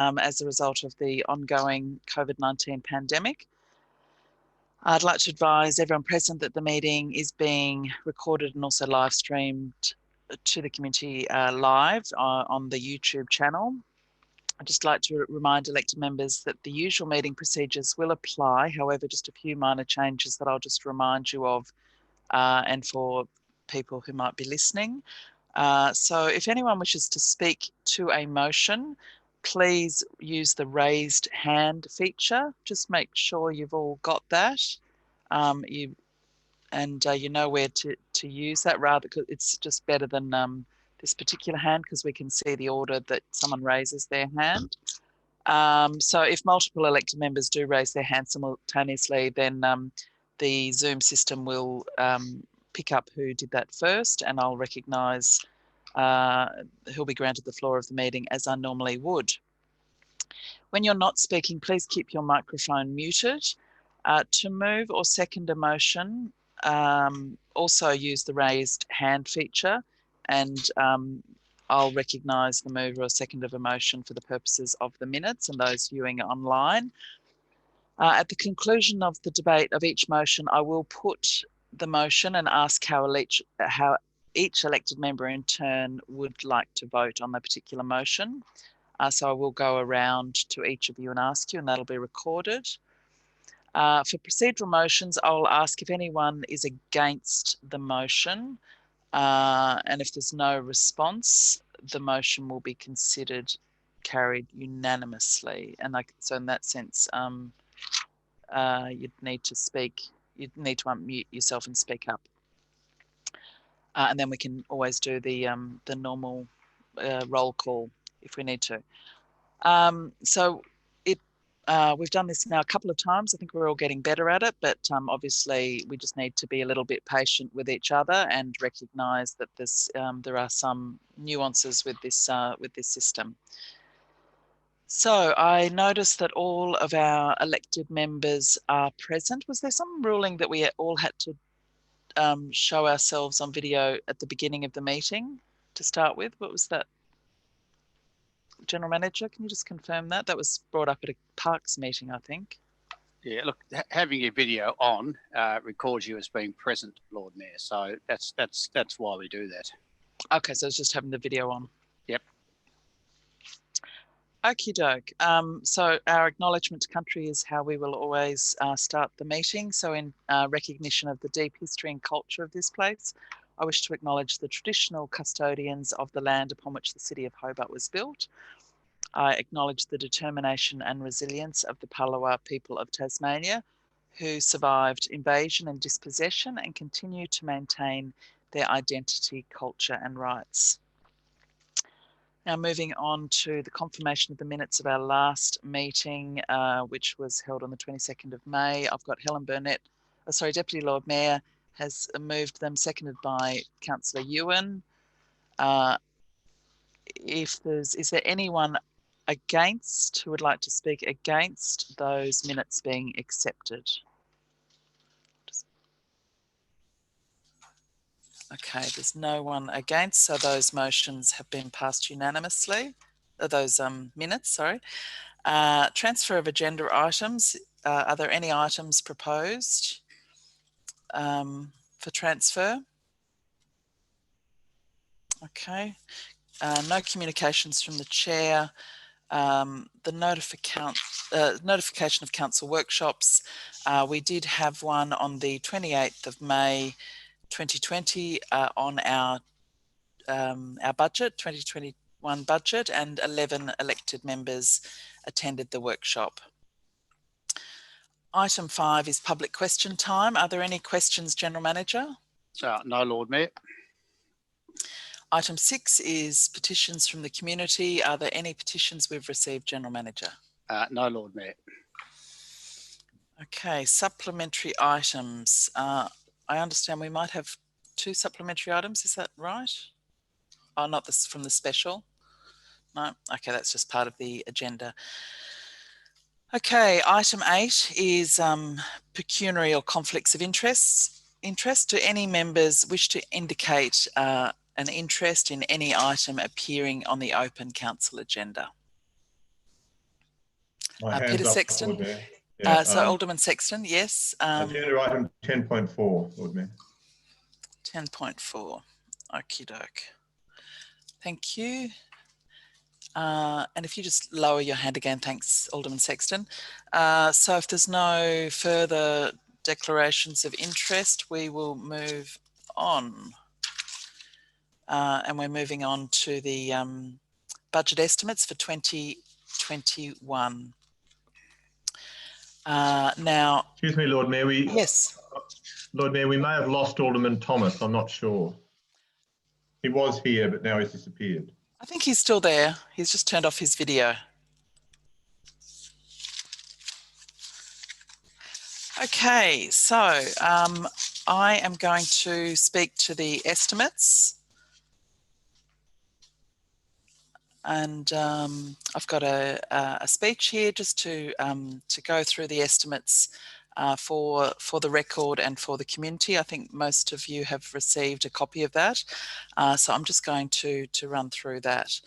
as a result of the ongoing COVID-19 pandemic. I'd like to advise everyone present that the meeting is being recorded and also live streamed to the community live on the YouTube channel. I'd just like to remind elected members that the usual meeting procedures will apply. However, just a few minor changes that I'll just remind you of and for people who might be listening. So if anyone wishes to speak to a motion, please use the raised hand feature. Just make sure you've all got that. You know where to use that, rather, because it's just better than this particular hand because we can see the order that someone raises their hand. So if multiple elected members do raise their hand simultaneously, then the Zoom system will pick up who did that first, and I'll recognise who'll be granted the floor of the meeting as I normally would. When you're not speaking, please keep your microphone muted. To move or second a motion, also use the raised hand feature, and I'll recognise the mover or second of a motion for the purposes of the minutes and those viewing online. At the conclusion of the debate of each motion, I will put the motion and ask how each elected member in turn would like to vote on the particular motion. So I will go around to each of you and ask you, and that'll be recorded. For procedural motions, I'll ask if anyone is against the motion, and if there's no response, the motion will be considered carried unanimously. And so in that sense, you'd need to unmute yourself and speak up. And then we can always do the normal roll call if we need to. We've done this now a couple of times. I think we're all getting better at it, but obviously we just need to be a little bit patient with each other and recognise that there are some nuances with this system. So I noticed that all of our elected members are present. Was there some ruling that we all had to show ourselves on video at the beginning of the meeting to start with? What was that? General Manager, can you just confirm that? That was brought up at a Parks meeting, I think. Yeah, look, having your video on records you as being present, Lord Mayor. So that's why we do that. Okay, so it's just having the video on. Yep. Okie doke. So our acknowledgement to country is how we will always start the meeting. So in recognition of the deep history and culture of this place, I wish to acknowledge the traditional custodians of the land upon which the city of Hobart was built. I acknowledge the determination and resilience of the Palawa people of Tasmania, who survived invasion and dispossession and continue to maintain their identity, culture and rights. Now moving on to the confirmation of the minutes of our last meeting, which was held on the 22nd of May. I've got Helen Burnett, Deputy Lord Mayor, has moved them, seconded by Councillor Ewan. Is there anyone against who would like to speak against those minutes being accepted? Okay, there's no one against, so those motions have been passed unanimously. Those minutes, sorry. Transfer of agenda items. Are there any items proposed for transfer? Okay. No communications from the chair. The notification of council workshops. We did have one on the 28th of May 2020 on our budget, 2021 budget, and 11 elected members attended the workshop. Item 5 is public question time. Are there any questions, General Manager? No, Lord Mayor. Item 6 is petitions from the community. Are there any petitions we've received, General Manager? No, Lord Mayor. Okay, supplementary items. I understand we might have 2 supplementary items, is that right? Oh, not this from the special? No, okay, that's just part of the agenda. Okay, item 8 is pecuniary or conflicts of interest. Do any members wish to indicate an interest in any item appearing on the open council agenda? My Peter hand's up, Sexton. Lord Mayor. Yeah, So Alderman Sexton, yes. agenda item 10.4, Lord Mayor. 10.4. Okie doke. Thank you. And if you just lower your hand again, thanks, Alderman Sexton. So if there's no further declarations of interest, we will move on. And we're moving on to the budget estimates for 2021. Now, Excuse me, Lord Mayor. yes. Lord Mayor, we may have lost Alderman Thomas. I'm not sure. He was here, but now he's disappeared. I think he's still there. He's just turned off his video. Okay, so I am going to speak to the estimates. And I've got a speech here just to go through the estimates for the record and for the community. I think most of you have received a copy of that. So I'm just going to run through that.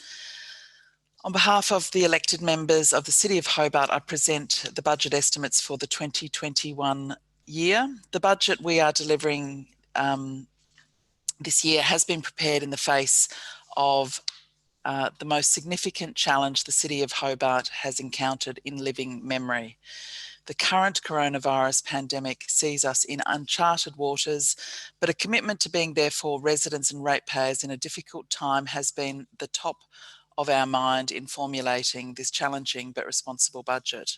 On behalf of the elected members of the City of Hobart, I present the budget estimates for the 2021 year. The budget we are delivering this year has been prepared in the face of the most significant challenge the City of Hobart has encountered in living memory. The current coronavirus pandemic sees us in uncharted waters, but a commitment to being there for residents and ratepayers in a difficult time has been the top of our mind in formulating this challenging but responsible budget.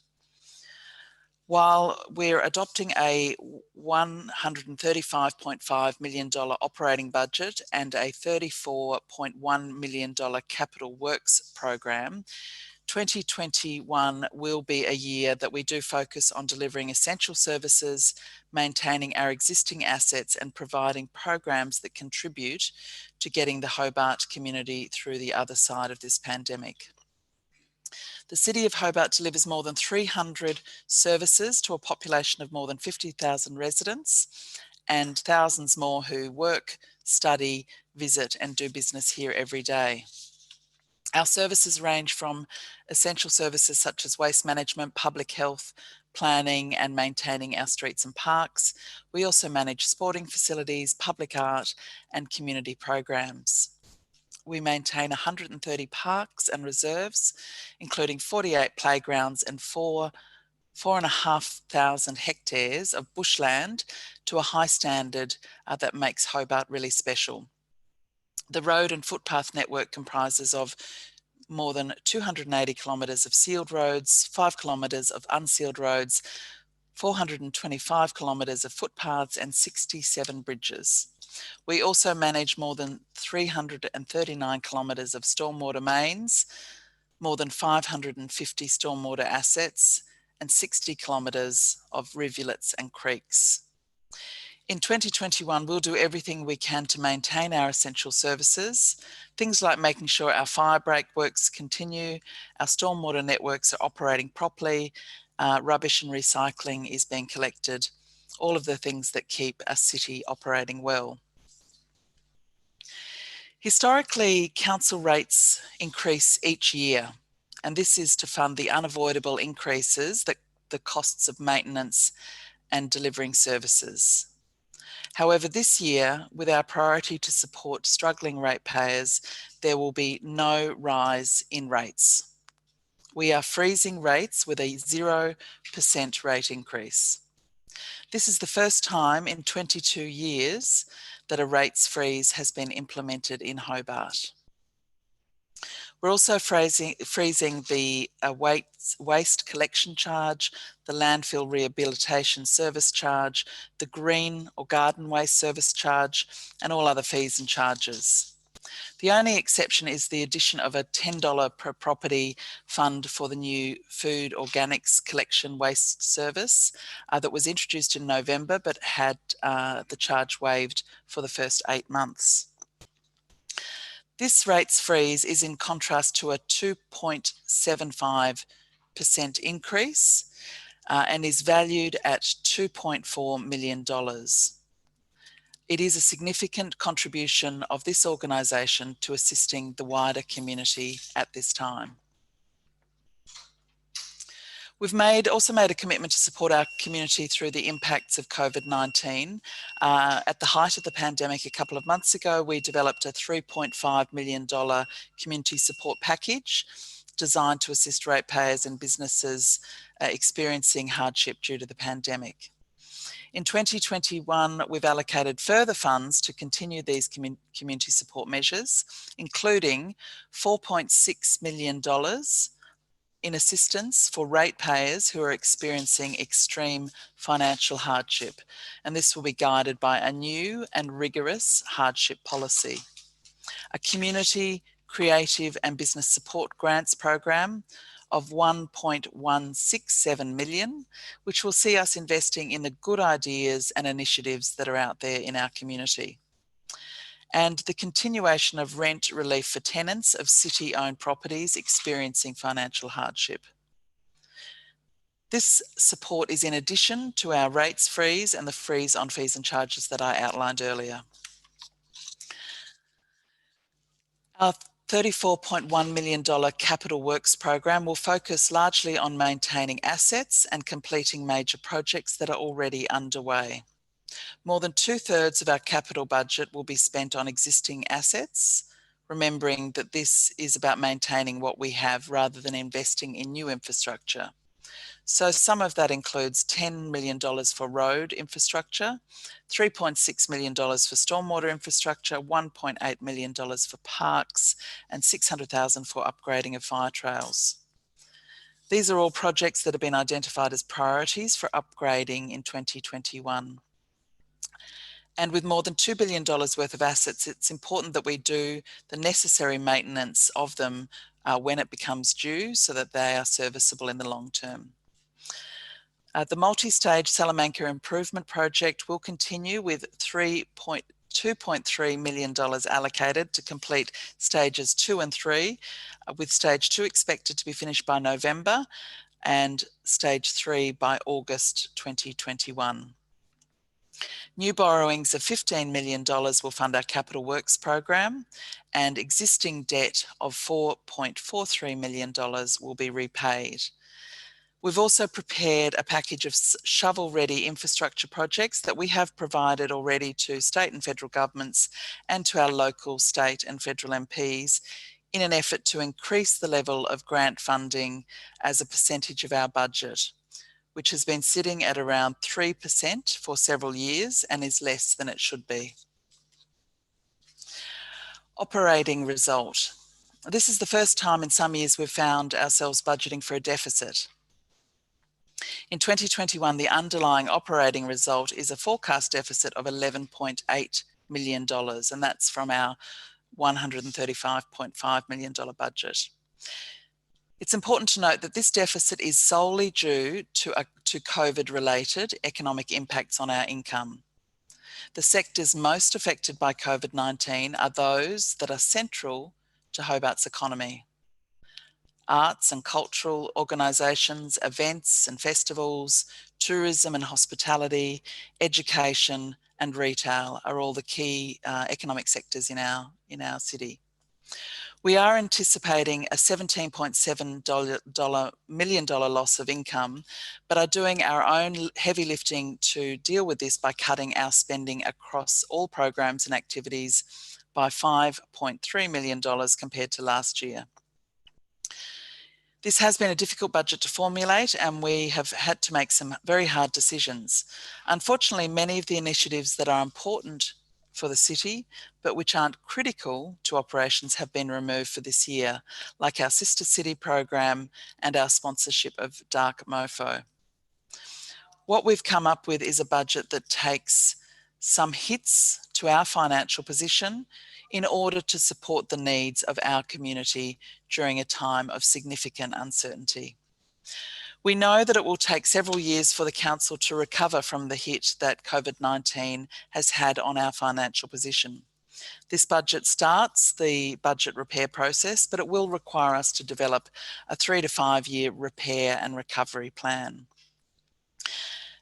While we're adopting a $135.5 million operating budget and a $34.1 million capital works program, 2021 will be a year that we do focus on delivering essential services, maintaining our existing assets and providing programs that contribute to getting the Hobart community through the other side of this pandemic. The City of Hobart delivers more than 300 services to a population of more than 50,000 residents and thousands more who work, study, visit and do business here every day. Our services range from essential services such as waste management, public health, planning and maintaining our streets and parks. We also manage sporting facilities, public art and community programs. We maintain 130 parks and reserves, including 48 playgrounds and 4,500 hectares of bushland to a high standard that makes Hobart really special. The road and footpath network comprises of more than 280 kilometres of sealed roads, 5 kilometres of unsealed roads, 425 kilometres of footpaths and 67 bridges. We also manage more than 339 kilometres of stormwater mains, more than 550 stormwater assets, and 60 kilometres of rivulets and creeks. In 2021, we'll do everything we can to maintain our essential services, things like making sure our fire break works continue, our stormwater networks are operating properly, rubbish and recycling is being collected, all of the things that keep a city operating well. Historically, council rates increase each year, and this is to fund the unavoidable increases that the costs of maintenance and delivering services. However, this year, with our priority to support struggling ratepayers, there will be no rise in rates. We are freezing rates with a 0% rate increase. This is the first time in 22 years that a rates freeze has been implemented in Hobart. We're also freezing the waste collection charge, the landfill rehabilitation service charge, the green or garden waste service charge, and all other fees and charges. The only exception is the addition of a $10 per property fund for the new food organics collection waste service that was introduced in November but had the charge waived for the first 8 months. This rates freeze is in contrast to a 2.75% increase and is valued at $2.4 million. It is a significant contribution of this organisation to assisting the wider community at this time. We've also made a commitment to support our community through the impacts of COVID-19. At the height of the pandemic a couple of months ago, we developed a $3.5 million community support package designed to assist ratepayers and businesses experiencing hardship due to the pandemic. In 2021, we've allocated further funds to continue these community support measures, including $4.6 million in assistance for ratepayers who are experiencing extreme financial hardship. And this will be guided by a new and rigorous hardship policy. A community, creative and business support grants program of $1.167 million, which will see us investing in the good ideas and initiatives that are out there in our community. And the continuation of rent relief for tenants of city-owned properties experiencing financial hardship. This support is in addition to our rates freeze and the freeze on fees and charges that I outlined earlier. Our $34.1 million capital works program will focus largely on maintaining assets and completing major projects that are already underway. More than 2/3 of our capital budget will be spent on existing assets, remembering that this is about maintaining what we have rather than investing in new infrastructure. So some of that includes $10 million for road infrastructure, $3.6 million for stormwater infrastructure, $1.8 million for parks, and $600,000 for upgrading of fire trails. These are all projects that have been identified as priorities for upgrading in 2021. And with more than $2 billion worth of assets, it's important that we do the necessary maintenance of them when it becomes due so that they are serviceable in the long term. The multi-stage Salamanca improvement project will continue with $2.3 million allocated to complete stages 2 and 3, with stage 2 expected to be finished by November and stage 3 by August 2021. New borrowings of $15 million will fund our capital works program, and existing debt of $4.43 million will be repaid. We've also prepared a package of shovel-ready infrastructure projects that we have provided already to state and federal governments and to our local, state and federal MPs in an effort to increase the level of grant funding as a percentage of our budget, which has been sitting at around 3% for several years and is less than it should be. Operating result. This is the first time in some years we've found ourselves budgeting for a deficit. In 2021, the underlying operating result is a forecast deficit of $11.8 million, and that's from our $135.5 million budget. It's important to note that this deficit is solely due to COVID-related economic impacts on our income. The sectors most affected by COVID-19 are those that are central to Hobart's economy. Arts and cultural organisations, events and festivals, tourism and hospitality, education and retail are all the key economic sectors in our city. We are anticipating a $17.7 million loss of income, but are doing our own heavy lifting to deal with this by cutting our spending across all programs and activities by $5.3 million compared to last year. This has been a difficult budget to formulate, and we have had to make some very hard decisions. Unfortunately, many of the initiatives that are important for the city, but which aren't critical to operations, have been removed for this year, like our Sister City program and our sponsorship of Dark Mofo. What we've come up with is a budget that takes some hits to our financial position in order to support the needs of our community during a time of significant uncertainty. We know that it will take several years for the council to recover from the hit that COVID-19 has had on our financial position. This budget starts the budget repair process, but it will require us to develop a 3 to 5 year repair and recovery plan.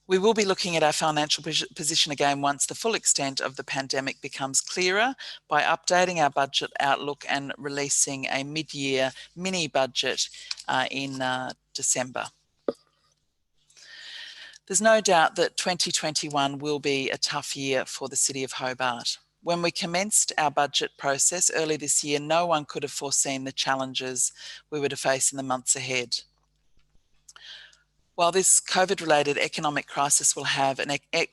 We will be looking at our financial position again once the full extent of the pandemic becomes clearer by updating our budget outlook and releasing a mid-year mini budget in December. There's no doubt that 2021 will be a tough year for the City of Hobart. When we commenced our budget process early this year, no one could have foreseen the challenges we were to face in the months ahead. While this COVID-related economic crisis will have an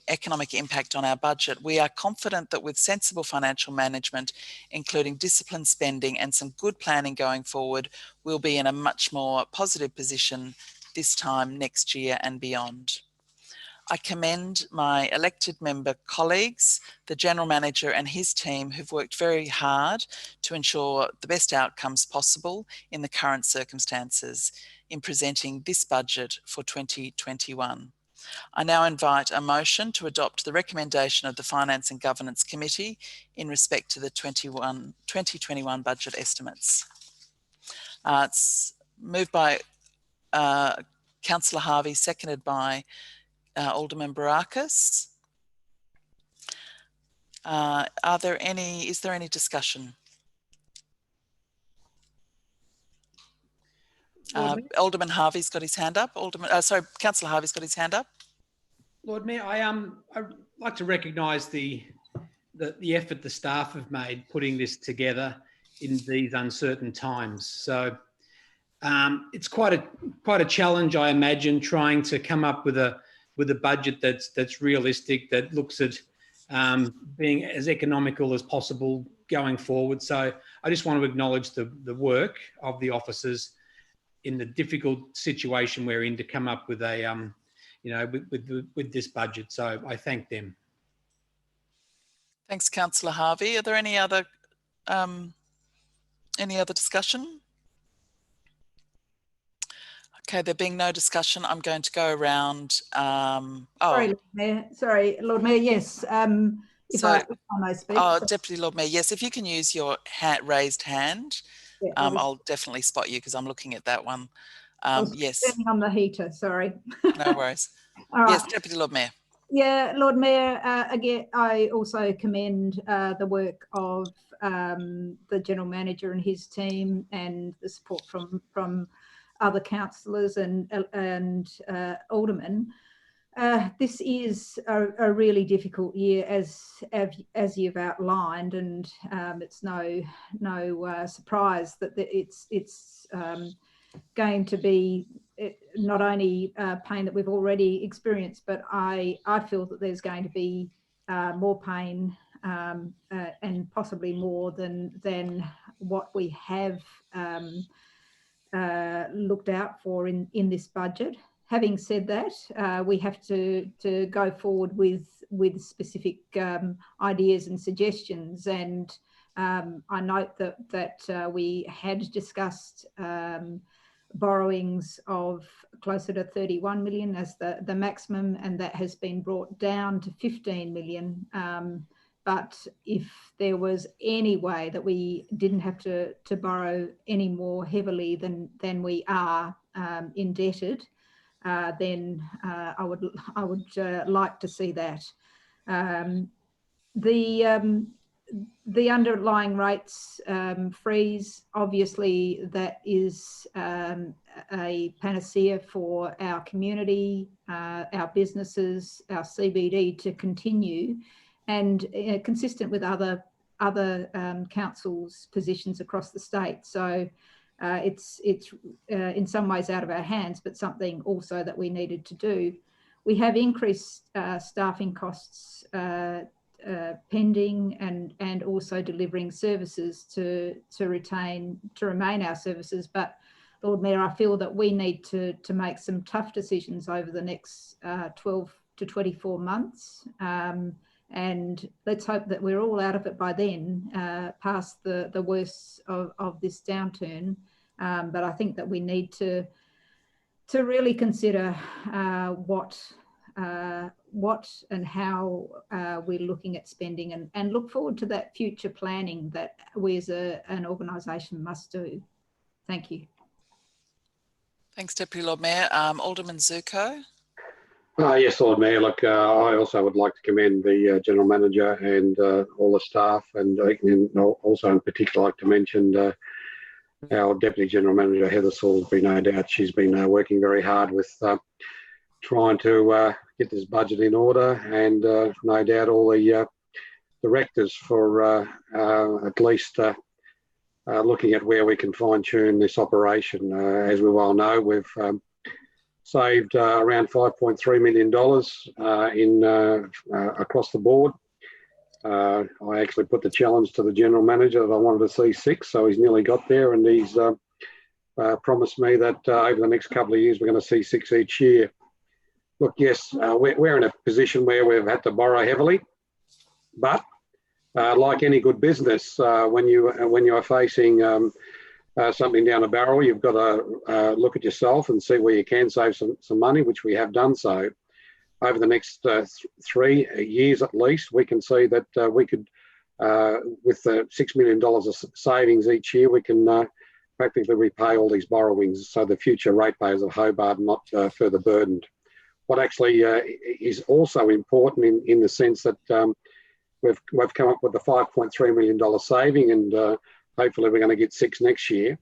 economic impact on our budget, we are confident that with sensible financial management, including disciplined spending and some good planning going forward, we'll be in a much more positive position this time next year and beyond. I commend my elected member colleagues, the General Manager and his team who've worked very hard to ensure the best outcomes possible in the current circumstances in presenting this budget for 2021. I now invite a motion to adopt the recommendation of the Finance and Governance Committee in respect to the 2021 budget estimates. It's moved by Councillor Harvey, seconded by Alderman Barakis. Is there any discussion? Alderman Harvey's got his hand up. Councillor Harvey's got his hand up. Lord Mayor, I'd like to recognise the effort the staff have made putting this together in these uncertain times. So it's quite a challenge, I imagine, trying to come up with a budget that's realistic, that looks at being as economical as possible going forward. So I just want to acknowledge the work of the officers in the difficult situation we're in to come up with a with this budget. So I thank them. Thanks, Councillor Harvey. Are there any other discussion? Okay, there being no discussion, I'm going to go around. Sorry, Lord Mayor. Yes. If I may speak. Deputy Lord Mayor. Yes, if you can use your raised hand, yeah, I'll definitely spot you because I'm looking at that one. Yes. Turning on the heater. Sorry. No worries. All right. Yes, Deputy Lord Mayor. Yeah, Lord Mayor. Again, I also commend the work of the General Manager and his team, and the support from other councillors and aldermen. This is a really difficult year, as you've outlined, and it's no surprise that it's going to be not only pain that we've already experienced, but I feel that there's going to be more pain and possibly more than what we have looked out for in this budget. Having said that, we have to go forward with specific ideas and suggestions, and I note that we had discussed borrowings of closer to 31 million as the maximum, and that has been brought down to 15 million. But if there was any way that we didn't have to borrow any more heavily than we are indebted, then I would like to see that. The underlying rates freeze, obviously that is a panacea for our community, our businesses, our CBD to continue, and consistent with other councils' positions across the state. So it's in some ways out of our hands, but something also that we needed to do. We have increased staffing costs pending, and also delivering services to remain our services. But Lord Mayor, I feel that we need to make some tough decisions over the next 12 to 24 months. And let's hope that we're all out of it by then, past the worst of this downturn. But I think that we need to really consider what and how we're looking at spending, and look forward to that future planning that we as an organisation must do. Thank you. Thanks, Deputy Lord Mayor. Alderman Zuko. Yes, Lord Mayor. Look, I also would like to commend the General Manager and all the staff, and also in particular like to mention our Deputy General Manager, Heather Salisbury. No doubt she's been working very hard with trying to get this budget in order, and no doubt all the directors for at least looking at where we can fine-tune this operation. As we well know, we've saved around $5.3 million in across the board. I actually put the challenge to the general manager that I wanted to see 6, so he's nearly got there, and he's promised me that over the next couple of years we're going to see 6 each year. Look, yes, we're in a position where we've had to borrow heavily, but like any good business, when you are facing something down a barrel, you've got to look at yourself and see where you can save some money, which we have done so. Over the next 3 years at least, we can see that we could, with the $6 million of savings each year, we can practically repay all these borrowings, so the future ratepayers of Hobart are not further burdened. What actually is also important in the sense that we've come up with the $5.3 million saving, and hopefully we're going to get 6 next year,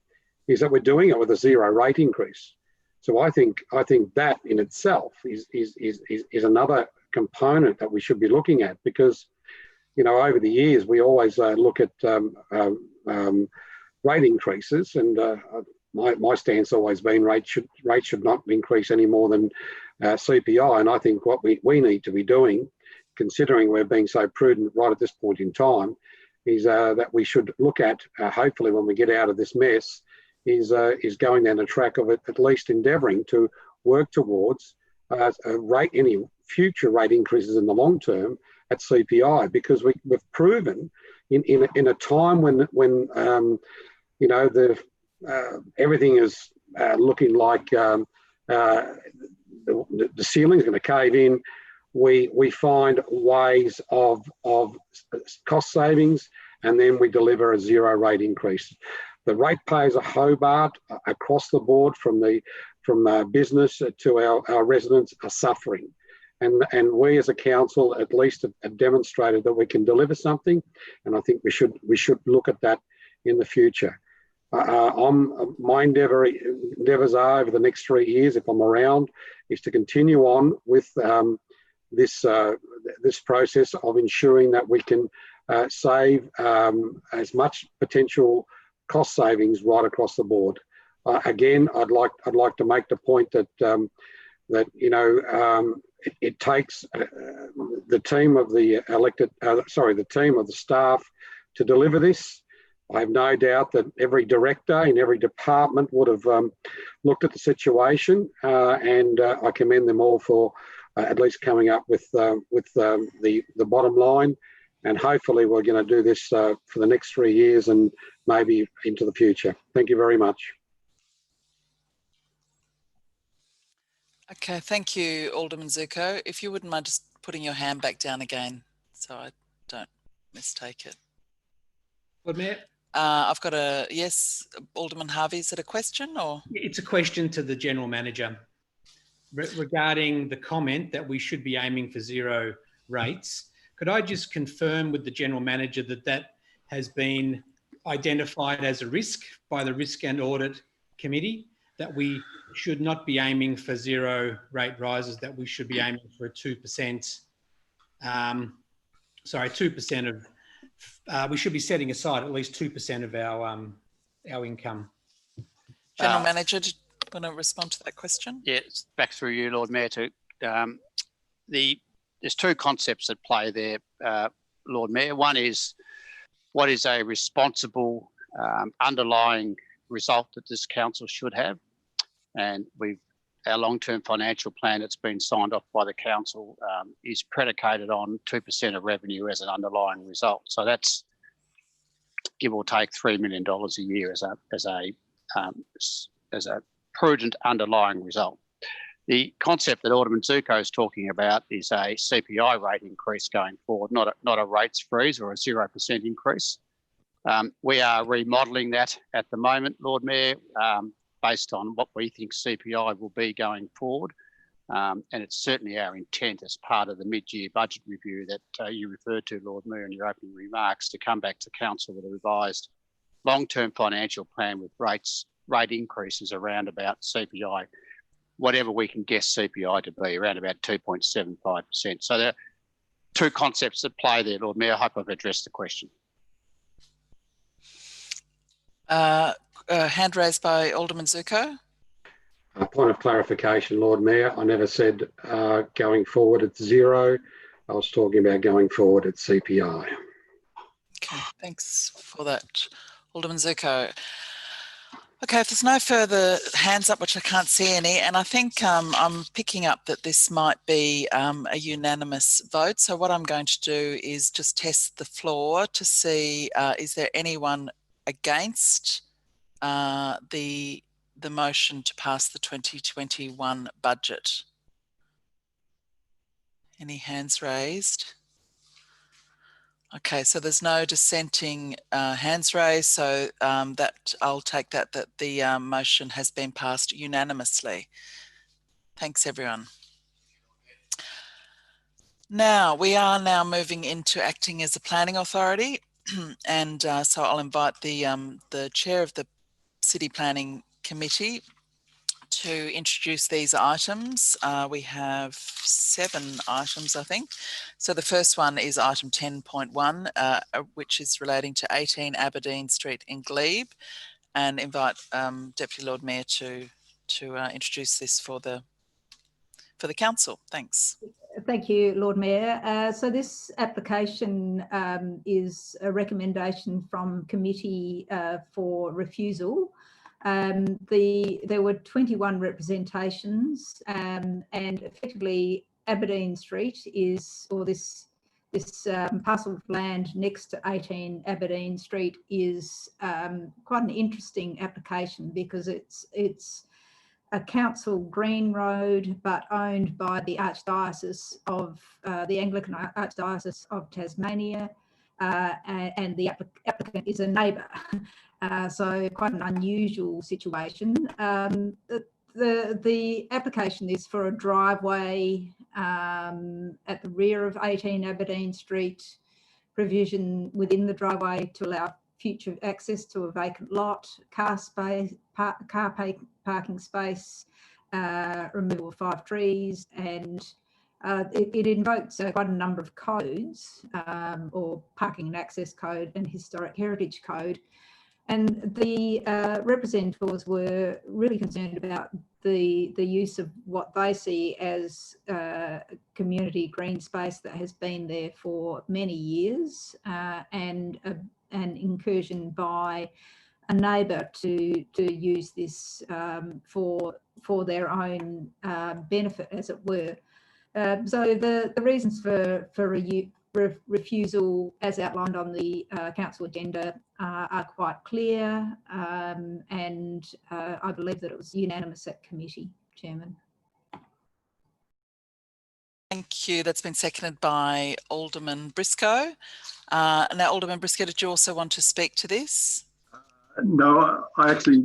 is that we're doing it with a 0 rate increase. So I think that in itself is another component that we should be looking at, because, you know, over the years we always look at rate increases, and my stance always been rates should not increase any more than CPI. And I think what we need to be doing, considering we're being so prudent right at this point in time, is that we should look at, hopefully when we get out of this mess, is going down the track of it, at least endeavouring to work towards any future rate increases in the long term at CPI, because we've proven in a time when you know, everything is looking like the ceiling is going to cave in, we find ways of cost savings, and then we deliver a 0 rate increase. The ratepayers of Hobart across the board, from business to our residents, are suffering. And we as a council at least have demonstrated that we can deliver something, and I think we should look at that in the future. My endeavours are over the next 3 years, if I'm around, is to continue on with this process of ensuring that we can save as much potential cost savings right across the board. Again, I'd like to make the point that you know, it takes the team of the the team of the staff to deliver this. I have no doubt that every director in every department would have looked at the situation, and I commend them all for at least coming up with the bottom line. And hopefully we're going to do this for the next 3 years and maybe into the future. Thank you very much. Okay, thank you, Alderman Zuko. If you wouldn't mind just putting your hand back down again so I don't mistake it. Lord Mayor? I've got a, yes, Alderman Harvey, is it a question or? It's a question to the General Manager regarding the comment that we should be aiming for 0 rates. Could I just confirm with the General Manager that that has been identified as a risk by the Risk and Audit Committee, that we should not be aiming for 0 rate rises, that we should be aiming for a 2%, 2% of, we should be setting aside at least 2% of our income. General Manager, do you want to respond to that question? Yeah, it's back through you, Lord Mayor, too. There's 2 concepts at play there, Lord Mayor. One is, what is a responsible underlying result that this council should have? And our long-term financial plan that's been signed off by the council is predicated on 2% of revenue as an underlying result. So that's give or take $3 million a year as a prudent underlying result. The concept that Alderman Zuko is talking about is a CPI rate increase going forward, not a rates freeze or a 0% increase. We are remodelling that at the moment, Lord Mayor, based on what we think CPI will be going forward. And it's certainly our intent as part of the mid-year budget review that you referred to, Lord Mayor, in your opening remarks, to come back to council with a revised long-term financial plan with rate increases around about CPI. whatever we can guess CPI to be, around about 2.75%. So there are two concepts at play there, Lord Mayor. I hope I've addressed the question. Hand raised by Alderman Zuko. A point of clarification, Lord Mayor. I never said going forward at 0. I was talking about going forward at CPI. Okay, thanks for that, Alderman Zuko. Okay, if there's no further hands up, which I can't see any, and I think I'm picking up that this might be a unanimous vote. So what I'm going to do is just test the floor to see is there anyone against the motion to pass the 2021 budget? Any hands raised? Okay, so there's no dissenting hands raised, so that I'll take that the motion has been passed unanimously. Thanks, everyone. Now, we are now moving into acting as a planning authority, and so I'll invite the chair of the City Planning Committee to introduce these items. We have 7 items, I think. So the first one is item 10.1, which is relating to 18 Aberdeen Street in Glebe, and invite Deputy Lord Mayor to introduce this for the council. Thanks. Thank you, Lord Mayor. So this application is a recommendation from committee for refusal. There were 21 representations, and effectively Aberdeen Street is, or this parcel of land next to 18 Aberdeen Street is quite an interesting application because it's a council green road, but owned by the Archdiocese of the Anglican Archdiocese of Tasmania, and the applicant is a neighbour. So quite an unusual situation. The application is for a driveway at the rear of 18 Aberdeen Street, provision within the driveway to allow future access to a vacant lot, car parking space, removal of 5 trees, and it invokes quite a number of codes, or parking and access code and historic heritage code. And the representatives were really concerned about the use of what they see as community green space that has been there for many years, and an incursion by a neighbour to use this for their own benefit, as it were. So the reasons for refusal, as outlined on the council agenda, are quite clear, and I believe that it was unanimous at committee, Chairman. Thank you. That's been seconded by Alderman Briscoe. Now, Alderman Briscoe, did you also want to speak to this? No, I actually,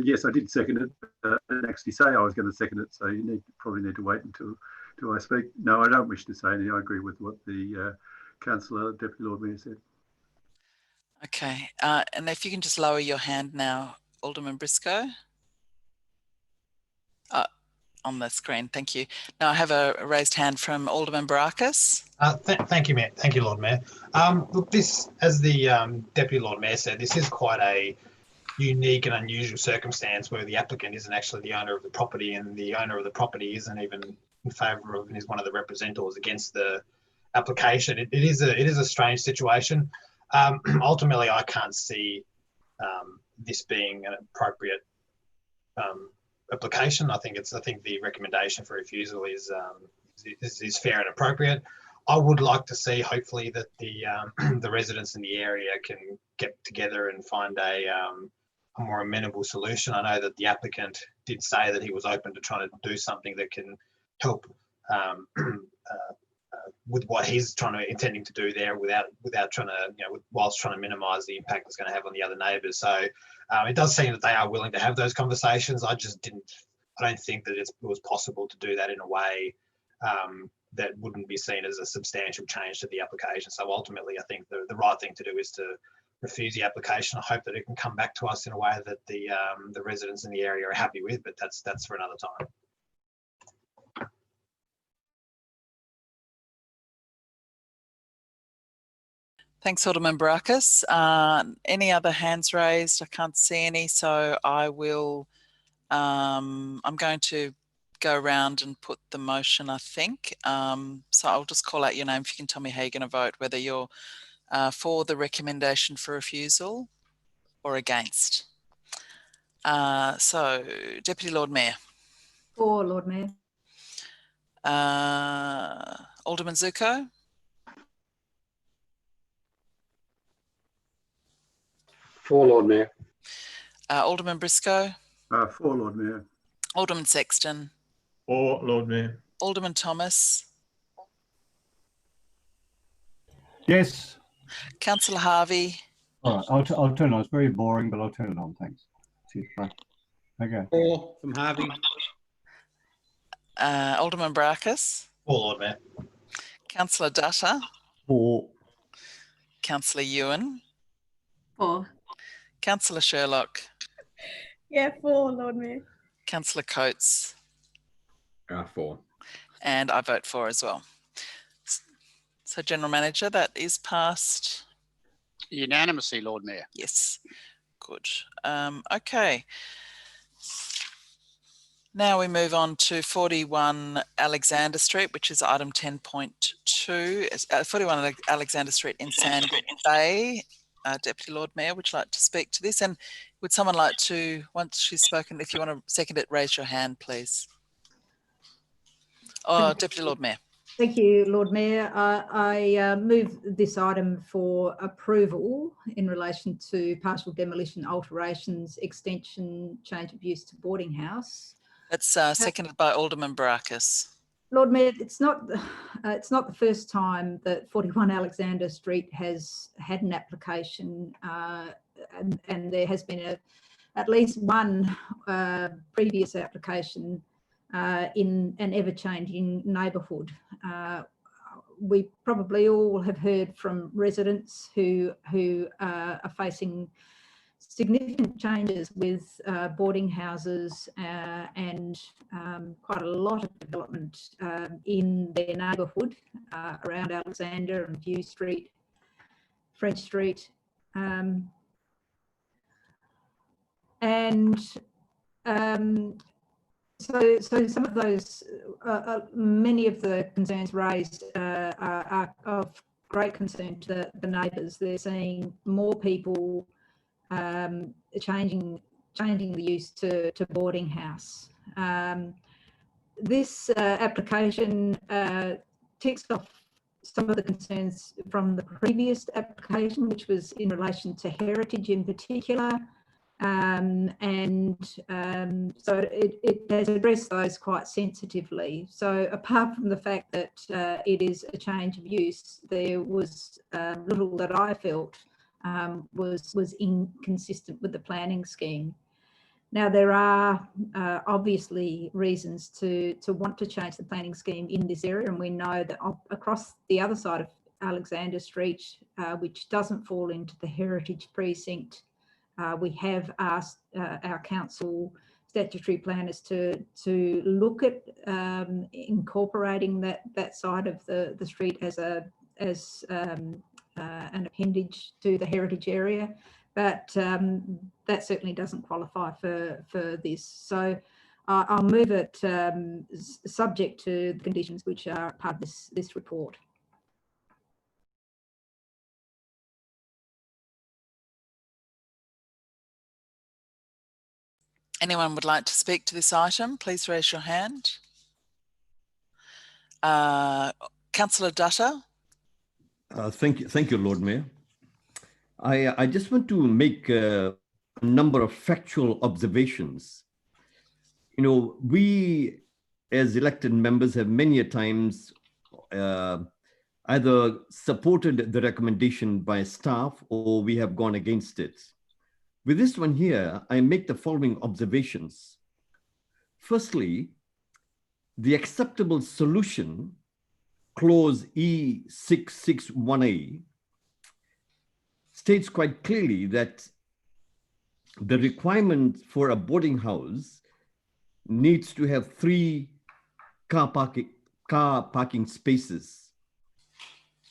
yes, I did second it. I didn't actually say I was going to second it, so you probably need to wait until I speak. No, I don't wish to say anything. I agree with what the Councillor, Deputy Lord Mayor said. Okay, and if you can just lower your hand now, Alderman Briscoe. On the screen, thank you. Now I have a raised hand from Alderman Barakis. Thank you, Mayor. Thank you, Lord Mayor. Look, this, as the Deputy Lord Mayor said, this is quite a unique and unusual circumstance where the applicant isn't actually the owner of the property, and the owner of the property isn't even in favour of and is one of the representatives against the application. It is a strange situation. Ultimately, I can't see this being an appropriate application. I think the recommendation for refusal is fair and appropriate. I would like to see, hopefully, that the residents in the area can get together and find a more amenable solution. I know that the applicant did say that he was open to trying to do something that can help with what he's intending to do there, without trying to, whilst trying to minimise the impact it's going to have on the other neighbours. So it does seem that they are willing to have those conversations. I don't think that it was possible to do that in a way that wouldn't be seen as a substantial change to the application. So ultimately, I think the right thing to do is to refuse the application. I hope that it can come back to us in a way that the residents in the area are happy with, but that's for another time. Thanks, Alderman Barakis. Any other hands raised? I can't see any, so I will, I'm going to go around and put the motion, I think. So I'll just call out your name if you can tell me how you're going to vote, whether you're for the recommendation for refusal or against. So, Deputy Lord Mayor. For, Lord Mayor. Alderman Zuko. For, Lord Mayor. Alderman Briscoe. For, Lord Mayor. Alderman Sexton. For, Lord Mayor. Alderman Thomas. Yes. Councillor Harvey. All right, I'll turn it on. It's very boring, but I'll turn it on. Thanks. Cheers, bye. Okay. For from Harvey. Alderman Barakis. For, Lord Mayor. Councillor Dutta. For. Councillor Ewan. For. Councillor Sherlock. Yeah, for, Lord Mayor. Councillor Coates. For. And I vote for as well. So, General Manager, that is passed. Unanimously, Lord Mayor. Yes, good. Okay. Now we move on to 41 Alexander Street, which is item 10.2. 41 Alexander Street in Sand Bay. Deputy Lord Mayor, would you like to speak to this? And would someone like to, once she's spoken, if you want to second it, raise your hand, please. Oh, Deputy Lord Mayor. Thank you, Lord Mayor. I move this item for approval in relation to partial demolition, alterations, extension, change of use to boarding house. That's seconded by Alderman Barakis. Lord Mayor, it's not the first time that 41 Alexander Street has had an application, and there has been at least one previous application in an ever-changing neighbourhood. We probably all have heard from residents who are facing significant changes with boarding houses and quite a lot of development in their neighbourhood around Alexander and View Street, French Street, So some of those, many of the concerns raised are of great concern to the neighbours. They're seeing more people changing the use to boarding house. This application ticks off some of the concerns from the previous application, which was in relation to heritage in particular. So it has addressed those quite sensitively. So apart from the fact that it is a change of use, there was little that I felt was inconsistent with the planning scheme. Now, there are obviously reasons to want to change the planning scheme in this area, and we know that across the other side of Alexander Street, which doesn't fall into the heritage precinct, we have asked our council statutory planners to look at incorporating that side of the street as an appendage to the heritage area, but that certainly doesn't qualify for this. So I'll move it subject to the conditions which are part of this report. Anyone would like to speak to this item, please raise your hand. Councillor Dutta. Thank you, Lord Mayor. I just want to make a number of factual observations. You know, we as elected members have many a times either supported the recommendation by staff or we have gone against it. With this one here, I make the following observations. Firstly, the acceptable solution, clause E661A, states quite clearly that the requirement for a boarding house needs to have 3 car parking spaces.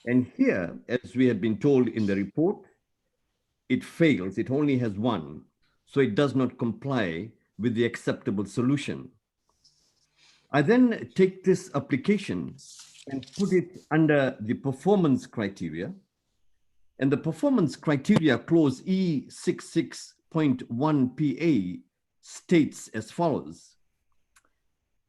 And here, as we have been told in the report, it fails. It only has one. So it does not comply with the acceptable solution. I then take this application and put it under the performance criteria. And the performance criteria clause E66.1 PA states as follows.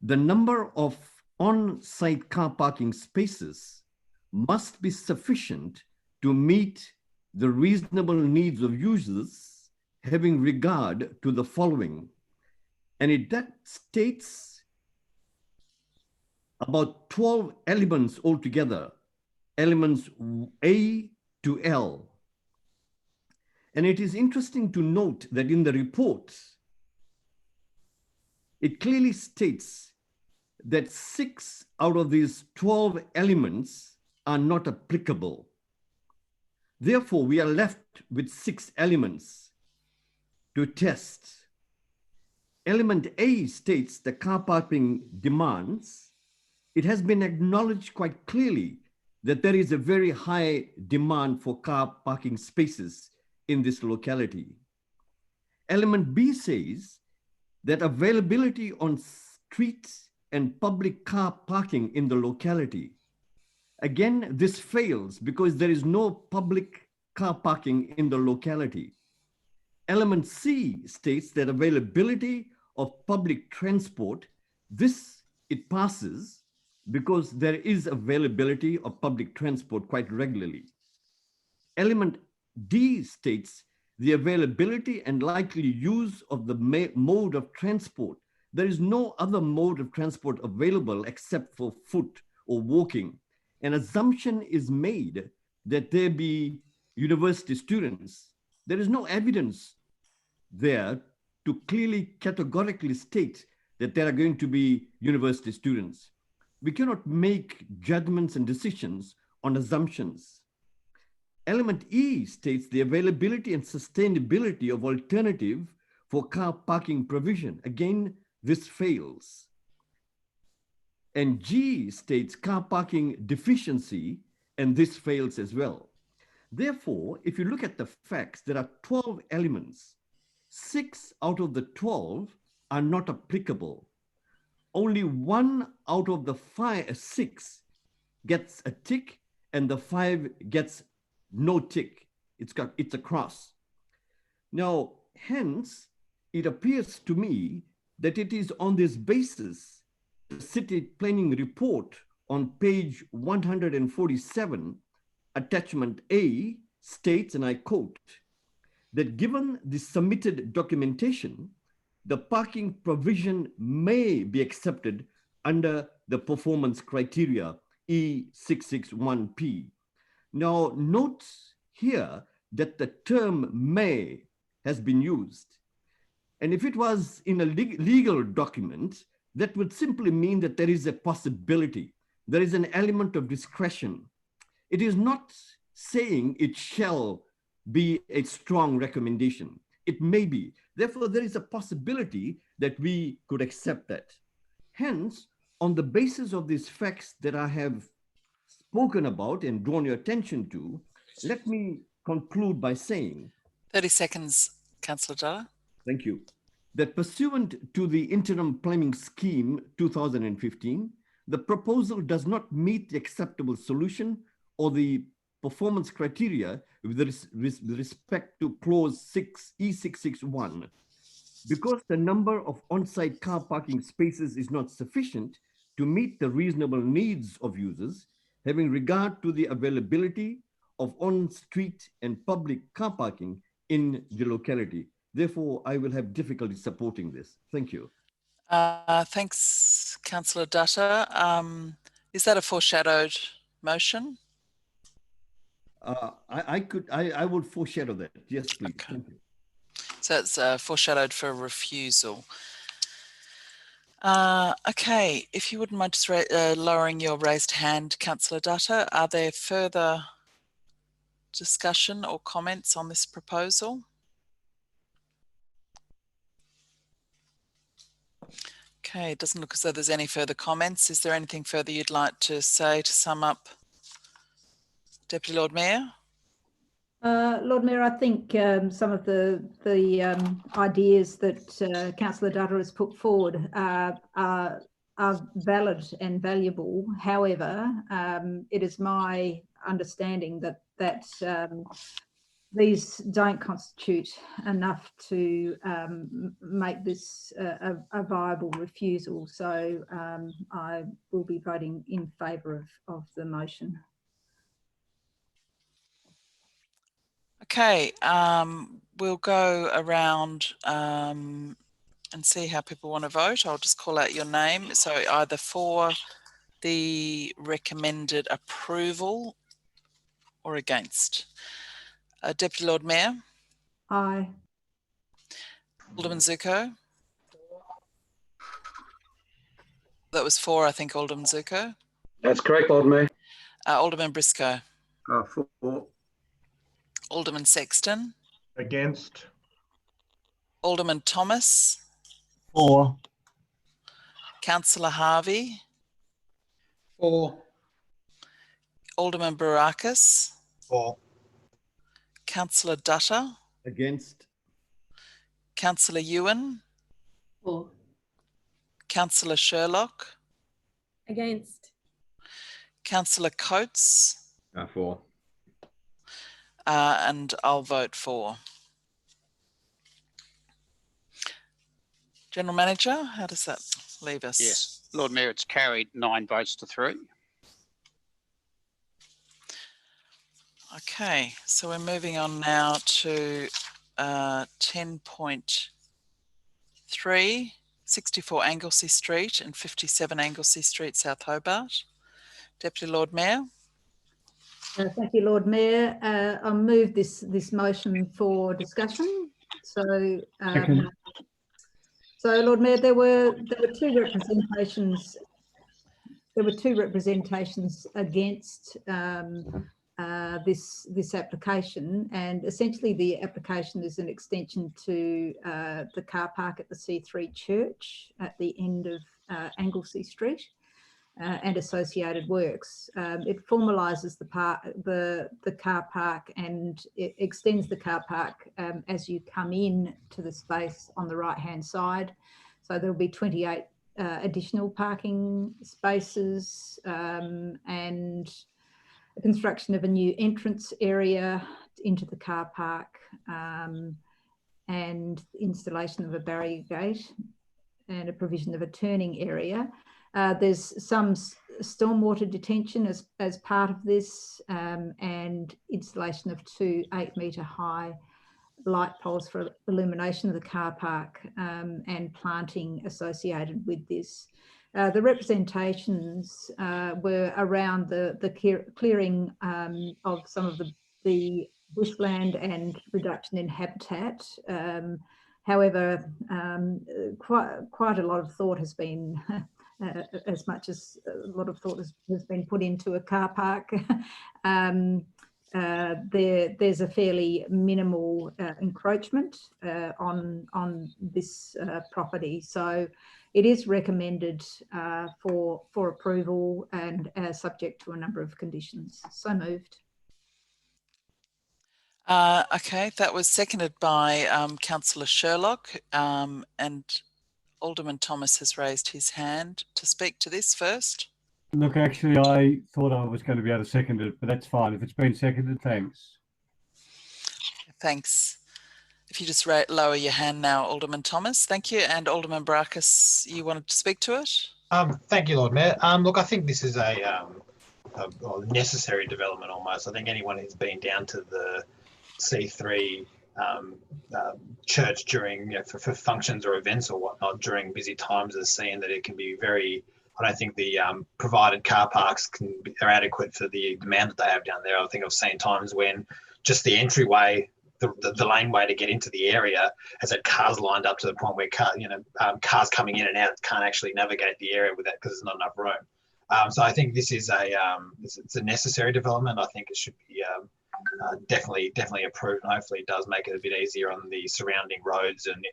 The number of on-site car parking spaces must be sufficient to meet the reasonable needs of users, having regard to the following. And that states about 12 elements altogether, elements A to L. And it is interesting to note that in the report, it clearly states that 6 out of these 12 elements are not applicable. Therefore, we are left with 6 elements to test. Element A states the car parking demands. It has been acknowledged quite clearly that there is a very high demand for car parking spaces in this locality. Element B says that availability on streets and public car parking in the locality. Again, this fails because there is no public car parking in the locality. Element C states that availability of public transport, it passes because there is availability of public transport quite regularly. Element D states the availability and likely use of the mode of transport. There is no other mode of transport available except for foot or walking. An assumption is made that there be university students. There is no evidence there to clearly categorically state that there are going to be university students. We cannot make judgments and decisions on assumptions. Element E states the availability and sustainability of alternative for car parking provision. Again, this fails. And G states car parking deficiency, and this fails as well. Therefore, if you look at the facts, there are 12 elements. 6 out of the 12 are not applicable. Only 1 out of the 6 gets a tick, and the 5 gets no tick. It's a cross. Now, hence, it appears to me that it is on this basis the city planning report on page 147, attachment A, states, and I quote, that given the submitted documentation, the parking provision may be accepted under the performance criteria E661P. Now, note here that the term may has been used. And if it was in a legal document, that would simply mean that there is a possibility. There is an element of discretion. It is not saying it shall be a strong recommendation. It may be. Therefore, there is a possibility that we could accept that. Hence, on the basis of these facts that I have spoken about and drawn your attention to, let me conclude by saying 30 seconds, Councillor Dutta. Thank you. That pursuant to the Interim Planning Scheme 2015, the proposal does not meet the acceptable solution or the performance criteria with respect to clause 6 E661. Because the number of on-site car parking spaces is not sufficient to meet the reasonable needs of users, having regard to the availability of on-street and public car parking in the locality. Therefore, I will have difficulty supporting this. Thank you. Thanks, Councillor Dutta. Is that a foreshadowed motion? I would foreshadow that. Yes, please. Okay. Thank you. So it's foreshadowed for refusal. Okay, if you wouldn't mind just lowering your raised hand, Councillor Dutta, are there further discussion or comments on this proposal? Okay, it doesn't look as though there's any further comments. Is there anything further you'd like to say to sum up Deputy Lord Mayor? Lord Mayor, I think some of the ideas that Councillor Dutta has put forward are valid and valuable. However, it is my understanding that these don't constitute enough to make this a viable refusal. So I will be voting in favour of the motion. Okay, we'll go around and see how people want to vote. I'll just call out your name. So either for the recommended approval or against. Deputy Lord Mayor? Aye. Alderman Zuko? That was 4, I think, Alderman Zuko. That's correct, Lord Mayor. Alderman Briscoe? For. Alderman Sexton? Against. Alderman Thomas? For. Councillor Harvey? For. Alderman Barakis? For. Councillor Dutta? Against. Councillor Ewan? For. Councillor Sherlock? Against. Councillor Coates? For. And I'll vote for. General Manager, how does that leave us? Yes, Lord Mayor, it's carried 9 votes to 3. Okay, so we're moving on now to 10.3, 64 Anglesey Street and 57 Anglesey Street, South Hobart. Deputy Lord Mayor. Thank you, Lord Mayor. I'll move this motion for discussion. So, Lord Mayor, there were 2 representations. There were 2 representations against this application, and essentially the application is an extension to the car park at the C3 Church at the end of Anglesey Street. And associated works. It formalises the car park, and it extends the car park as you come in to the space on the right hand side. So there will be 28 additional parking spaces and the construction of a new entrance area into the car park and installation of a barrier gate and a provision of a turning area. There's some stormwater detention as part of this and installation of 2 8-metre high light poles for illumination of the car park and planting associated with this. The representations were around the clearing of some of the bushland and reduction in habitat. However, quite a lot of thought has been as much as a lot of thought has been put into a car park. There's a fairly minimal encroachment on this property, so it is recommended for approval and subject to a number of conditions. So moved. Okay, that was seconded by Councillor Sherlock, and Alderman Thomas has raised his hand to speak to this first. Look, actually, I thought I was going to be able to second it, but that's fine. If it's been seconded, thanks. Thanks. If you just lower your hand now, Alderman Thomas. Thank you. And Alderman Barakis, you wanted to speak to it? Thank you, Lord Mayor. Look, I think this is a necessary development almost. I think anyone who's been down to the C3 church during for functions or events or whatnot during busy times is seeing that it can be very. I don't think the provided car parks are adequate for the demand that they have down there. I think I've seen times when just the entryway, the laneway to get into the area has had cars lined up to the point where cars coming in and out can't actually navigate the area with that because there's not enough room. So I think this is it's a necessary development. I think it should be definitely approved, and hopefully it does make it a bit easier on the surrounding roads and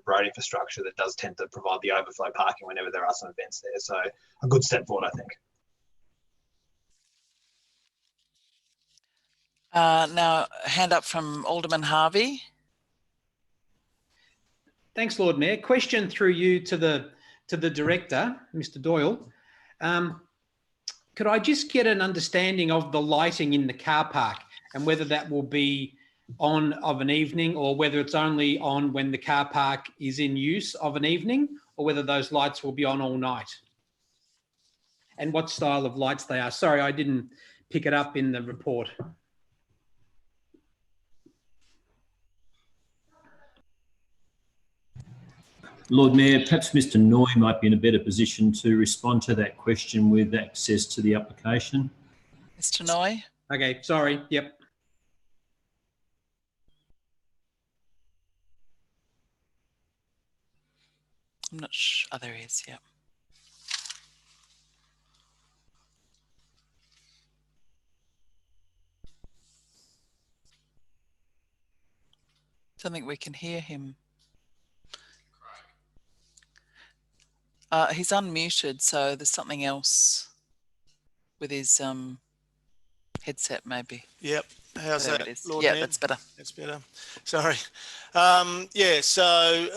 road infrastructure that does tend to provide the overflow parking whenever there are some events there. So a good step forward, I think. Now, hand up from Alderman Harvey. Thanks, Lord Mayor. Question through you to the director, Mr. Doyle. Could I just get an understanding of the lighting in the car park and whether that will be on of an evening or whether it's only on when the car park is in use of an evening or whether those lights will be on all night? And what style of lights they are. Sorry, I didn't pick it up in the report. Lord Mayor, perhaps Mr. Noy might be in a better position to respond to that question with access to the application. Mr. Noy. Okay, sorry. Yep. I'm not sure. Oh, there he is. Yeah. Don't think we can hear him. He's unmuted, so there's something else with his headset, maybe. Yep. How's There that, it is. Lord Yeah, Mayor? that's better. That's better. Sorry. Yeah. So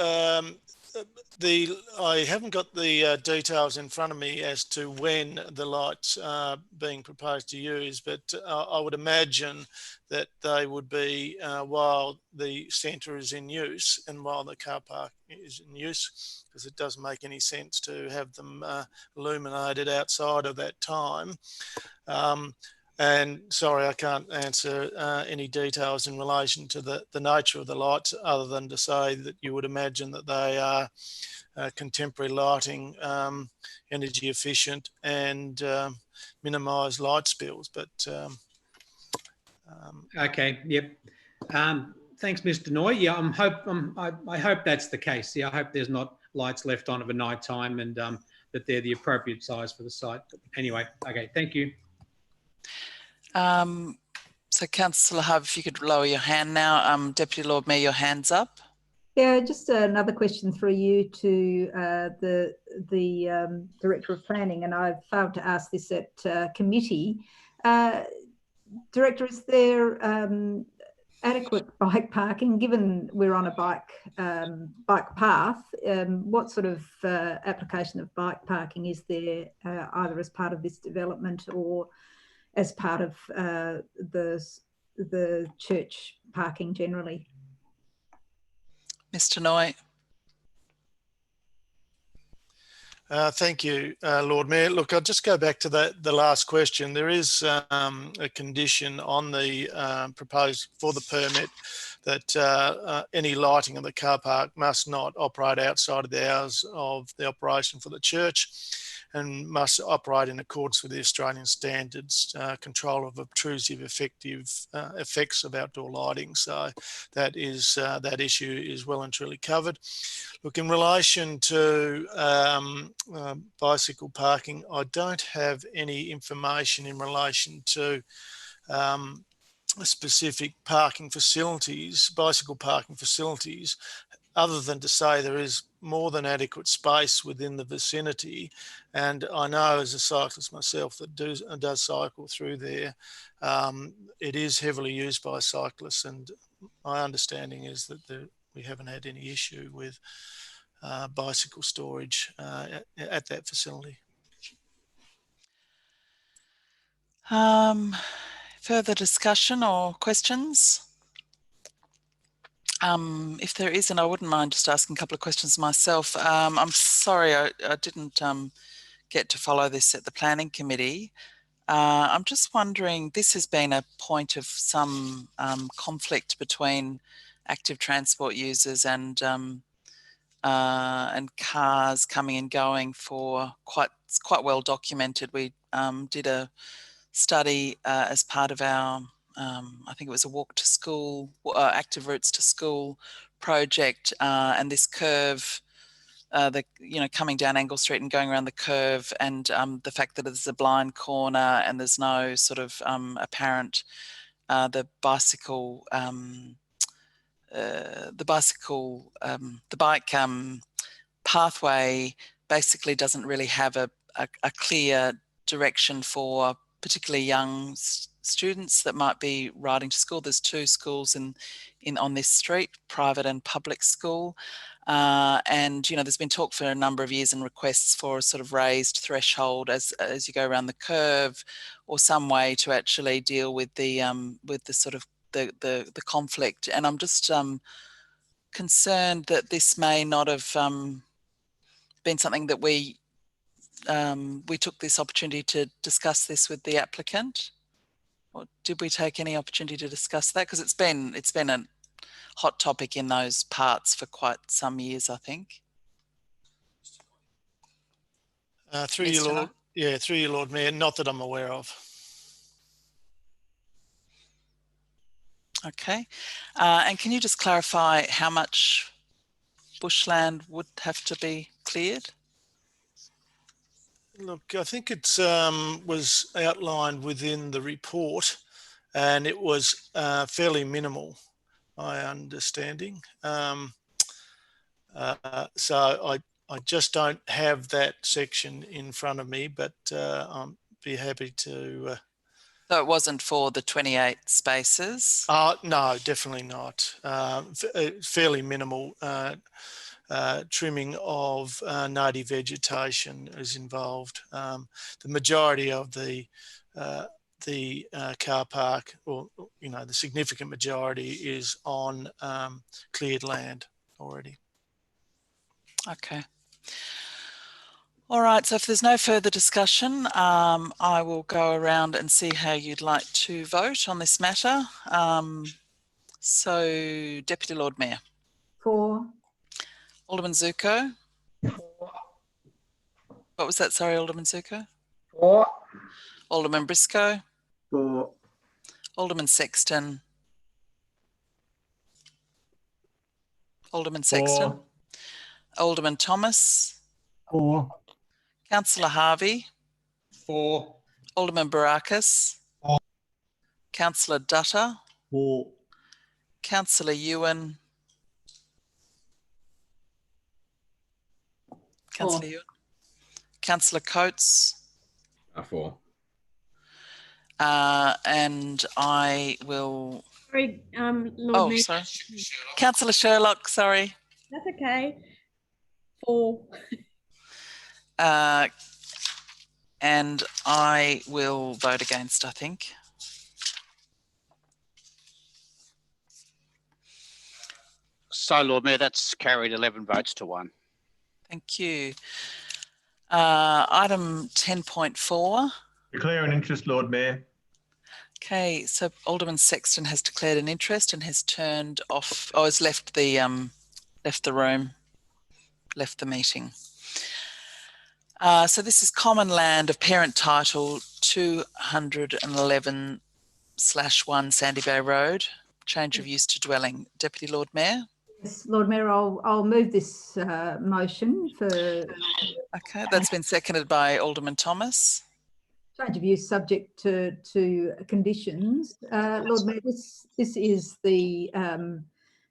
I haven't got the details in front of me as to when the lights are being proposed to use, but I would imagine that they would be while the centre is in use and while the car park is in use, because it doesn't make any sense to have them illuminated outside of that time. And sorry, I can't answer any details in relation to the nature of the lights, other than to say that you would imagine that they are contemporary lighting, energy efficient, and minimise light spills. But okay, yep. Thanks, Mr. Noy. Yeah, I hope that's the case. Yeah, I hope there's not lights left on of a night time, and that they're the appropriate size for the site. But anyway, okay, thank you. So Councillor Hove, if you could lower your hand now. Deputy Lord Mayor, your hand's up. Yeah, just another question through you to the Director of Planning, and I failed to ask this at committee. Director, is there adequate bike parking, given we're on a bike path? What sort of application of bike parking is there, either as part of this development or as part of the church parking generally? Mr. Noy. Thank you, Lord Mayor. Look, I'll just go back to the last question. There is a condition on the proposed for the permit that any lighting of the car park must not operate outside of the hours of the operation for the church, and must operate in accordance with the Australian standards, control of obtrusive effects of outdoor lighting. So that is that issue is well and truly covered. Look, in relation to bicycle parking, I don't have any information in relation to specific parking facilities, bicycle parking facilities, other than to say there is more than adequate space within the vicinity. And I know, as a cyclist myself that does cycle through there, it is heavily used by cyclists, and my understanding is that we haven't had any issue with bicycle storage at that facility. Further discussion or questions? If there isn't, I wouldn't mind just asking a couple of questions myself. I'm sorry I didn't get to follow this at the planning committee. I'm just wondering, this has been a point of some conflict between active transport users and cars coming and going for it's quite well documented. We did a study as part of our I think it was a walk to school, active routes to school project, and this curve, coming down Angle Street and going around the curve, and the fact that there's a blind corner and there's no sort of apparent the bike pathway basically doesn't really have a clear direction for particularly young students that might be riding to school. There's 2 schools on this street, private and public school. And, you know, there's been talk for a number of years and requests for a sort of raised threshold as you go around the curve, or some way to actually deal with the sort of the conflict. And I'm just concerned that this may not have been something that we took this opportunity to discuss this with the applicant. Or did we take any opportunity to discuss that? Because it's been a hot topic in those parts for quite some years, I think. Through you, Lord. Yeah, through you, Lord Mayor. Not that I'm aware of. Okay. And can you just clarify how much bushland would have to be cleared? Look, I think it was outlined within the report, and it was fairly minimal, my understanding. So I just don't have that section in front of me, but I'll be happy to. So it wasn't for the 28 spaces? No, definitely not. Fairly minimal. Trimming of native vegetation is involved. The majority of the car park, or the significant majority, is on cleared land already. Okay. All right, so if there's no further discussion, I will go around and see how you'd like to vote on this matter. So, Deputy Lord Mayor. For. Alderman Zuko. For. What was that? Sorry, Alderman Zuko. For. Alderman Briscoe. For. Alderman Sexton. Alderman Sexton. For. Alderman Thomas. For. Councillor Harvey. For. Alderman Barakis. For. Councillor Dutta. For. Councillor Ewan. Councillor Ewan. Councillor Coates. For. And I will. Sorry, Lord Mayor. Sorry. Councillor Sherlock, sorry. That's okay. For. And I will vote against, I think. So, Lord Mayor, that's carried 11 votes to 1. Thank you. Item 10.4. Declare an interest, Lord Mayor. Okay, so Alderman Sexton has declared an interest and has turned off, has left the room, left the meeting. So this is common land of parent title 211/1 Sandy Bay Road, change of use to dwelling. Deputy Lord Mayor. Yes, Lord Mayor, I'll move this motion for. Okay, that's been seconded by Alderman Thomas. Change of use subject to conditions. Lord Mayor, this is the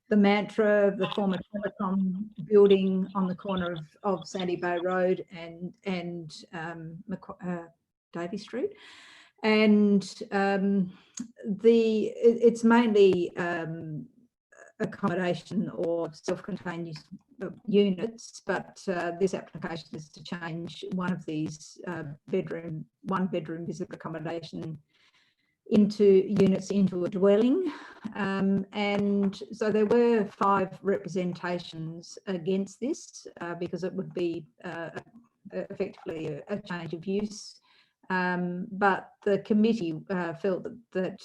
mantra of the former telecom building on the corner of Sandy Bay Road and Davey Street, and it's mainly accommodation or self-contained units, but this application is to change one of these one bedroom visitor accommodation into units into a dwelling, and so there were 5 representations against this because it would be effectively a change of use. But the committee felt that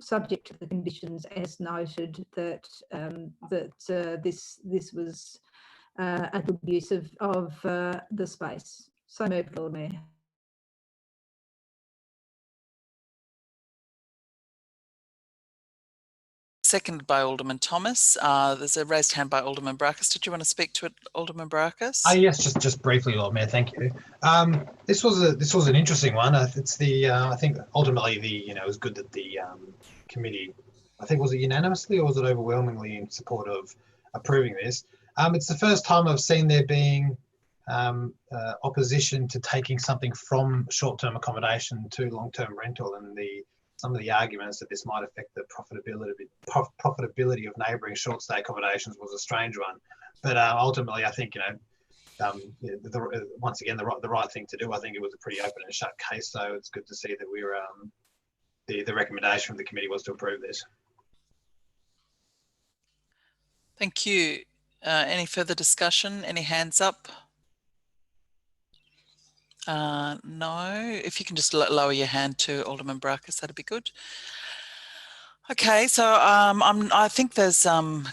subject to the conditions as noted, that this was a good use of the space. So moved, Lord Mayor. Seconded by Alderman Thomas. There's a raised hand by Alderman Barakis. Did you want to speak to it, Alderman Barakis? Yes, just briefly, Lord Mayor. Thank you. This was an interesting one. It's I think ultimately it was good that the committee, I think, was it unanimously or was it overwhelmingly in support of approving this? It's the first time I've seen there being opposition to taking something from short-term accommodation to long-term rental, and some of the arguments that this might affect the profitability of neighbouring short-stay accommodations was a strange one. But ultimately, I think, once again, the right thing to do. I think it was a pretty open and shut case, so it's good to see that we were the recommendation from the committee was to approve this. Thank you. Any further discussion? Any hands up? No. If you can just lower your hand to Alderman Brackus, that'd be good. Okay, so I think there's,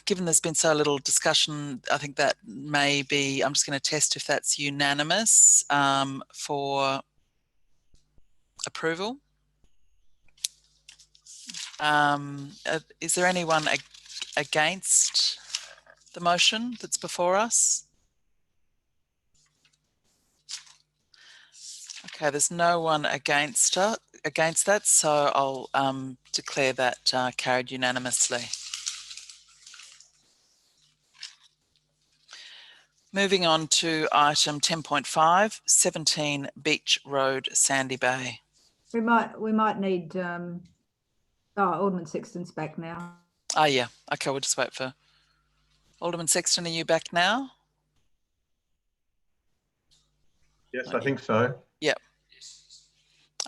given there's been so little discussion, I think that may be, I'm just going to test if that's unanimous for approval. Is there anyone against the motion that's before us? Okay, there's no one against that, so I'll declare that carried unanimously. Moving on to item 10.5, 17 Beach Road, Sandy Bay. We might need. Alderman Sexton's back now. Oh yeah. Okay, we'll just wait for Alderman Sexton. Are you back now? Yes, I think so. Yep.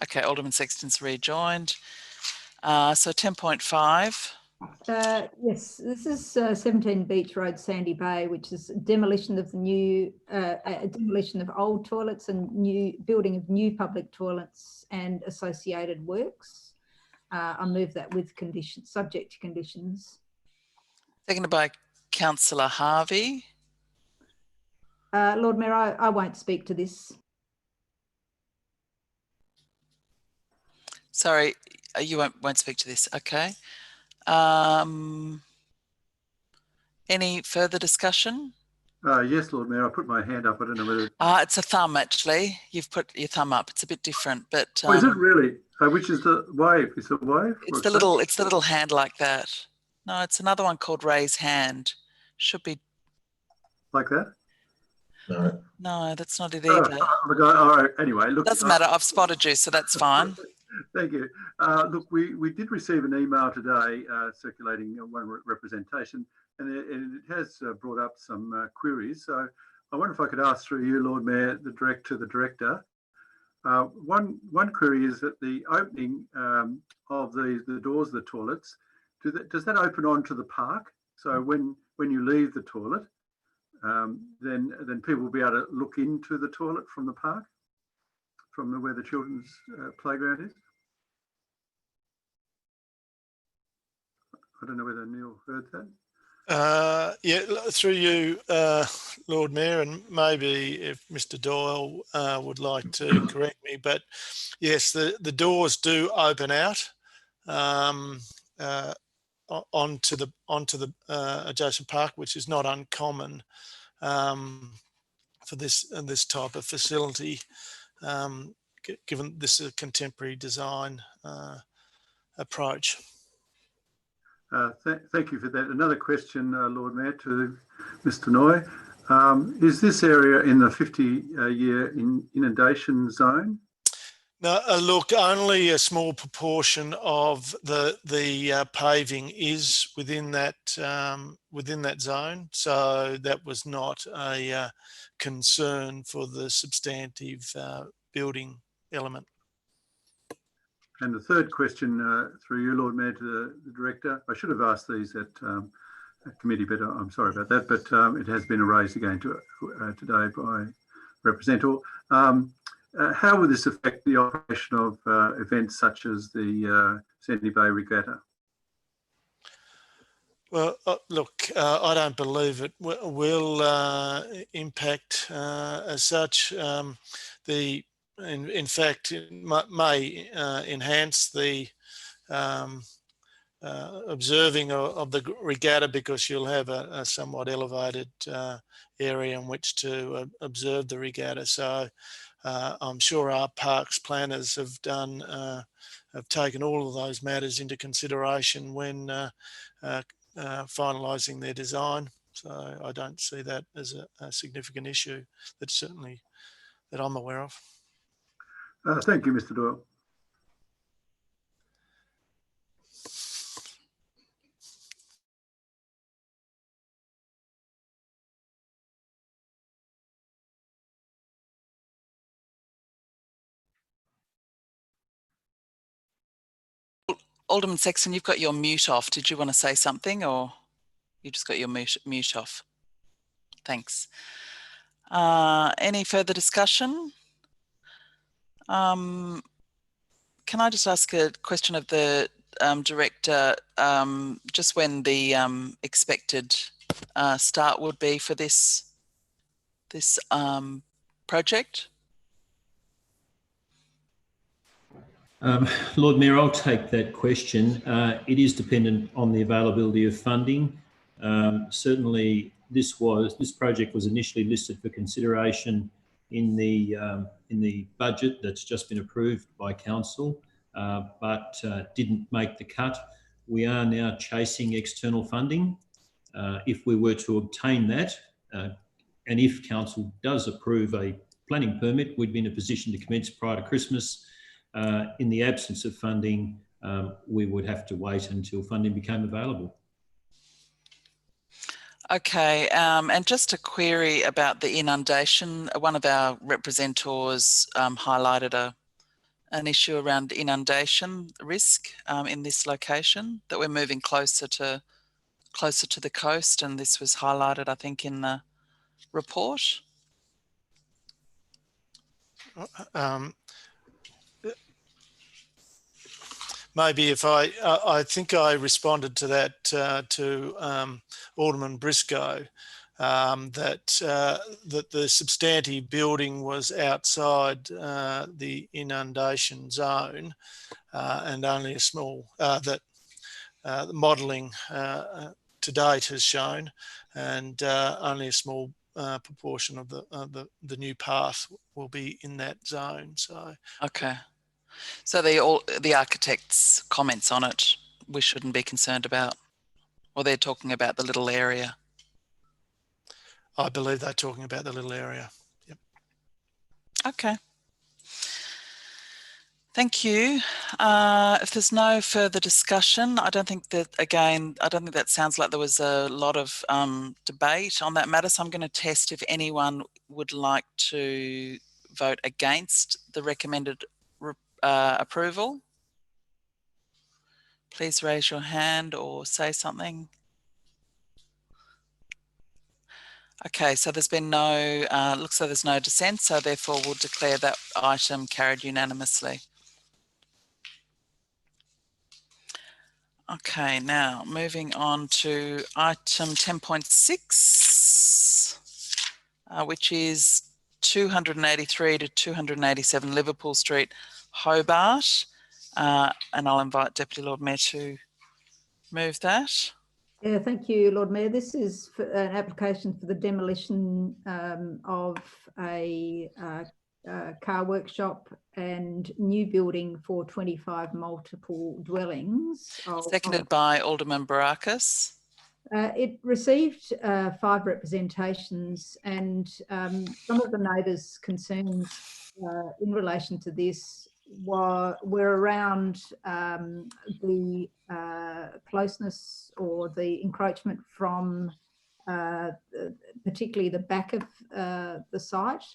Okay, Alderman Sexton's rejoined. So 10.5. Yes, this is 17 Beach Road, Sandy Bay, which is demolition of the new, demolition of old toilets and building of new public toilets and associated works. I move that with conditions, subject to conditions. Seconded by Councillor Harvey. Lord Mayor, I won't speak to this. Sorry, you won't speak to this. Okay. Any further discussion? Yes, Lord Mayor, I put my hand up. I don't know whether... It's a thumb, actually. You've put your thumb up. It's a bit different, but... oh, is it really? Which is the wave? Is it wave? It's the little hand like that. No, it's another one called raise hand. Should be... like that? No. No, that's not it either. All right, anyway, look... Doesn't matter. I've spotted you, so that's fine. Thank you. Look, we did receive an email today circulating one representation, and it has brought up some queries. So I wonder if I could ask through you, Lord Mayor, the director. One query is that the opening of the doors of the toilets, does that open onto the park? So when you leave the toilet, then people will be able to look into the toilet from the park, from where the children's playground is? I don't know whether Neil heard that. Yeah, through you, Lord Mayor, and maybe if Mr. Doyle would like to correct me, but yes, the doors do open out onto the adjacent park, which is not uncommon for this type of facility, given this is a contemporary design approach. Thank you for that. Another question, Lord Mayor, to Mr. Noy. Is this area in the 50-year inundation zone? No, look, only a small proportion of the paving is within that zone, so that was not a concern for the substantive building element. And the third question through you, Lord Mayor, to the director. I should have asked these at committee, but I'm sorry about that. But it has been raised again today by Representative. How will this affect the operation of events such as the Sandy Bay Regatta? Well, look, I don't believe it will impact as such. In fact, it may enhance the observing of the regatta, because you'll have a somewhat elevated area in which to observe the regatta. So I'm sure our parks planners have taken all of those matters into consideration when finalising their design. So I don't see that as a significant issue. That's certainly that I'm aware of. Thank you, Mr. Doyle. Alderman Sexton, you've got your mute off. Did you want to say something, or you just got your mute off? Thanks. Any further discussion? Can I just ask a question of the director, just when the expected start would be for this project? Lord Mayor, I'll take that question. It is dependent on the availability of funding. Certainly, this project was initially listed for consideration in the budget that's just been approved by council, but didn't make the cut. We are now chasing external funding. If we were to obtain that, and if council does approve a planning permit, we'd be in a position to commence prior to Christmas. In the absence of funding, we would have to wait until funding became available. Okay, and just a query about the inundation. One of our representatives highlighted an issue around inundation risk in this location, that we're moving closer to the coast, and this was highlighted, I think, in the report. Maybe if I think I responded to that to Alderman Briscoe, that the substantive building was outside the inundation zone, and only a small that the modelling to date has shown, and only a small proportion of the new path will be in that zone. So okay. So the architect's comments on it, we shouldn't be concerned about, or they're talking about the little area? I believe they're talking about the little area. Yep. Okay. Thank you. If there's no further discussion, I don't think that sounds like there was a lot of debate on that matter. So I'm going to test if anyone would like to vote against the recommended approval. Please raise your hand or say something. Okay, so there's been no, looks like there's no dissent, so therefore we'll declare that item carried unanimously. Okay, now moving on to item 10.6, which is 283 to 287 Liverpool Street, Hobart. And I'll invite Deputy Lord Mayor to move that. Yeah, thank you, Lord Mayor. This is for an application for the demolition of a car workshop and new building for 25 multiple dwellings. Seconded by Alderman Barakis. It received 5 representations, and some of the neighbours' concerns in relation to this were around the closeness or the encroachment from particularly the back of the site.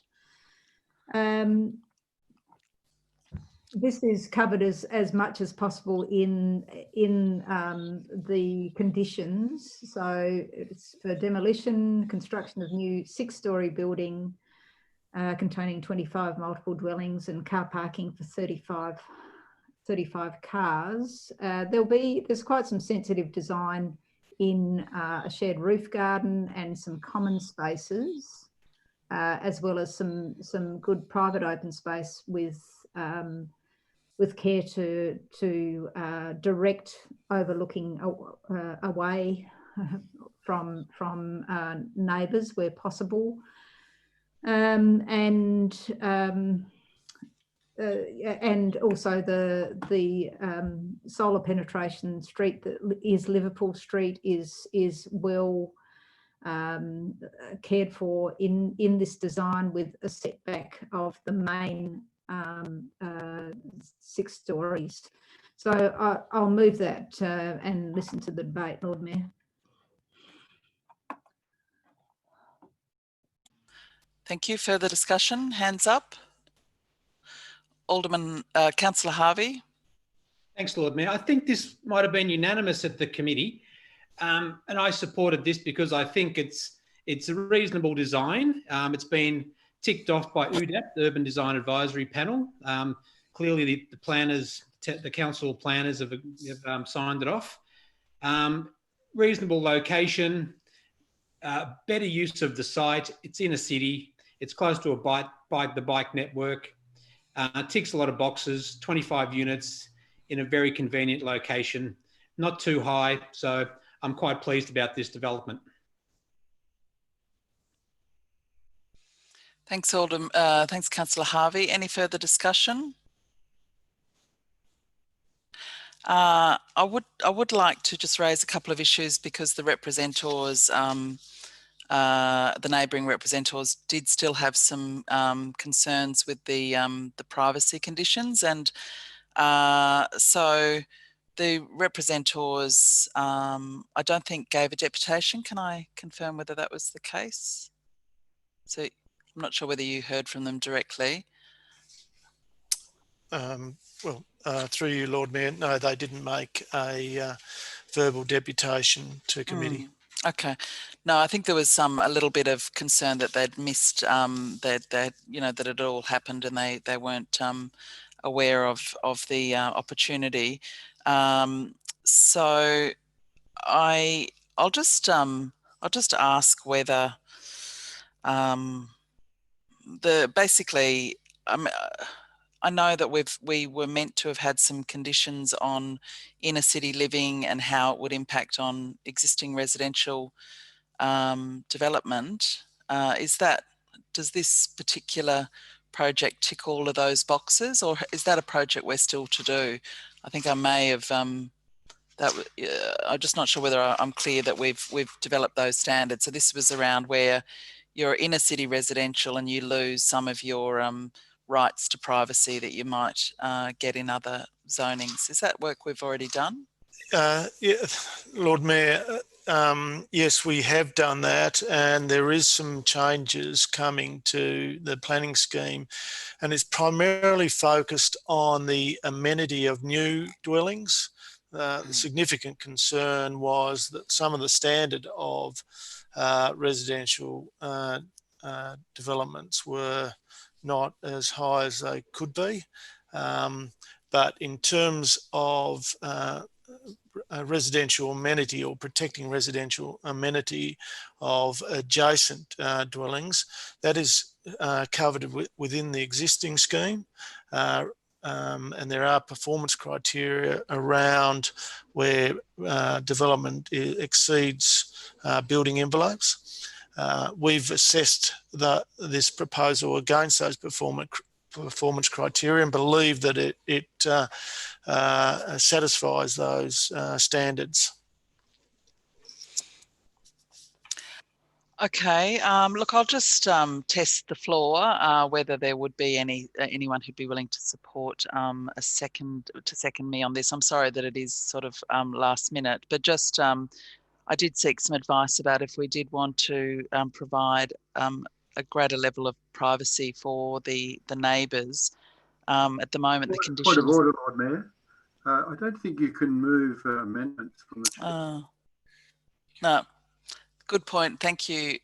This is covered as much as possible in the conditions. So it's for demolition, construction of new 6-storey building containing 25 multiple dwellings and car parking for 35 cars. There's quite some sensitive design in a shared roof garden and some common spaces, as well as some good private open space with care to direct overlooking away from neighbours where possible, and also the solar penetration street that is Liverpool Street is well cared for in this design, with a setback of the main 6 stories. So I'll move that and listen to the debate, Lord Mayor. Thank you. Further discussion? Hands up. Alderman, Councillor Harvey. Thanks, Lord Mayor. I think this might have been unanimous at the committee, and I supported this because I think it's a reasonable design. It's been ticked off by UDAP, the Urban Design Advisory Panel. Clearly, the planners, the council planners have signed it off. Reasonable location, better use of the site. It's in a city. It's close to the bike network. Ticks a lot of boxes. 25 units in a very convenient location, not too high. So I'm quite pleased about this development. Thanks, thanks, Councillor Harvey. Any further discussion? I would like to just raise a couple of issues, because the representors, the neighbouring representors, did still have some concerns with the privacy conditions, and so the representors, I don't think gave a deputation. Can I confirm whether that was the case? So I'm not sure whether you heard from them directly. Well, through you, Lord Mayor, no, they didn't make a verbal deputation to committee. Okay. No, I think there was a little bit of concern that they'd missed that it all happened, and they weren't aware of the opportunity. So I'll just ask whether basically, I know that we were meant to have had some conditions on inner city living and how it would impact on existing residential development. Does this particular project tick all of those boxes, or is that a project we're still to do? I think I may have I'm just not sure whether I'm clear that we've developed those standards. So this was around where you're inner city residential and you lose some of your rights to privacy that you might get in other zonings. Is that work we've already done? Yeah, Lord Mayor, yes, we have done that, and there is some changes coming to the planning scheme, and it's primarily focused on the amenity of new dwellings. The significant concern was that some of the standard of residential developments were not as high as they could be. But in terms of residential amenity, or protecting residential amenity of adjacent dwellings, that is covered within the existing scheme. And there are performance criteria around where development exceeds building envelopes. We've assessed this proposal against those performance criteria and believe that it satisfies those standards. Okay, look, I'll just test the floor whether there would be anyone who'd be willing to support to second me on this. I'm sorry that it is sort of last minute, but just I did seek some advice about if we did want to provide a greater level of privacy for the neighbours. At the moment, the conditions. Point of order, Lord Mayor. I don't think you can move amendments from the chair. No. Good point. Thank you,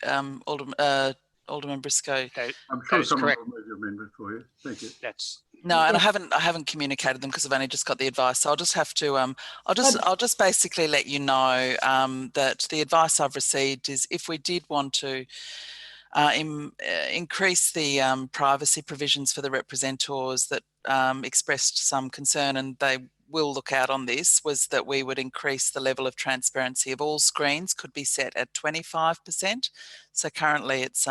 Alderman Briscoe. I'm sure someone will move your amendment for you. Thank you. No, and I haven't communicated them because I've only just got the advice. So I'll just have to I'll just basically let you know that the advice I've received is if we did want to increase the privacy provisions for the representors that expressed some concern, and they will look out on this, was that we would increase the level of transparency of all screens could be set at 25%. So currently it's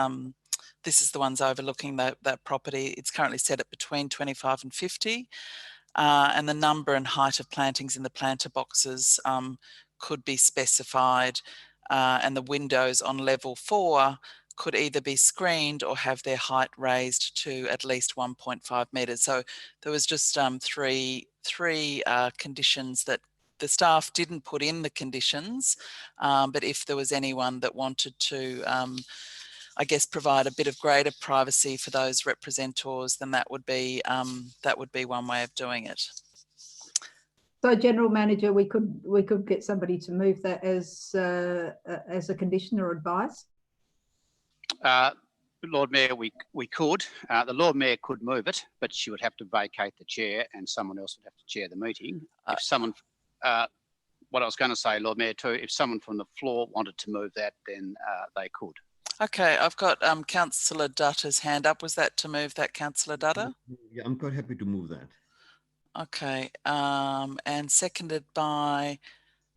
this is the ones overlooking that property. It's currently set at between 25 and 50, and the number and height of plantings in the planter boxes could be specified and the windows on level 4 could either be screened or have their height raised to at least 1.5 metres. So there was just three conditions that the staff didn't put in the conditions, but if there was anyone that wanted to, I guess, provide a bit of greater privacy for those representors, then that would be one way of doing it. So, General Manager, we could get somebody to move that as a condition or advice. Lord Mayor, we could. The Lord Mayor could move it, but she would have to vacate the chair and someone else would have to chair the meeting. If someone, what I was going to say, Lord Mayor, too, if someone from the floor wanted to move that, then they could. Okay, I've got Councillor Dutter's hand up. Was that to move that, Councillor Dutter? Yeah, I'm quite happy to move that. Okay, and seconded by,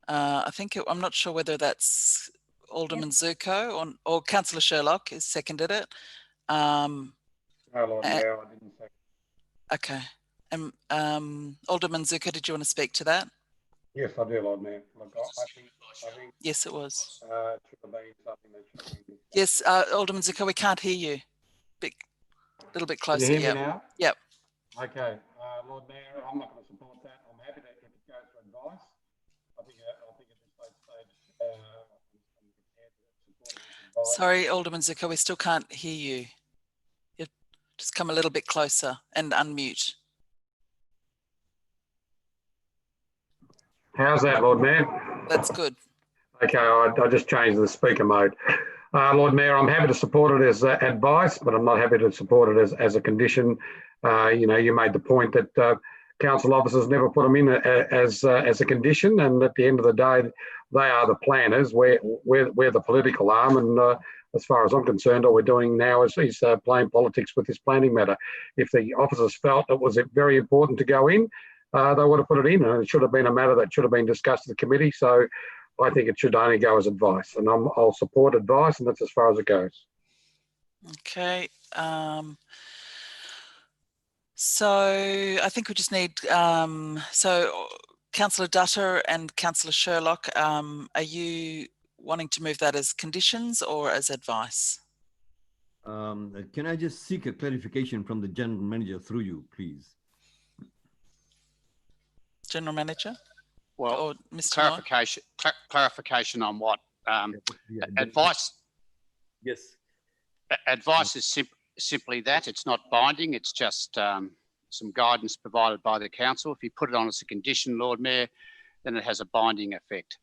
I'm not sure whether that's Alderman Zuko or Councillor Sherlock has seconded it. No, Lord Mayor, I didn't second. Okay. Alderman Zuko, did you want to speak to that? Yes, I do, Lord Mayor. Look, I think yes, it was. It should have been something that should be. Yes, Alderman Zuko, we can't hear you. A little bit closer. Can you hear me now? Yep. Okay, Lord Mayor, I'm not going to support that. I'm happy that if it goes for advice. I think at this stage, sorry, Alderman Zuko, we still can't hear you. You just come a little bit closer and unmute. How's that, Lord Mayor? That's good. Okay, I just changed the speaker mode. Lord Mayor, I'm happy to support it as advice, but I'm not happy to support it as a condition. You made the point that council officers never put them in as a condition, and at the end of the day, they are the planners. We're the political arm, and as far as I'm concerned, all we're doing now is playing politics with this planning matter. If the officers felt it was very important to go in, they would have put it in, and it should have been a matter that should have been discussed at the committee. So I think it should only go as advice, and I'll support advice, and that's as far as it goes. Okay. So I think we just need, so Councillor Dutter and Councillor Sherlock, are you wanting to move that as conditions or as advice? Can I just seek a clarification from the General Manager through you, please? General Manager? Well, or Mr. clarification on what? Advice? Yes. Advice is simply that. It's not binding. It's just some guidance provided by the council. If you put it on as a condition, Lord Mayor, then it has a binding effect.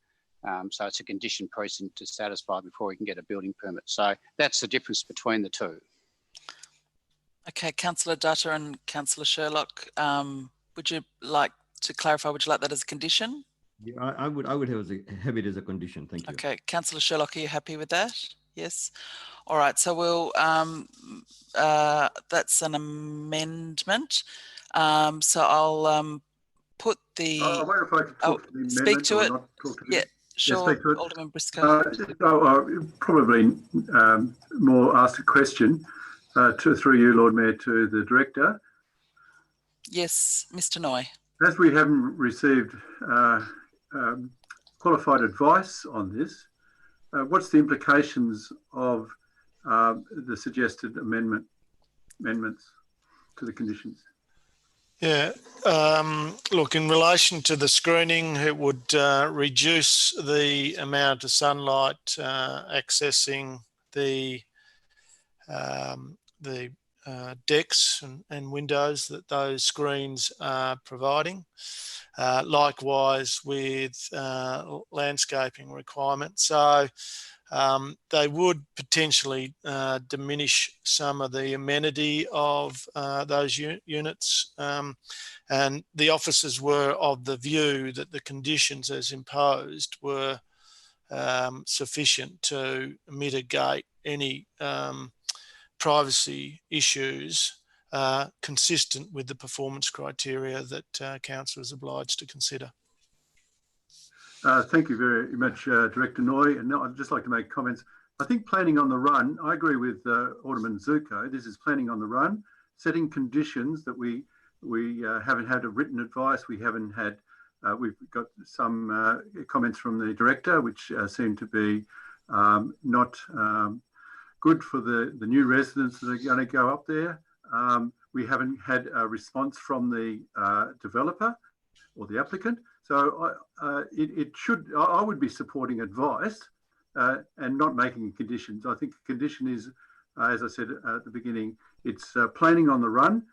So it's a condition precedent to satisfy before you can get a building permit. So that's the difference between the two. Okay, Councillor Dutter and Councillor Sherlock, would you like to clarify? Would you like that as a condition? Yeah, I would have it as a condition. Thank you. Okay, Councillor Sherlock, are you happy with that? Yes. All right. So we'll. That's an amendment. So I'll put the. I wonder if I could talk to the amendment. Speak to it. Not talk to yeah. Sure. Yeah, speak to it. Alderman Briscoe. Probably more ask a question through you, Lord Mayor, to the Director. Yes, Mr. Noy. As we haven't received qualified advice on this, what's the implications of the suggested amendments to the conditions? Yeah, look, in relation to the screening, it would reduce the amount of sunlight accessing the decks and windows that those screens are providing. Likewise with landscaping requirements. So they would potentially diminish some of the amenity of those units. And the officers were of the view that the conditions as imposed were sufficient to mitigate any privacy issues consistent with the performance criteria that council is obliged to consider. Thank you very much, Director Noy. And I'd just like to make comments. I think planning on the run, I agree with Alderman Zuko. This is planning on the run, setting conditions that we haven't had a written advice, we haven't had We've got some comments from the director, which seem to be not good for the new residents that are going to go up there. We haven't had a response from the developer or the applicant. So I would be supporting advice and not making conditions. I think a condition is, as I said at the beginning, it's planning on the run.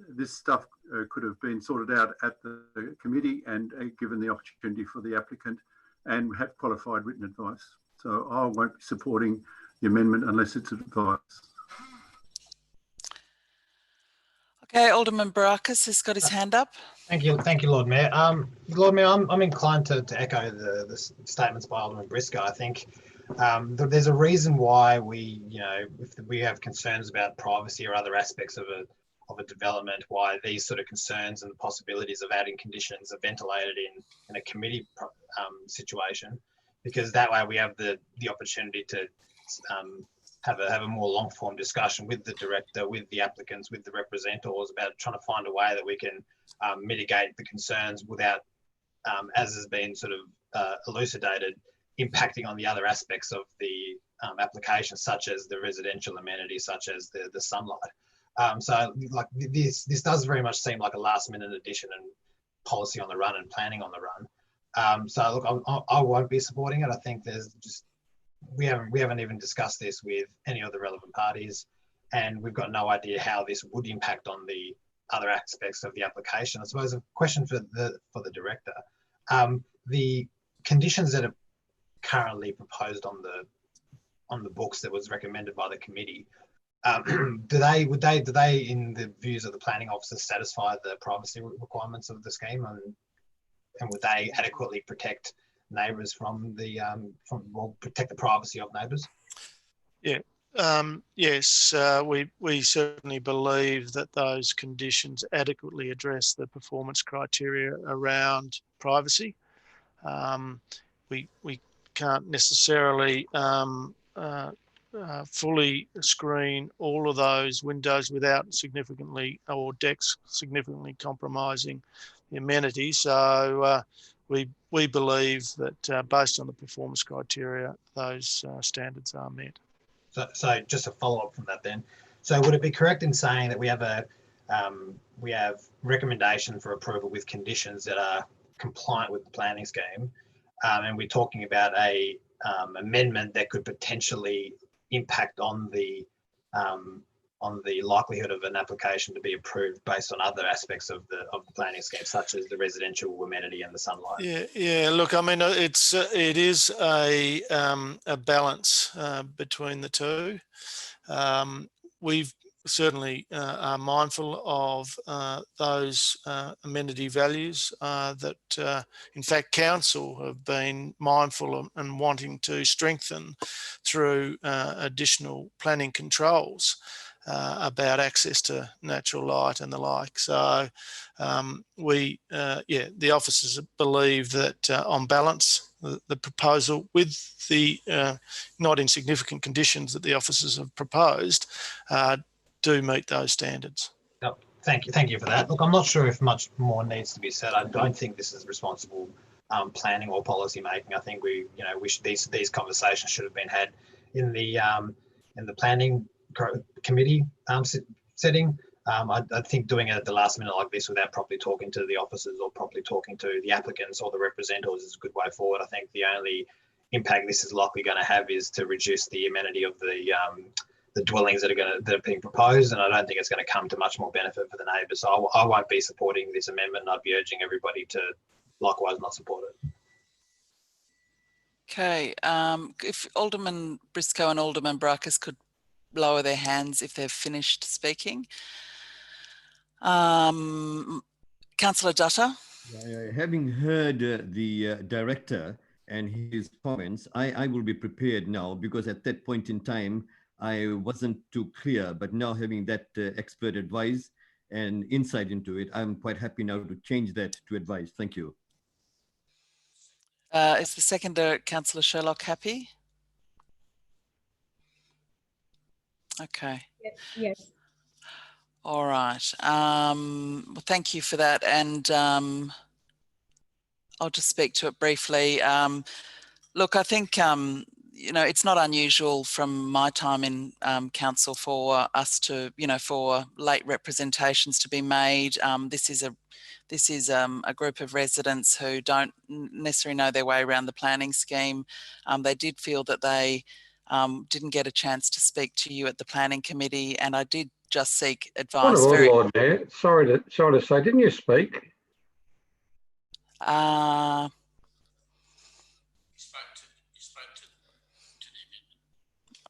This stuff could have been sorted out at the committee and given the opportunity for the applicant and have qualified written advice. So I won't be supporting the amendment unless it's advice. Okay, Alderman Barakis has got his hand up. Thank you, Lord Mayor. Lord Mayor, I'm inclined to echo the statements by Alderman Briscoe. I think there's a reason why we, if we have concerns about privacy or other aspects of a development, why these sort of concerns and the possibilities of adding conditions are ventilated in a committee situation, because that way we have the opportunity to have a more long form discussion with the director, with the applicants, with the representatives about trying to find a way that we can mitigate the concerns without, as has been sort of elucidated, impacting on the other aspects of the application, such as the residential amenities, such as the sunlight. So like this does very much seem like a last minute addition and policy on the run and planning on the run. So look, I won't be supporting it. I think there's just, we haven't even discussed this with any of the relevant parties, and we've got no idea how this would impact on the other aspects of the application. I suppose a question for the director: the conditions that are currently proposed on the books that was recommended by the committee, do they, in the views of the planning officer, satisfy the privacy requirements of the scheme, and would they adequately protect neighbours protect the privacy of neighbours? Yeah. Yes, we certainly believe that those conditions adequately address the performance criteria around privacy. We can't necessarily fully screen all of those windows without significantly, or decks significantly compromising the amenities. So we believe that based on the performance criteria, those standards are met. So just a follow up from that then. So would it be correct in saying that we have recommendation for approval with conditions that are compliant with the planning scheme, and we're talking about a amendment that could potentially impact on the likelihood of an application to be approved based on other aspects of the planning scheme, such as the residential amenity and the sunlight? Yeah. Look, I mean, it is a balance between the two. We've certainly are mindful of those amenity values that, in fact, council have been mindful and wanting to strengthen through additional planning controls about access to natural light and the like. So the officers believe that on balance, the proposal with the not insignificant conditions that the officers have proposed do meet those standards. Oh, thank you for that. Look, I'm not sure if much more needs to be said. I don't think this is responsible planning or policy making. I think these conversations should have been had in the planning committee setting. I think doing it at the last minute like this without properly talking to the officers or properly talking to the applicants or the representatives is a good way forward. I think the only impact this is likely going to have is to reduce the amenity of the dwellings that are being proposed, and I don't think it's going to come to much more benefit for the neighbours. So I won't be supporting this amendment, and I'd be urging everybody to likewise not support it. Okay, if Alderman Briscoe and Alderman Barakis could lower their hands if they've finished speaking. Councillor Dutta. Having heard the director and his comments, I will be prepared now, because at that point in time, I wasn't too clear, but now having that expert advice and insight into it, I'm quite happy now to change that to advice. Thank you. Is the seconder, Councillor Sherlock, happy? Okay. Yes. All right. Well, thank you for that. And I'll just speak to it briefly. Look, I think, you know, it's not unusual from my time in council for us to, you know, for late representations to be made. This is a group of residents who don't necessarily know their way around the planning scheme. They did feel that they didn't get a chance to speak to you at the planning committee, and I did just seek advice. Lord Mayor, sorry to say, didn't you speak? I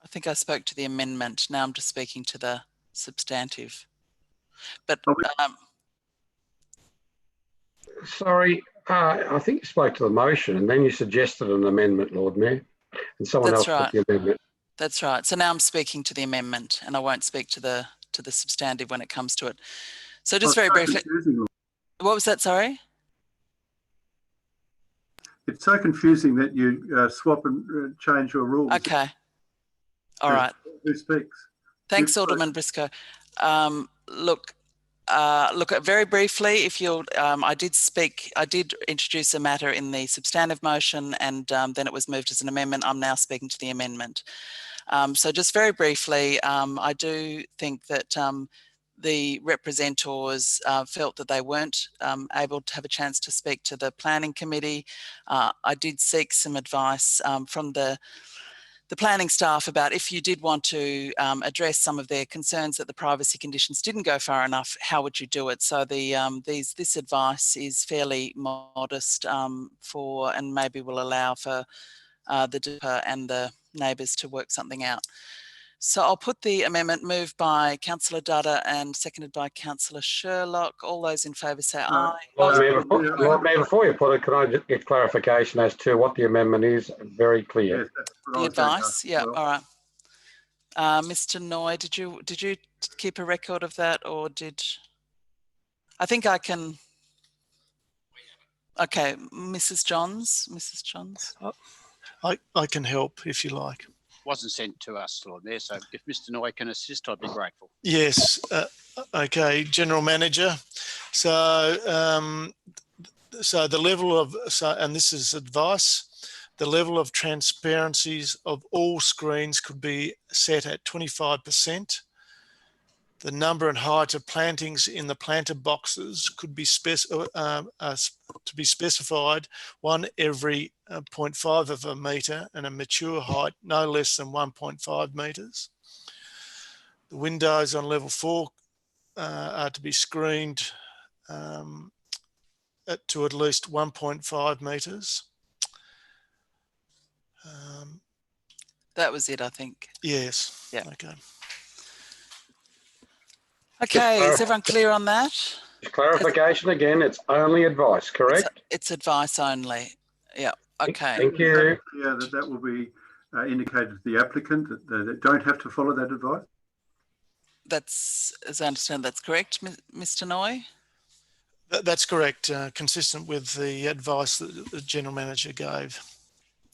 think I spoke to the amendment. Now I'm just speaking to the substantive. But sorry, I think you spoke to the motion and then you suggested an amendment, Lord Mayor, and someone else put the amendment. That's right. So now I'm speaking to the amendment, and I won't speak to the substantive when it comes to it. So just very briefly, what was that? Sorry. It's so confusing that you swap and change your rules. Okay. All right. Who speaks? Thanks, Alderman Briscoe. Look, very briefly, if you'll, I did introduce a matter in the substantive motion, and then it was moved as an amendment. I'm now speaking to the amendment. So just very briefly, I do think that the representors felt that they weren't able to have a chance to speak to the planning committee. I did seek some advice from the planning staff about if you did want to address some of their concerns that the privacy conditions didn't go far enough, how would you do it? So this advice is fairly modest and maybe will allow for the DIPA and the neighbours to work something out. So I'll put the amendment moved by Councillor Dutta and seconded by Councillor Sherlock. All those in favour say aye. Lord Mayor, before you put it, can I just get clarification as to what the amendment is? Very clear. Yes, the advice, yeah, all right. Mr. Noy, did you keep a record of that, or did? I think I can. Okay, Mrs. Johns. I can help if you like. Wasn't sent to us, Lord Mayor, so if Mr. Noy can assist, I'd be grateful. Yes. Okay, General Manager. So, the level of, and this is advice, the level of transparencies of all screens could be set at 25%. The number and height of plantings in the planter boxes could be specified, one every 0.5 of a metre, and a mature height no less than 1.5 metres. The windows on level 4 are to be screened to at least 1.5 metres. That was it, I think. Yes. Yeah. Okay. Okay, is everyone clear on that? Clarification again, it's only advice, correct? It's advice only. Yeah, okay. Thank you. Yeah, that will be indicated to the applicant that they don't have to follow that advice. That's, as I understand, that's correct, Mr. Noy? That's correct, consistent with the advice that the General Manager gave.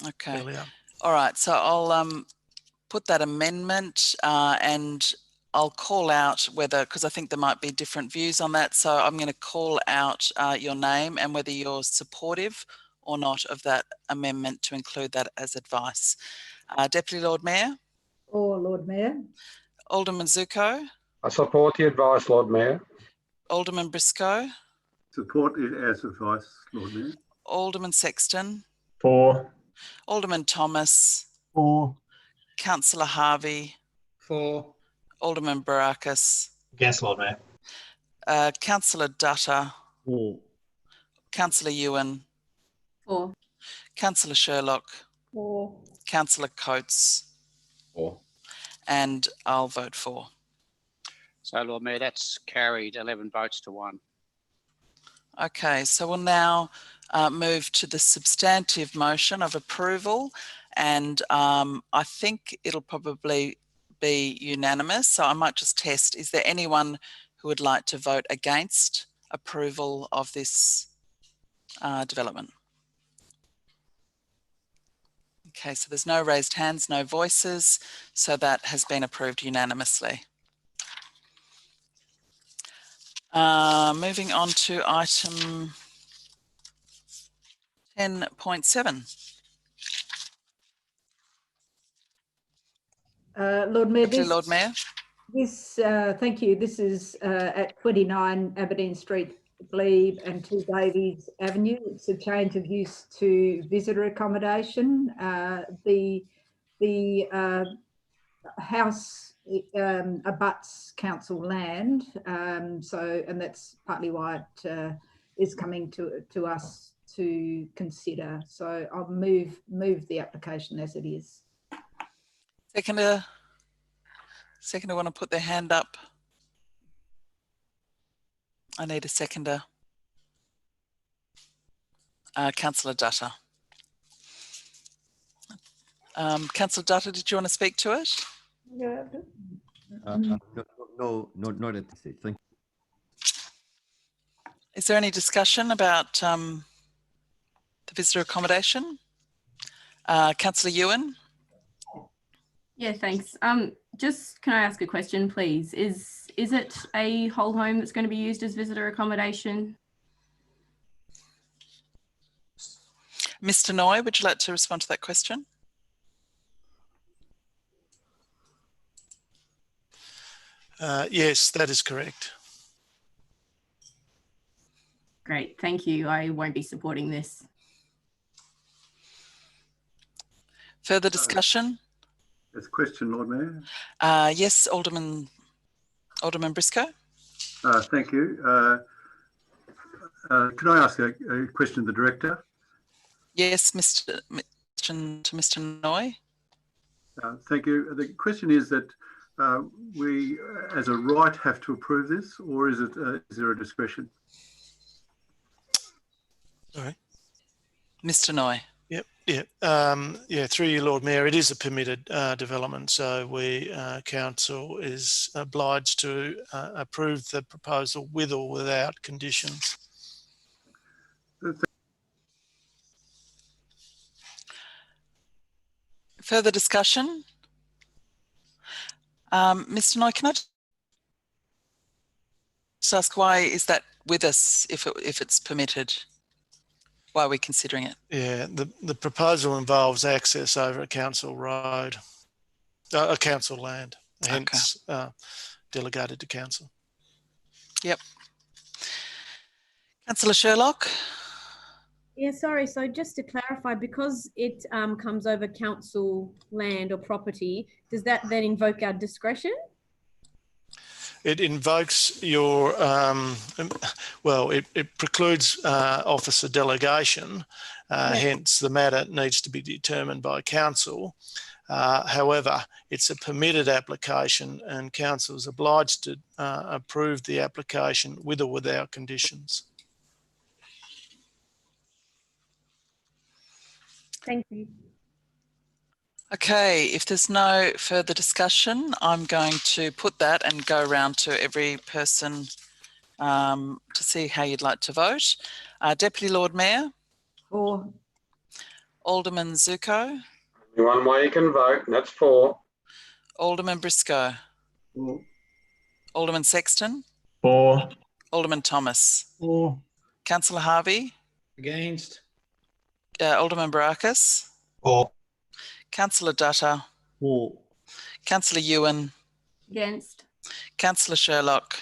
Okay. Earlier. All right, so I'll put that amendment and I'll call out whether, because I think there might be different views on that, so I'm going to call out your name and whether you're supportive or not of that amendment to include that as advice. Deputy Lord Mayor? Or Lord Mayor? Alderman Zuko? I support the advice, Lord Mayor. Alderman Briscoe? Support it as advice, Lord Mayor. Alderman Sexton? For. Alderman Thomas? For. Councillor Harvey? For. Alderman Barakis? Against, Lord Mayor. Councillor Dutta? For. Councillor Ewan? For. Councillor Sherlock? For. Councillor Coates? For. And I'll vote for. So, Lord Mayor, that's carried 11 votes to 1. Okay, so we'll now move to the substantive motion of approval, and I think it'll probably be unanimous, so I might just test. Is there anyone who would like to vote against approval of this development? Okay, so there's no raised hands, no voices, so that has been approved unanimously. Moving on to item 10.7. Lord Mayor, Deputy Lord Mayor. Thank you. This is at 29 Aberdeen Street, Glebe, and 2 Davies Avenue. It's a change of use to visitor accommodation. The house abuts council land, and that's partly why it is coming to us to consider. So I'll move the application as it is. Seconder want to put their hand up. I need a seconder. Councillor Dutta. Councillor Dutta, did you want to speak to it? No, not at this stage. Thank you. Is there any discussion about the visitor accommodation? Councillor Ewan? Yeah, thanks. Just can I ask a question, please? Is it a whole home that's going to be used as visitor accommodation? Mr. Noy, would you like to respond to that question? Yes, that is correct. Great, thank you. I won't be supporting this. Further discussion? There's a question, Lord Mayor. Yes, Alderman Briscoe. Thank you. Can I ask a question of the Director? Yes, Mr. Noy. Thank you. The question is that we, as a right, have to approve this, or is there a discretion? Sorry. Mr. Noy. Yep. Yeah, through you, Lord Mayor, it is a permitted development, so we, council is obliged to approve the proposal with or without conditions. Further discussion? Mr. Noy, can I just ask, why is that with us if it's permitted? Why are we considering it? Yeah, the proposal involves access over a council road, a council land, hence delegated to council. Yep. Councillor Sherlock. Yeah, sorry. So just to clarify, because it comes over council land or property, does that then invoke our discretion? It invokes your, well, it precludes officer delegation, hence the matter needs to be determined by council. However, it's a permitted application and council is obliged to approve the application with or without conditions. Thank you. Okay, if there's no further discussion, I'm going to put that and go around to every person to see how you'd like to vote. Deputy Lord Mayor. For. Alderman Zuko. One way you can vote, and that's for. Alderman Briscoe. For. Alderman Sexton. For. Alderman Thomas. For. Councillor Harvey. Against. Alderman Barakis. For. Councillor Dutta. For. Councillor Ewan. Against. Councillor Sherlock.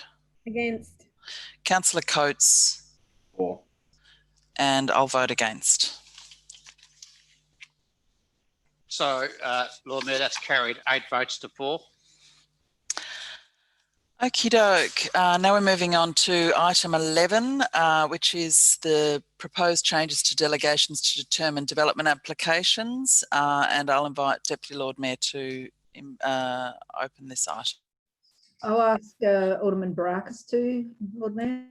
Against. Councillor Coates. For. And I'll vote against. So, Lord Mayor, that's carried 8 votes to 4. Okie doke. Now we're moving on to item 11, which is the proposed changes to delegations to determine development applications. And I'll invite Deputy Lord Mayor to open this item. I'll ask Alderman Barakis to, Lord Mayor.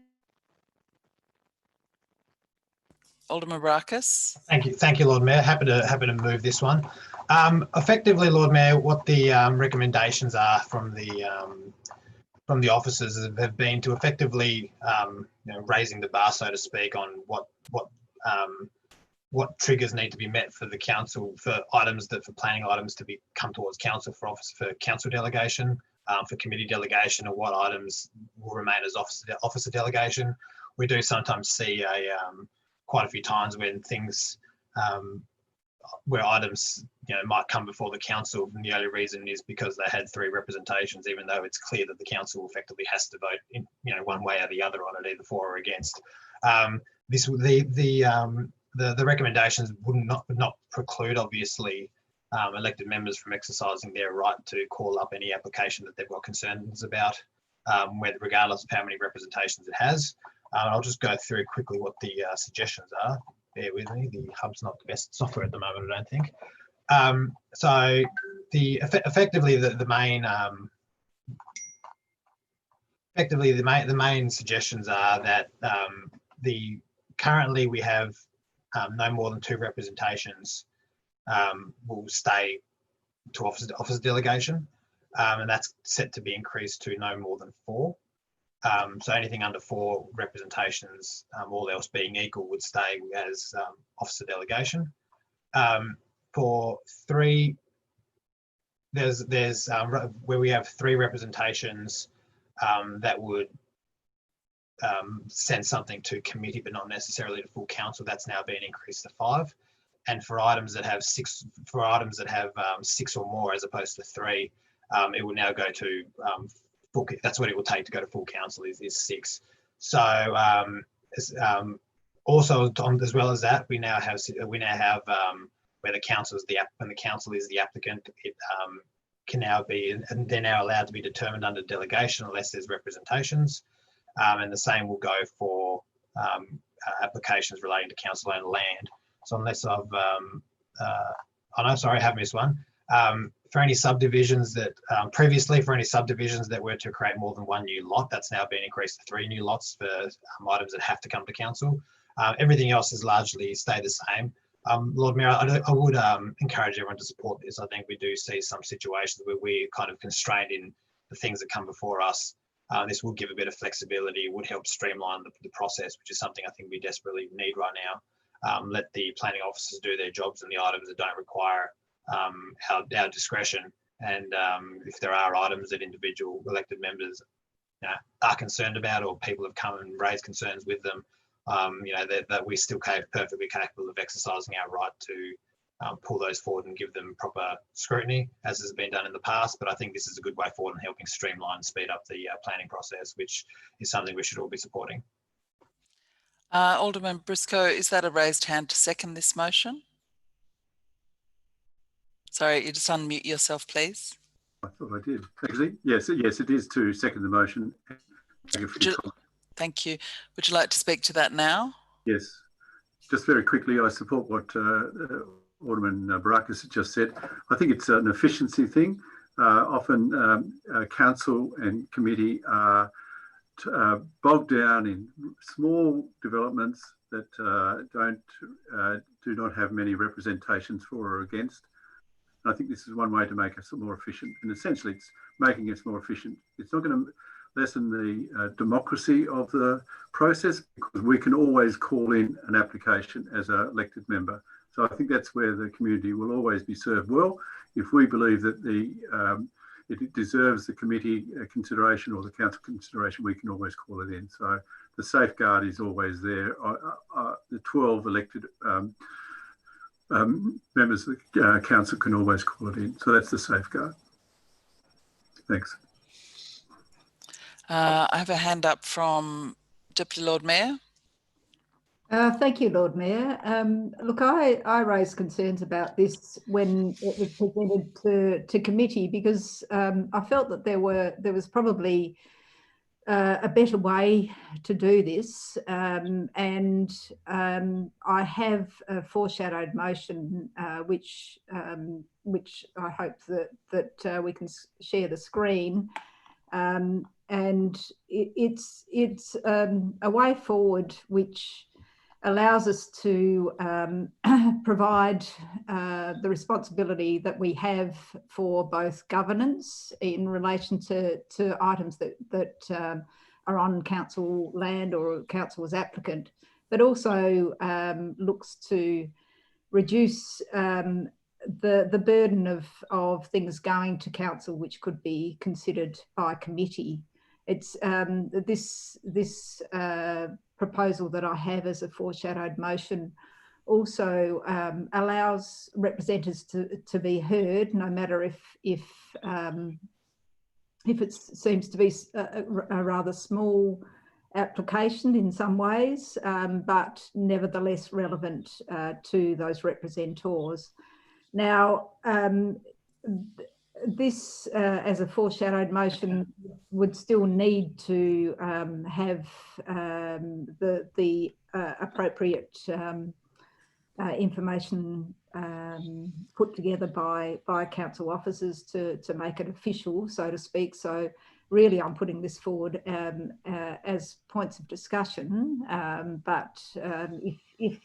Alderman Barakis. Thank you, Lord Mayor. Happy to move this one. Effectively, Lord Mayor, what the recommendations are from the officers have been to effectively, raising the bar, so to speak, on what triggers need to be met for the council for planning items to come towards council for council delegation, for committee delegation, or what items will remain as officer delegation. We do sometimes see quite a few times when things, where items might come before the council, and the only reason is because they had 3 representations, even though it's clear that the council effectively has to vote in, one way or the other on it, either for or against. The recommendations would not preclude, obviously, elected members from exercising their right to call up any application that they've got concerns about, regardless of how many representations it has. I'll just go through quickly what the suggestions are. Bear with me. The hub's not the best software at the moment, I don't think. So effectively the main suggestions are that currently we have no more than 2 representations will stay to office delegation, and that's set to be increased to no more than 4. So anything under 4 representations, all else being equal, would stay as officer delegation. For 3, there's where we have 3 representations that would send something to committee, but not necessarily to full council. That's now been increased to 5. And for items that have 6, 6 or more, as opposed to 3, it will now go to full. That's what it will take to go to full council is 6. So also as well as that, we now have where the council is when the council is the applicant, it can now be, and they're now allowed to be determined under delegation unless there's representations. And the same will go for applications relating to council-owned land. So unless I have missed one. For any subdivisions that previously, for any subdivisions that were to create more than 1 new lot, that's now been increased to 3 new lots for items that have to come to council. Everything else has largely stayed the same. Lord Mayor, I would encourage everyone to support this. I think we do see some situations where we're kind of constrained in the things that come before us. This will give a bit of flexibility, would help streamline the process, which is something I think we desperately need right now. Let the planning officers do their jobs and the items that don't require our discretion. And if there are items that individual elected members are concerned about, or people have come and raised concerns with them, that we're still perfectly capable of exercising our right to pull those forward and give them proper scrutiny, as has been done in the past. But I think this is a good way forward in helping streamline and speed up the planning process, which is something we should all be supporting. Alderman Briscoe, is that a raised hand to second this motion? Sorry, you just unmute yourself, please. I thought I did. Actually, yes, it is to second the motion. Thank you. Would you like to speak to that now? Yes. Just very quickly, I support what Alderman Barakis just said. I think it's an efficiency thing. Often council and committee are bogged down in small developments that do not have many representations for or against. And I think this is one way to make us more efficient. And essentially, it's making us more efficient. It's not going to lessen the democracy of the process, because we can always call in an application as an elected member. So I think that's where the community will always be served well. If we believe that it deserves the committee consideration or the council consideration, we can always call it in. So the safeguard is always there. The 12 elected members of the council can always call it in. So that's the safeguard. Thanks. I have a hand up from Deputy Lord Mayor. Thank you, Lord Mayor. Look, I raised concerns about this when it was presented to committee, because I felt that there was probably a better way to do this, and I have a foreshadowed motion which I hope that we can share the screen. And it's a way forward which allows us to provide the responsibility that we have for both governance in relation to items that are on council land or council as applicant, but also looks to reduce the burden of things going to council which could be considered by committee. it's this proposal that I have as a foreshadowed motion also allows representatives to be heard, no matter if it seems to be a rather small application in some ways, but nevertheless relevant to those representors. Now, this as a foreshadowed motion would still need to have the appropriate information put together by council officers to make it official, so to speak. So really I'm putting this forward as points of discussion, but if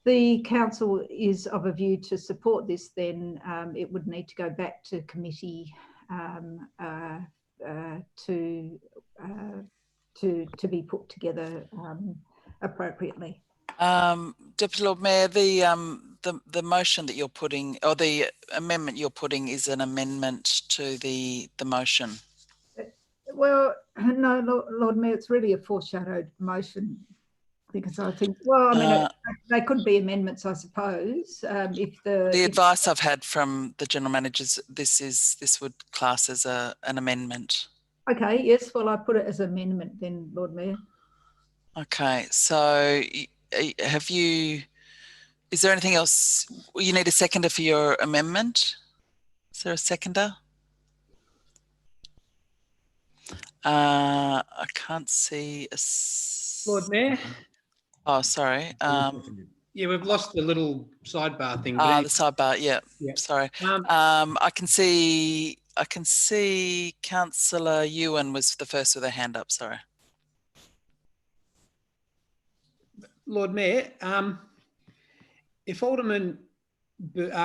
the council is of a view to support this, then it would need to go back to committee to be put together appropriately. Deputy Lord Mayor, the motion that you're putting, or the amendment you're putting, is an amendment to the motion. Well, no, Lord Mayor, it's really a foreshadowed motion. Because I think, well, I mean, they could be amendments, I suppose. If the advice I've had from the general managers, this would class as an amendment. Okay, yes, well, I put it as amendment then, Lord Mayor. Okay, so is there anything else? You need a seconder for your amendment? Is there a seconder? I can't see a... Lord Mayor? Oh, sorry. Yeah, we've lost the little sidebar thing. The sidebar, yeah. Sorry. I can see Councillor Ewan was the first with a hand up, sorry. Lord Mayor, if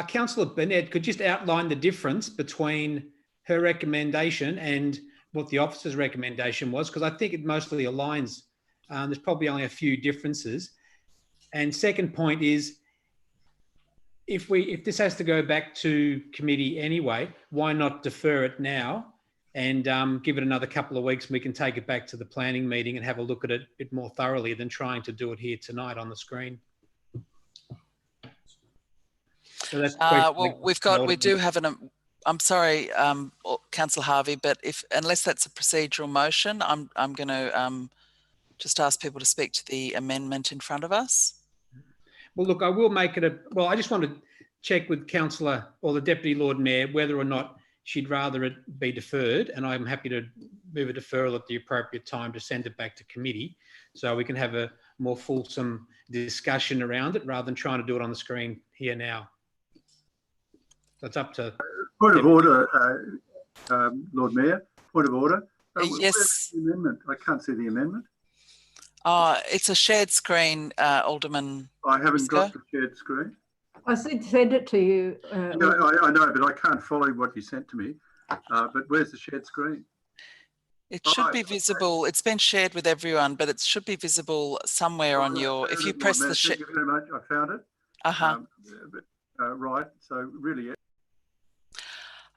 Councillor Burnett could just outline the difference between her recommendation and what the officer's recommendation was, because I think it mostly aligns. There's probably only a few differences. And second point is, if this has to go back to committee anyway, why not defer it now and give it another couple of weeks, and we can take it back to the planning meeting and have a look at it a bit more thoroughly than trying to do it here tonight on the screen. So that's well, we do have I'm sorry, Councillor Harvey, but unless that's a procedural motion, I'm going to just ask people to speak to the amendment in front of us. Well, look, I will make it well, I just want to check with Councillor or the Deputy Lord Mayor whether or not she'd rather it be deferred, and I'm happy to move a deferral at the appropriate time to send it back to committee so we can have a more fulsome discussion around it rather than trying to do it on the screen here now. So it's up to... Point of order, Lord Mayor, point of order. Yes. The amendment? I can't see the amendment. It's a shared screen, Alderman. I haven't got the shared screen. I did send it to you. No, I know, but I can't follow what you sent to me. But where's the shared screen? It should be visible. It's been shared with everyone, but it should be visible somewhere on your... If you press the... Thank you very much. I found it. Right. So really...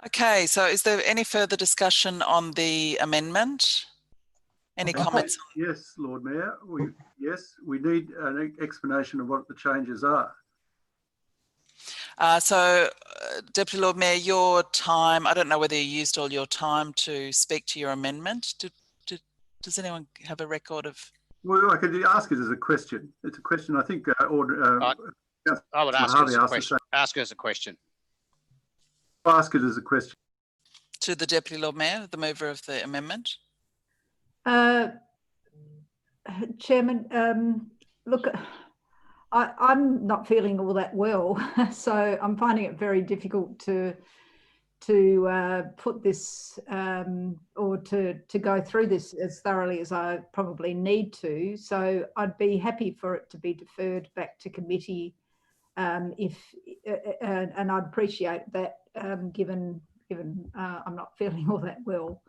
Okay. So is there any further discussion on the amendment? Any comments? Yes, Lord Mayor. We need an explanation of what the changes are. Deputy Lord Mayor, your time, I don't know whether you used all your time to speak to your amendment. Does anyone have a record of? Well, I could ask it as a question. It's a question, I think. I would ask it as a question. Ask it as a question. I'll ask it as a question. To the Deputy Lord Mayor, the mover of the amendment. Chairman, look, I'm not feeling all that well, so I'm finding it very difficult to put this or to go through this as thoroughly as I probably need to. So I'd be happy for it to be deferred back to committee, and I'd appreciate that, given I'm not feeling all that well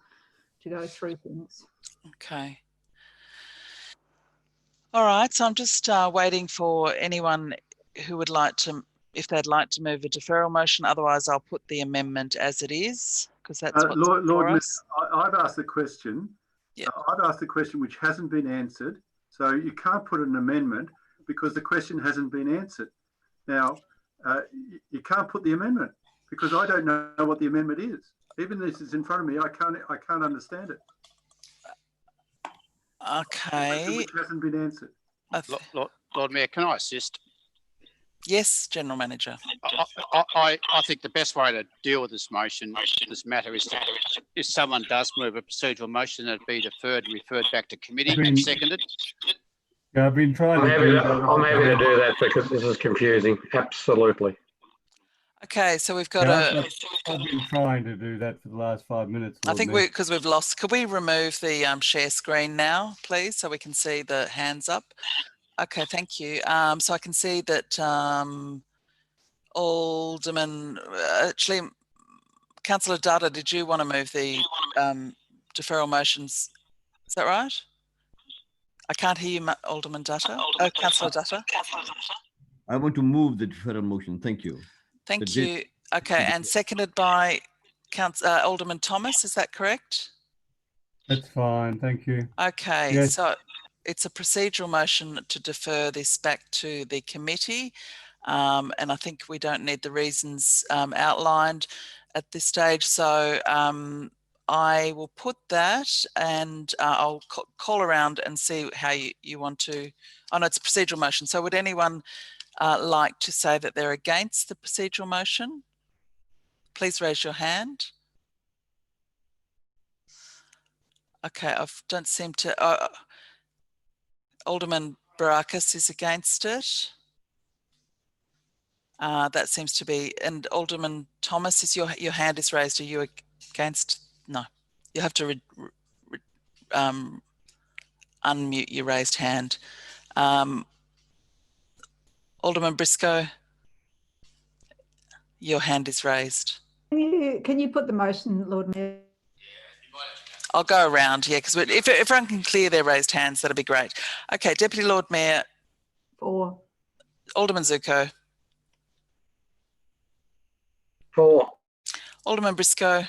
to go through things. Okay. All right, so I'm just waiting for anyone who would like to, if they'd like to move a deferral motion. Otherwise, I'll put the amendment as it is. because that's what's Lord for Mayor, us. I've asked the question. Yep. I've asked the question which hasn't been answered. So you can't put an amendment because the question hasn't been answered. Now, you can't put the amendment because I don't know what the amendment is. Even this is in front of me, I can't understand it. Okay. Which hasn't been answered. Lord Mayor, can I assist? Yes, General Manager. I think the best way to deal with this matter is if someone does move a procedural motion, that it be deferred and referred back to committee and seconded. Yeah, I've been trying I'm to happy do to, I'm happy to do that because this is confusing. Absolutely. Okay, so we've got I've been trying to do that for the last 5 minutes. I think because we've lost. Could we remove the share screen now, please, so we can see the hands up? Okay, thank you. So I can see that Alderman, actually, Councillor Dutta, did you want to move the deferral motions? Is that right? I can't hear you, Alderman Dutta. Oh, Councillor Dutta. I want to move the deferral motion. Thank you. Thank you. Okay, and seconded by Alderman Thomas, is that correct? That's fine, thank you. Okay, Yes. so it's a procedural motion to defer this back to the committee. And I think we don't need the reasons outlined at this stage. So I will put that and I'll call around and see how you want to. Oh no, it's a procedural motion. So would anyone like to say that they're against the procedural motion? Please raise your hand. Okay, I don't seem to. Alderman Barakis is against it. That seems to be, and Alderman Thomas, is your hand is raised. Are you against? No, you have to unmute your raised hand. Alderman Briscoe, your hand is raised. Can you put the motion, Lord Mayor? I'll go around, yeah, because if everyone can clear their raised hands, that'd be great. Okay, Deputy Lord Mayor. For. Alderman Zuko. For. Alderman Briscoe.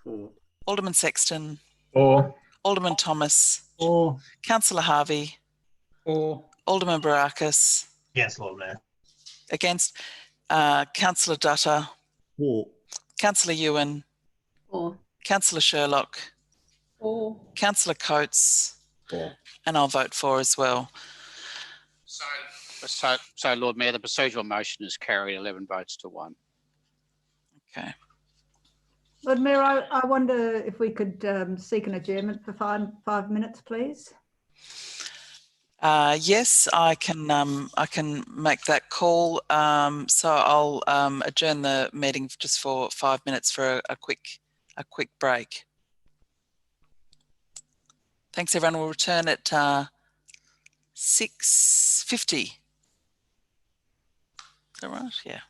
For. Alderman Sexton. For. Alderman Thomas. For. Councillor Harvey. For. Alderman Barakis. Against, Lord Mayor. Against. Councillor Dutta. For. Councillor Ewan. For. Councillor Sherlock. For. Councillor Coates. For. And I'll vote for as well. So Lord Mayor, the procedural motion is carried 11 votes to 1. Okay. Lord Mayor, I wonder if we could seek an adjournment for 5 minutes, please. Yes, I can make that call. So I'll adjourn the meeting just for 5 minutes for a quick break. Thanks, everyone. We'll return at 6:50. Is that right? Yeah.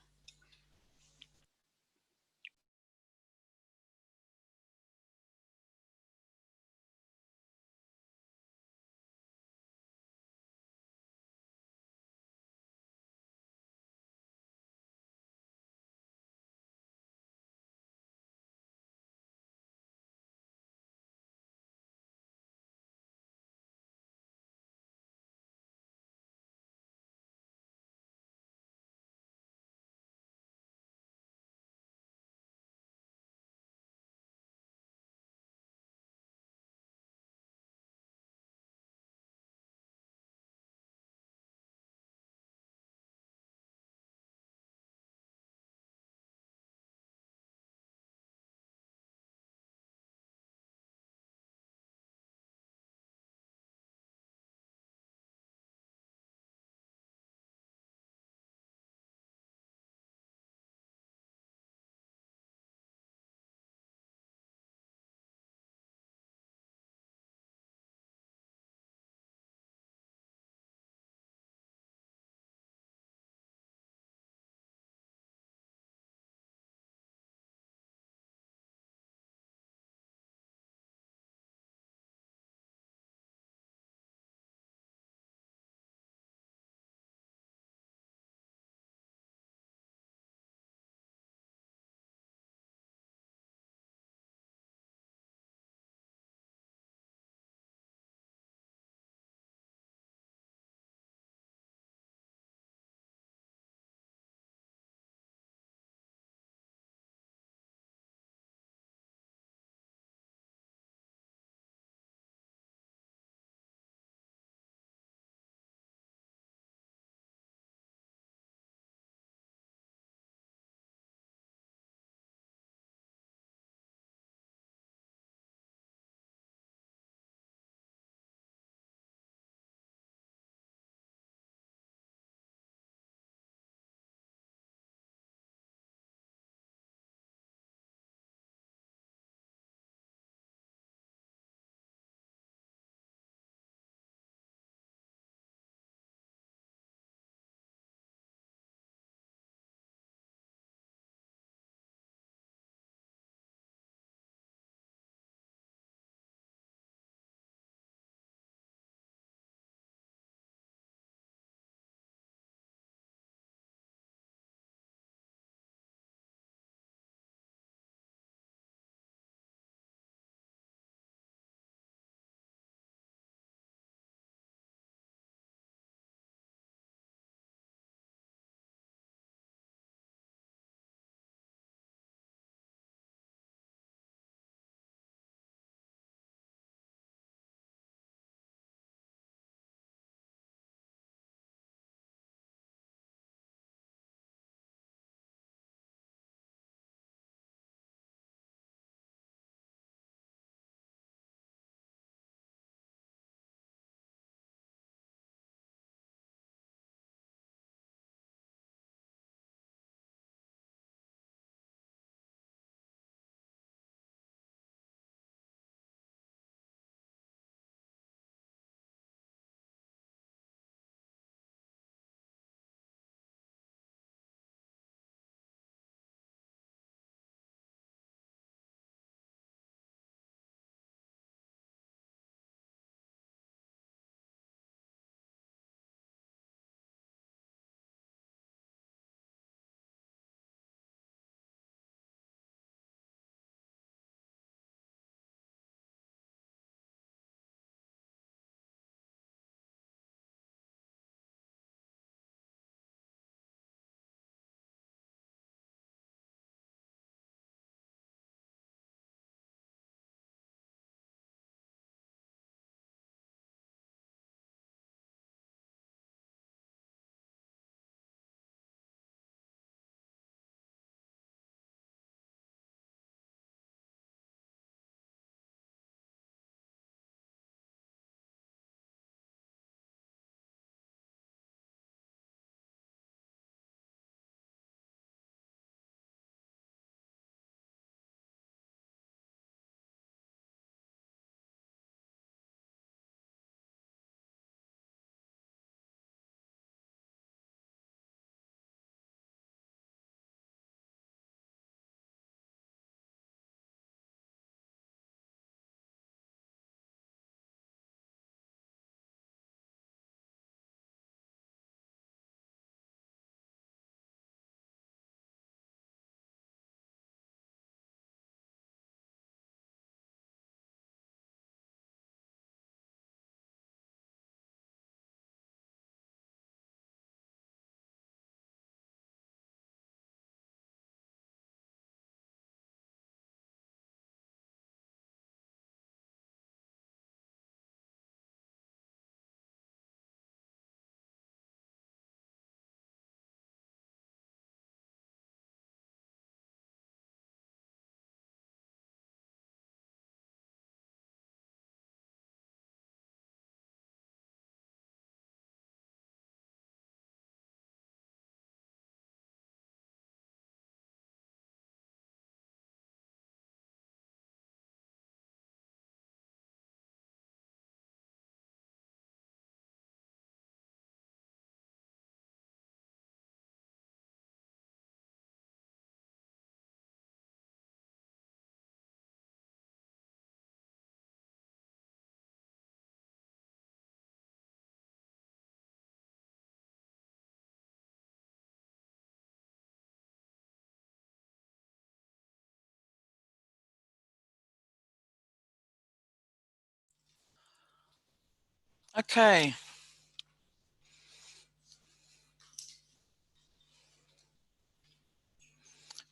Okay.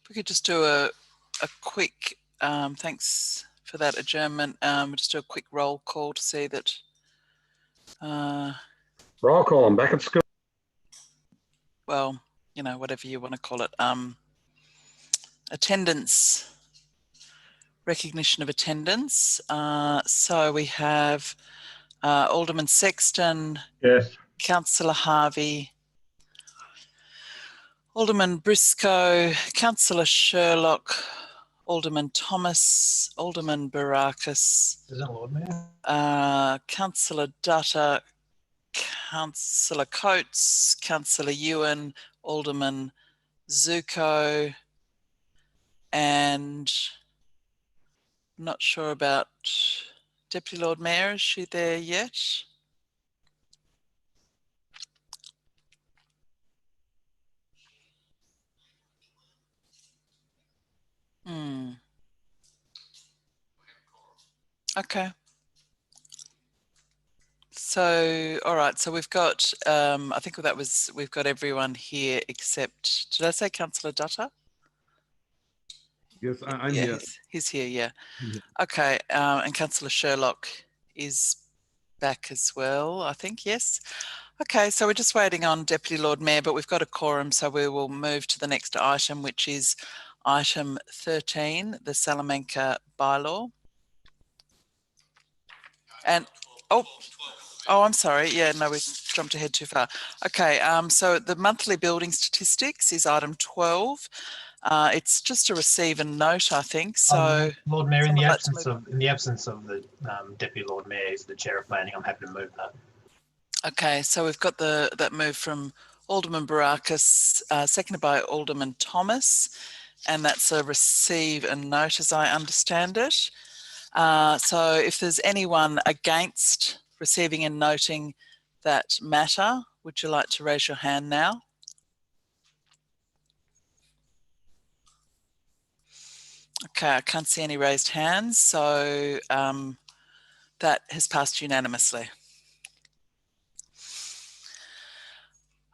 If we could just do a quick, thanks for that adjournment. Just do a quick roll call to see that. Roll call, I'm back at school. Well, you know, whatever you want to call it. Attendance, recognition of attendance. So we have Alderman Sexton. Yes. Councillor Harvey. Alderman Briscoe, Councillor Sherlock, Alderman Thomas, Alderman Barakis, Lord Mayor. Councillor Dutta, Councillor Coates, Councillor Ewan, Alderman Zuko, and not sure about Deputy Lord Mayor. Is she there yet? Okay. So, all right. So we've got, I think we've got everyone here except, did I say Councillor Dutta? Yes, I'm Yeah, here. he's here, yeah. Yeah. Okay, and Councillor Sherlock is back as well, I think, yes. Okay, so we're just waiting on Deputy Lord Mayor, but we've got a quorum, so we will move to the next item, which is item 13, the Salamanca bylaw. And, oh, I'm sorry. Yeah, no, we've jumped ahead too far. Okay, so the monthly building statistics is item 12. It's just a receive and note, I think. So, Lord Mayor, in the absence of the Deputy Lord Mayor, is the Chair of Planning, I'm happy to move that. okay, so we've got that move from Alderman Barakis, seconded by Alderman Thomas, and that's a receive and note, as I understand it. So, if there's anyone against receiving and noting that matter, would you like to raise your hand now? Okay, I can't see any raised hands, so that has passed unanimously.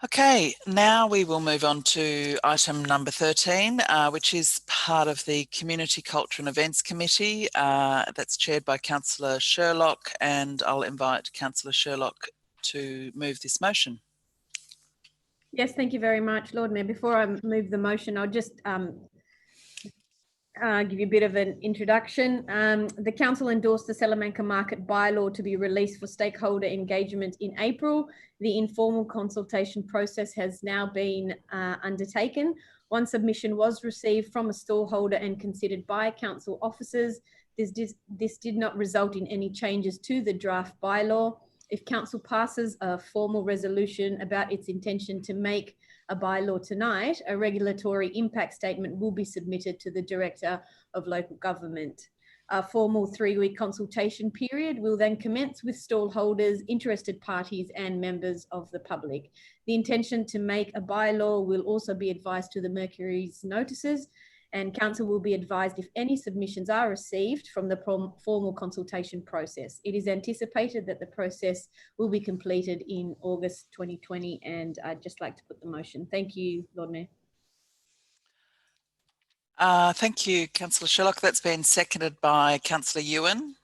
Okay, now we will move on to item number 13, which is part of the Community Culture and Events Committee. That's chaired by Councillor Sherlock, and I'll invite Councillor Sherlock to move this motion. Yes, thank you very much, Lord Mayor. Before I move the motion, I'll just give you a bit of an introduction. The Council endorsed the Salamanca Market bylaw to be released for stakeholder engagement in April. The informal consultation process has now been undertaken. One submission was received from a stallholder and considered by Council officers. This did not result in any changes to the draft bylaw. If Council passes a formal resolution about its intention to make a bylaw tonight, a regulatory impact statement will be submitted to the Director of Local Government. A formal 3-week consultation period will then commence with stallholders, interested parties and members of the public. The intention to make a bylaw will also be advised to the Mercury's notices, and Council will be advised if any submissions are received from the formal consultation process. It is anticipated that the process will be completed in August 2020, and I'd just like to put the motion. Thank you, Lord Mayor. Thank you, Councillor Sherlock. That's been seconded by Councillor Ewan.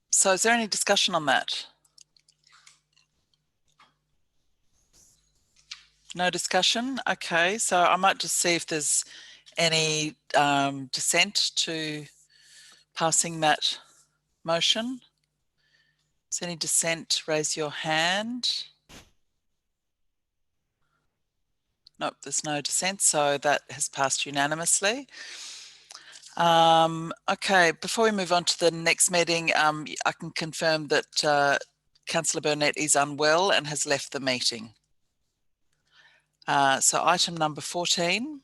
So is there any discussion on that? No discussion? Okay, so I might just see if there's any dissent to passing that motion. Is there any dissent? Raise your hand. Nope, there's no dissent, so that has passed unanimously. Okay, before we move on to the next meeting, I can confirm that Councillor Burnett is unwell and has left the meeting. So item number 14.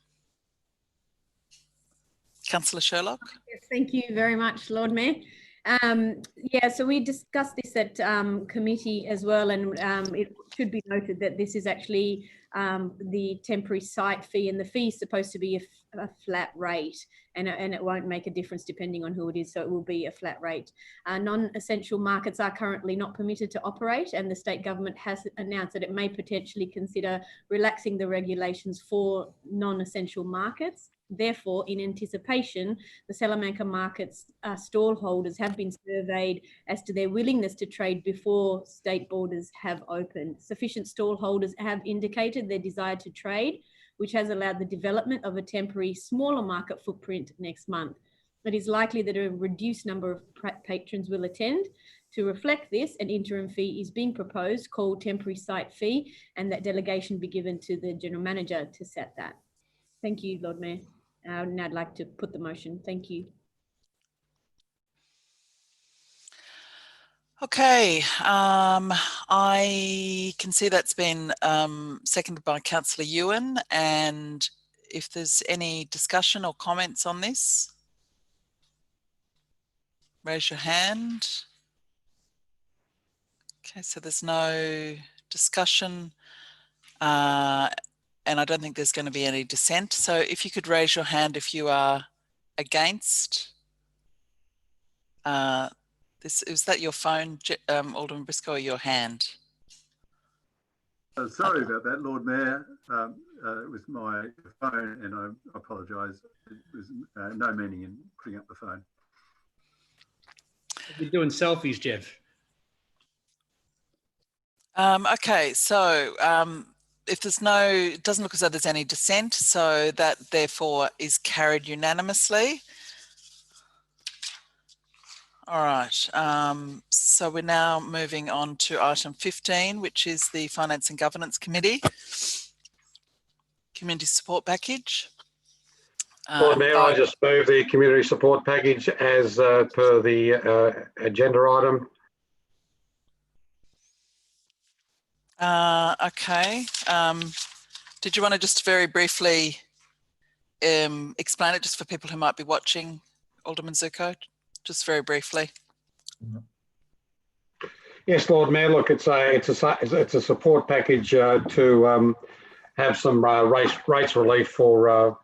Councillor Sherlock. Yes, thank you very much, Lord Mayor. Yeah, so we discussed this at committee as well, and it should be noted that this is actually the temporary site fee, and the fee is supposed to be a flat rate, and it won't make a difference depending on who it is, so it will be a flat rate. Non-essential markets are currently not permitted to operate, and the state government has announced that it may potentially consider relaxing the regulations for non-essential markets. Therefore, in anticipation, the Salamanca market's stall holders have been surveyed as to their willingness to trade before state borders have opened. Sufficient stall holders have indicated their desire to trade, which has allowed the development of a temporary smaller market footprint next month. It is likely that a reduced number of patrons will attend. To reflect this, an interim fee is being proposed called temporary site fee, and that delegation be given to the General Manager to set that. Thank you, Lord Mayor. Now I'd like to put the motion. Thank you. Okay, I can see that's been seconded by Councillor Ewan, and if there's any discussion or comments on this, raise your hand. Okay, so there's no discussion. And I don't think there's going to be any dissent. So if you could raise your hand if you are against. Is that your phone, Alderman Briscoe, or your hand? Sorry about that, Lord Mayor. It was my phone, and I apologise. It was no meaning in putting up the phone. You're doing selfies, Jeff. Okay, so if there's no, it doesn't look as though there's any dissent, so that therefore is carried unanimously. All right, so we're now moving on to item 15, which is the Finance and Governance Committee Community Support Package. Lord Mayor, I just move the community support package as per the agenda item. Okay. Did you want to just very briefly explain it just for people who might be watching, Alderman Zuko? Just very briefly. Yes, Lord Mayor. Look, it's a support package to have some rates relief for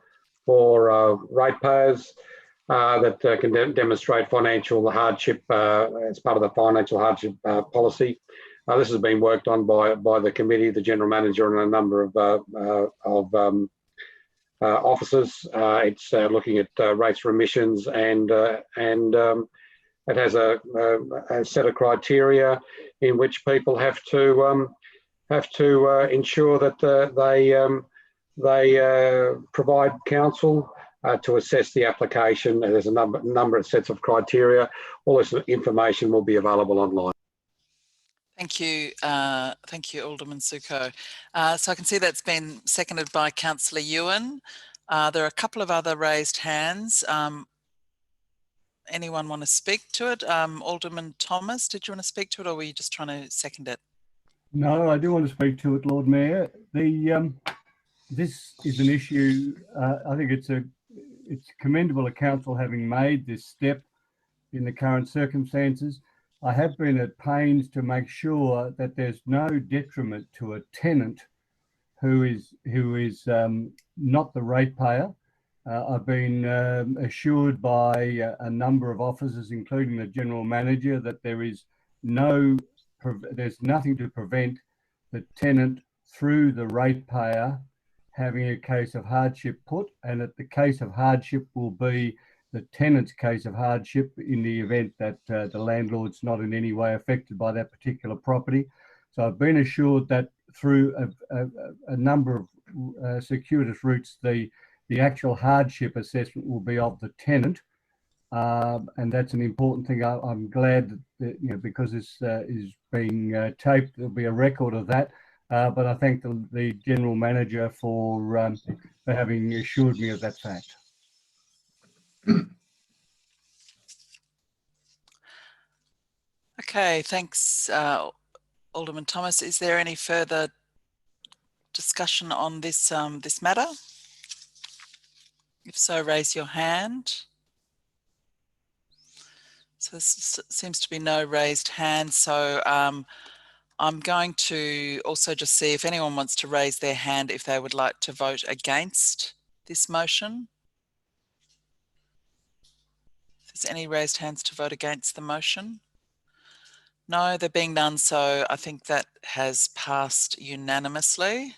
ratepayers that can demonstrate financial hardship as part of the financial hardship policy. This has been worked on by the committee, the General Manager, and a number of officers. It's looking at rates for emissions, and it has a set of criteria in which people have to ensure that they provide counsel to assess the application. And there's a number of sets of criteria. All this information will be available online. Thank you, Alderman Suko. So I can see that's been seconded by Councillor Ewan. There are a couple of other raised hands. Anyone want to speak to it? Alderman Thomas, did you want to speak to it, or were you just trying to second it? No, I do want to speak to it, Lord Mayor. This is an issue. I think it's commendable a council having made this step in the current circumstances. I have been at pains to make sure that there's no detriment to a tenant who is not the ratepayer. I've been assured by a number of officers, including the General Manager, that there's nothing to prevent the tenant through the ratepayer having a case of hardship put, and that the case of hardship will be the tenant's case of hardship in the event that the landlord's not in any way affected by that particular property. So I've been assured that through a number of circuitous routes, the actual hardship assessment will be of the tenant, and that's an important thing. I'm glad that, because this is being taped, there'll be a record of that. But I thank the General Manager for having assured me of that fact. Okay, thanks, Alderman Thomas. Is there any further discussion on this this matter? If so, raise your hand. So there seems to be no raised hands. So I'm going to also just see if anyone wants to raise their hand if they would like to vote against this motion. If there's any raised hands to vote against the motion? No, there being none, so I think that has passed unanimously.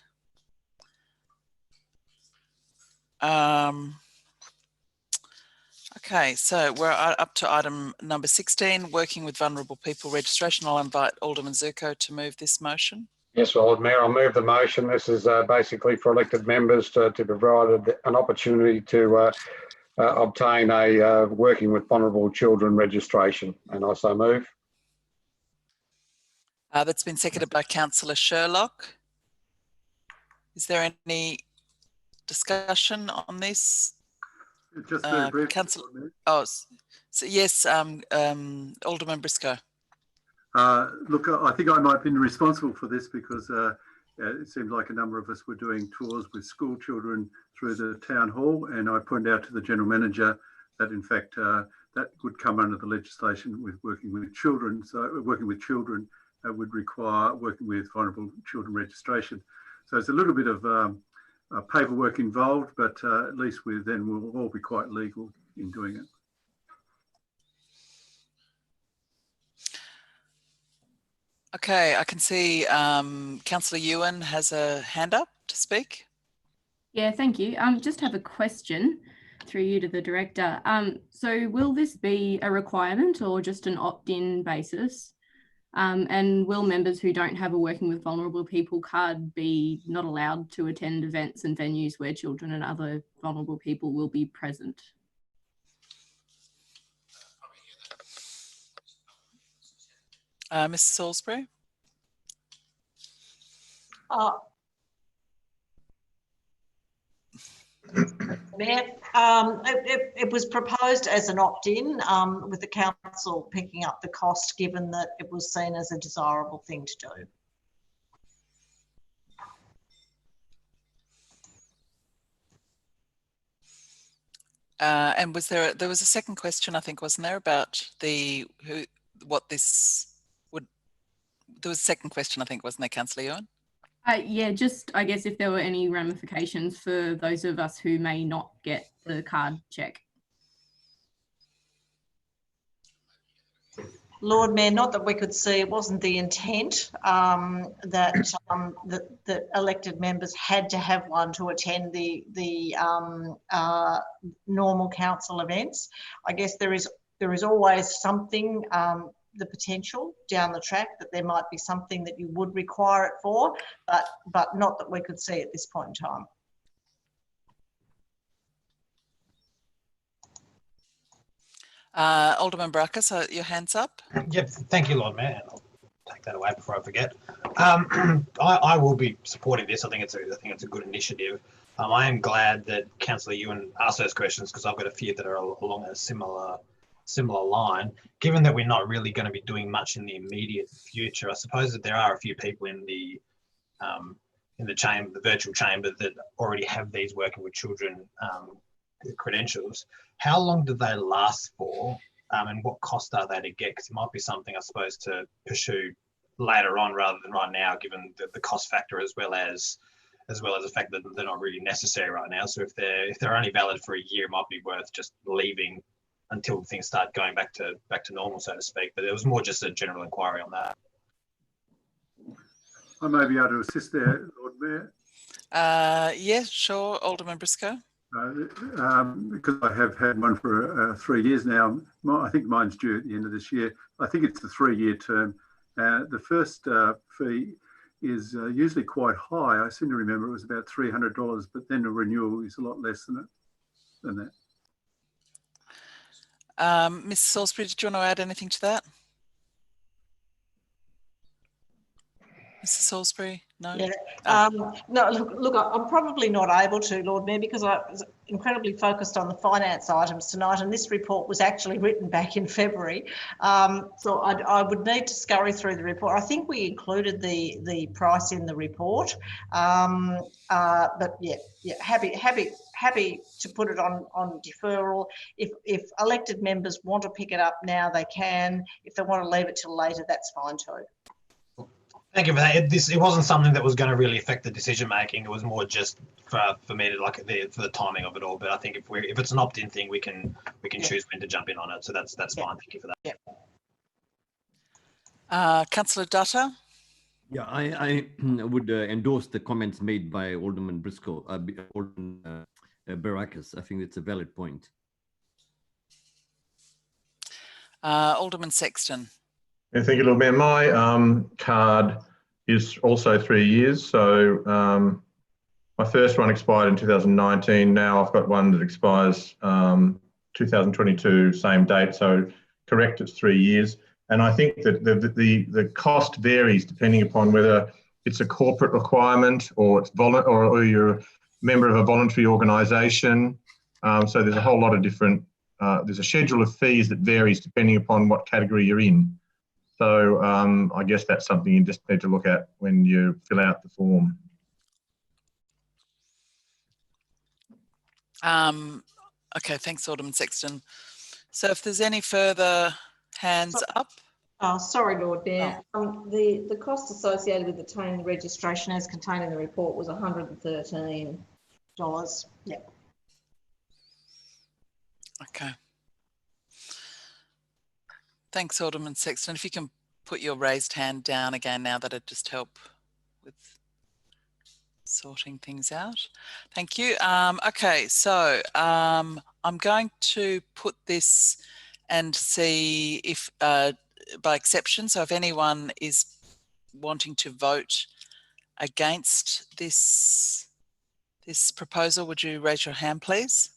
Okay, so we're up to item number 16, working with vulnerable people registration. I'll invite Alderman Zurko to move this motion. Yes, Lord Mayor, I'll move the motion. This is basically for elected members to provide an opportunity to obtain a working with vulnerable children registration, and I so move. That's been seconded by Councillor Sherlock. Is there any discussion on this? Just very briefly. Councillor, oh, so yes, Alderman Briscoe. Look, I think I might have been responsible for this because it seemed like a number of us were doing tours with school children through the town hall, and I pointed out to the General Manager that in fact that would come under the legislation with working with children. So working with children would require working with vulnerable children registration. So it's a little bit of paperwork involved, but at least then we'll all be quite legal in doing it. Okay, I can see Councillor Ewan has a hand up to speak. Yeah, thank you. Just have a question through you to the director. So will this be a requirement or just an opt-in basis? And will members who don't have a working with vulnerable people card be not allowed to attend events and venues where children and other vulnerable people will be present? Mrs. Salisbury? Mayor, it was proposed as an opt-in with the council picking up the cost given that it was seen as a desirable thing to do. And there was a second question, I think, wasn't there, about what this would, there was a second question, I think, wasn't there, Councillor Ewan? Yeah, just I guess if there were any ramifications for those of us who may not get the card check. Lord Mayor, not that we could see, it wasn't the intent that elected members had to have one to attend the normal council events. I guess there is always something, the potential down the track that there might be something that you would require it for, but not that we could see at this point in time. Alderman Baraka, so your hand's up. Yep, thank you, Lord Mayor. I'll take that away before I forget. I will be supporting this. I think it's a good initiative. I am glad that Councillor Ewan asked those questions because I've got a few that are along a similar line. Given that we're not really going to be doing much in the immediate future, I suppose that there are a few people in the chamber, the virtual chamber, that already have these working with children credentials. How long do they last for, and what cost are they to get? Because it might be something, I suppose, to pursue later on rather than right now, given the cost factor as well as the fact that they're not really necessary right now. So if they're only valid for a year, it might be worth just leaving until things start going back to normal, so to speak. But it was more just a general inquiry on that. I may be able to assist there, Lord Mayor. Yeah, sure, Alderman Briscoe. Because I have had one for 3 years now. I think mine's due at the end of this year. I think it's the 3-year term. The first fee is usually quite high. I seem to remember it was about $300, but then the renewal is a lot less than that. Mrs. Salisbury, did you want to add anything to that? Mrs. Salisbury, no? Yeah, No, look, I'm probably not able to, Lord Mayor, because I was incredibly focused on the finance items tonight, and this report was actually written back in February. So I would need to scurry through the report. I think we included the price in the report, but yeah, happy to put it on deferral. If elected members want to pick it up now, they can. If they want to leave it till later, that's fine too. Thank you for that. It wasn't something that was going to really affect the decision making. It was more just for me to for the timing of it all. But I think if it's an opt-in thing, we can choose when to jump in on it. So that's fine. Thank you for that. Yeah. Councillor Dutta. Yeah, I would endorse the comments made by Alderman Briscoe, Alderman Barakis. I think it's a valid point. Alderman Sexton. Yeah, thank you, Lord Mayor. My card is also 3 years. So my first one expired in 2019. Now I've got one that expires 2022, same date. So correct, it's 3 years. And I think that the cost varies depending upon whether it's a corporate requirement or it's or you're a member of a voluntary organisation. So there's a whole lot of different. There's a schedule of fees that varies depending upon what category you're in. So I guess that's something you just need to look at when you fill out the form. Okay, thanks, Alderman Sexton. So if there's any further hands up. Oh, sorry, Lord Mayor. The cost associated with obtaining the registration as contained in the report was $113. Yeah. Okay. Thanks, Alderman Sexton. If you can put your raised hand down again now, that'd just help with sorting things out. Thank you. Okay, so I'm going to put this and see if by exception, so if anyone is wanting to vote against this proposal, would you raise your hand, please?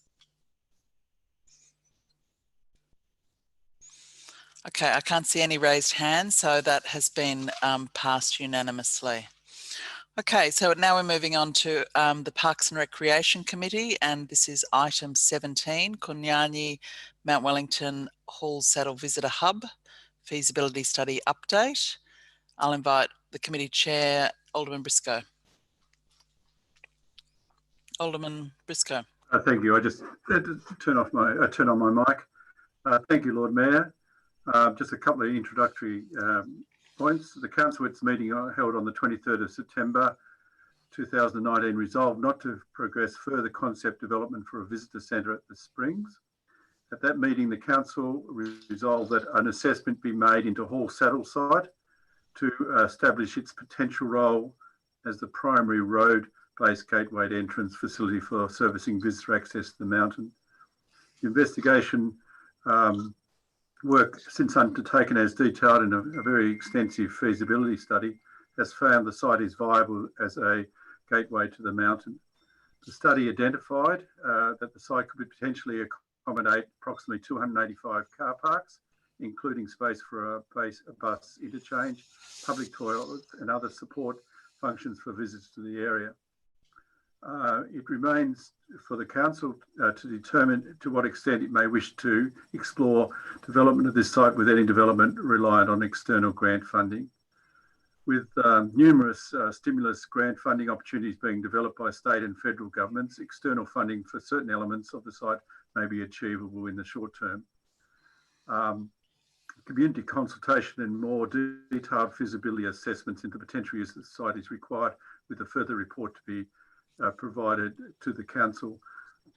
Okay, I can't see any raised hands, so that has been passed unanimously. Okay, so now we're moving on to the Parks and Recreation Committee, and this is item 17, Kunyanyi Mount Wellington Hall Saddle Visitor Hub Feasibility Study Update. I'll invite the committee chair, Alderman Briscoe. Alderman Briscoe. Thank you. I just had to turn on my mic. Thank you, Lord Mayor. Just a couple of introductory points. The council at its meeting held on the 23rd of September 2019 resolved not to progress further concept development for a visitor centre at the Springs. At that meeting, the council resolved that an assessment be made into Hall Saddle site to establish its potential role as the primary road-based gateway entrance facility for servicing visitor access to the mountain. The investigation work since undertaken as detailed in a very extensive feasibility study has found the site is viable as a gateway to the mountain. The study identified that the site could potentially accommodate approximately 285 car parks, including space for a bus interchange, public toilets and other support functions for visitors to the area. It remains for the council to determine to what extent it may wish to explore development of this site with any development reliant on external grant funding. With numerous stimulus grant funding opportunities being developed by state and federal governments, external funding for certain elements of the site may be achievable in the short term. Community consultation and more detailed feasibility assessments into potential use of the site is required, with a further report to be provided to the council.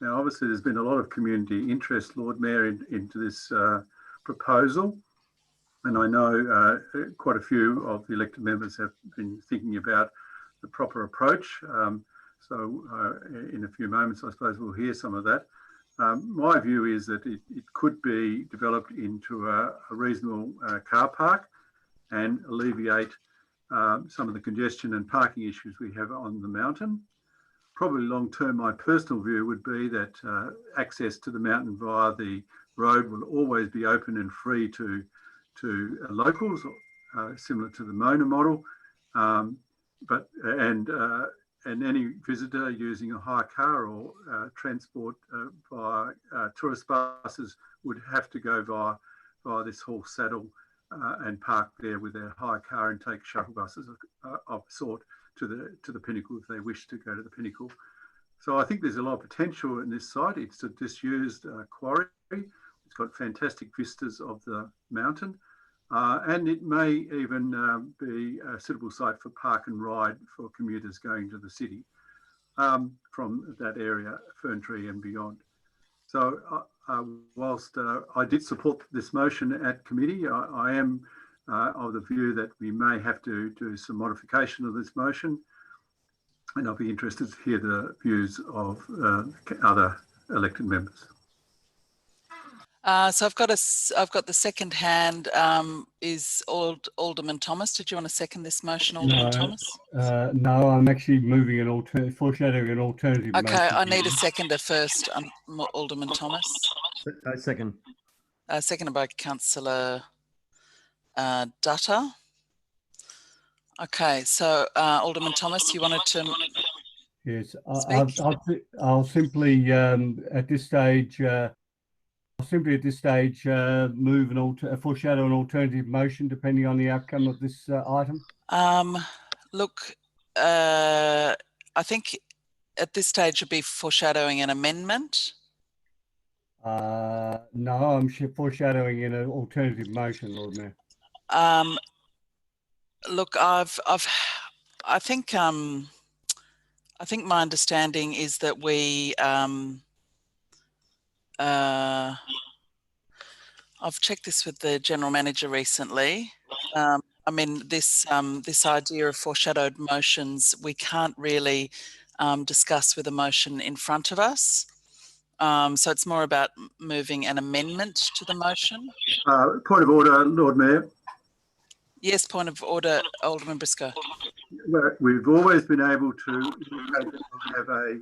Now, obviously, there's been a lot of community interest, Lord Mayor, into this proposal. And I know quite a few of the elected members have been thinking about the proper approach. So in a few moments, I suppose we'll hear some of that. My view is that it could be developed into a reasonable car park and alleviate some of the congestion and parking issues we have on the mountain. Probably long term, my personal view would be that access to the mountain via the road will always be open and free to locals, similar to the Mona model. and any visitor using a hire car or transport via tourist buses would have to go via this horse saddle and park there with their hire car and take shuttle buses of sort to the pinnacle if they wish to go to the pinnacle. So I think there's a lot of potential in this site. It's a disused quarry. It's got fantastic vistas of the mountain. And it may even be a suitable site for park and ride for commuters going to the city from that area, Ferntree and beyond. So whilst I did support this motion at committee, I am of the view that we may have to do some modification of this motion, and I'll be interested to hear the views of other elected members. So I've got the second hand is Alderman Thomas. Did you want to second this motion, Alderman Thomas? No, I'm actually moving foreshadowing an alternative. Okay, motion. I need a seconder first, Alderman Thomas. I second. Seconded by Councillor Dutta. Okay, so Alderman Thomas, you wanted to Yes, speak? I'll simply at this stage. Move foreshadow an alternative motion depending on the outcome of this item. Look, I think at this stage you'll be foreshadowing an amendment. No, I'm foreshadowing in an alternative motion, Lord Mayor. Look, I think my understanding is that we I've checked this with the General Manager recently. I mean, this idea of foreshadowed motions, we can't really discuss with a motion in front of us. So it's more about moving an amendment to the motion. Point of order, Lord Mayor. Yes, point of order, Alderman Briscoe. We've always been able to have a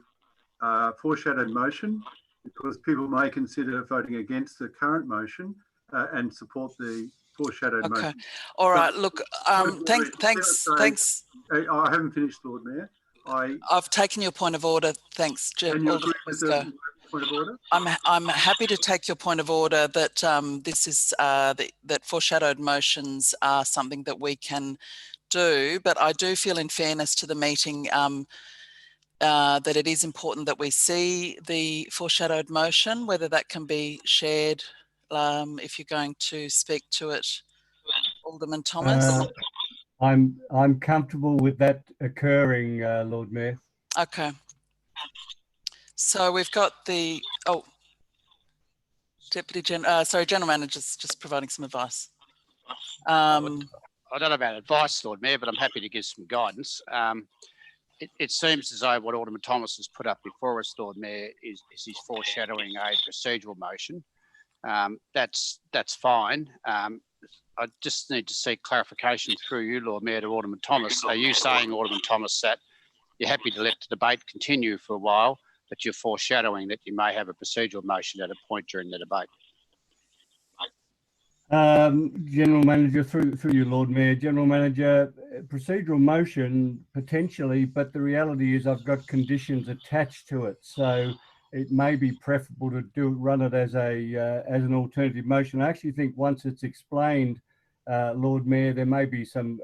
foreshadowed motion because people may consider voting against the current motion and support the foreshadowed motion. Okay, all right. Look, thanks. I haven't finished, Lord Mayor. I've taken your point of order. Thanks, Alderman Briscoe. Point of order? I'm happy to take your point of order that this is that foreshadowed motions are something that we can do, but I do feel, in fairness to the meeting, that it is important that we see the foreshadowed motion, whether that can be shared. If you're going to speak to it, Alderman Thomas. I'm comfortable with that occurring, Lord Mayor. Okay. So we've got the General Manager's just providing some advice. I don't know about advice, Lord Mayor, but I'm happy to give some guidance. It seems as though what Alderman Thomas has put up before us, Lord Mayor, is he's foreshadowing a procedural motion. That's fine. I just need to seek clarification through you, Lord Mayor, to Alderman Thomas. Are you saying, Alderman Thomas, that you're happy to let the debate continue for a while, but you're foreshadowing that you may have a procedural motion at a point during the debate? General Manager, through you, Lord Mayor. General Manager, procedural motion potentially, but the reality is I've got conditions attached to it, so it may be preferable to run it as an alternative motion. I actually think once it's explained, Lord Mayor, there may be some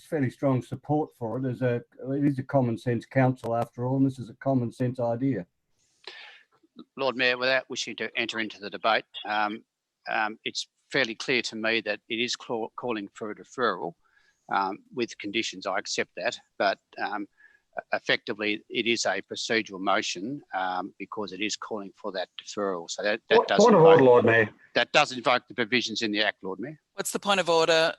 fairly strong support for it. It is a common sense council after all, and this is a common sense idea. Lord Mayor, without wishing to enter into the debate, it's fairly clear to me that it is calling for a deferral with conditions. I accept that, but effectively it is a procedural motion because it is calling for that deferral. So that does invoke, Lord Mayor. That does invoke the provisions in the Act, Lord Mayor. What's the point of order,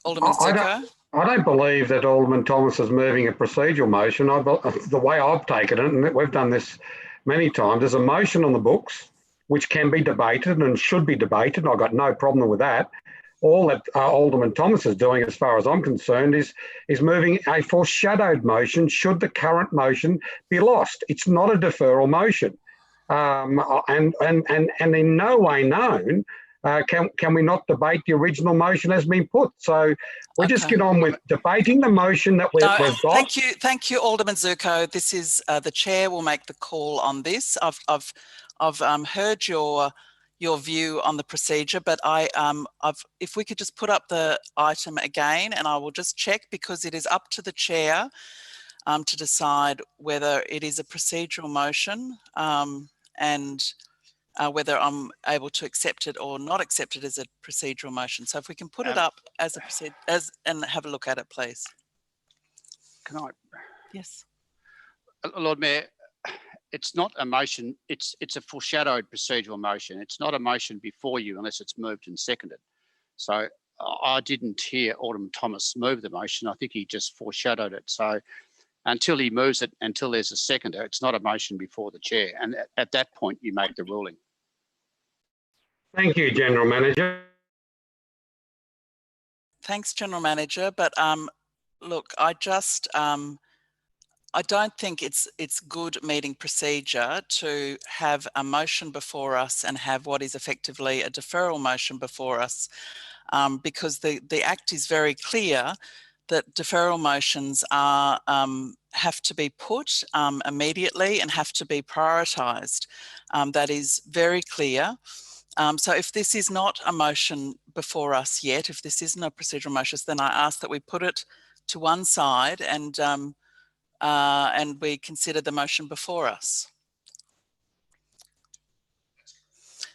Alderman Zuko? I don't believe that Alderman Thomas is moving a procedural motion. The way I've taken it, and we've done this many times, there's a motion on the books which can be debated and should be debated. I've got no problem with that. All that Alderman Thomas is doing, as far as I'm concerned, is moving a foreshadowed motion should the current motion be lost. It's not a deferral motion. And in no way known can we not debate the original motion as been put? So we'll just get on with debating the motion that we've got. Thank you, Alderman Zuko. This is the chair will make the call on this. I've heard your view on the procedure, but if we could just put up the item again, and I will just check, because it is up to the chair to decide whether it is a procedural motion and whether I'm able to accept it or not accept it as a procedural motion. So if we can put it up as a and have a look at it, please. Can I? Yes. Lord Mayor, it's not a motion, it's a foreshadowed procedural motion. It's not a motion before you unless it's moved and seconded. So I didn't hear Alderman Thomas move the motion. I think he just foreshadowed it. So until he moves it, until there's a seconder, it's not a motion before the chair. And at that point, you make the ruling. Thank you, General Manager. Thanks, General Manager. But look, I don't think it's good meeting procedure to have a motion before us and have what is effectively a deferral motion before us, because the Act is very clear that deferral motions are have to be put immediately and have to be prioritised. That is very clear. So if this is not a motion before us yet, if this isn't a procedural motion, then I ask that we put it to one side and we consider the motion before us.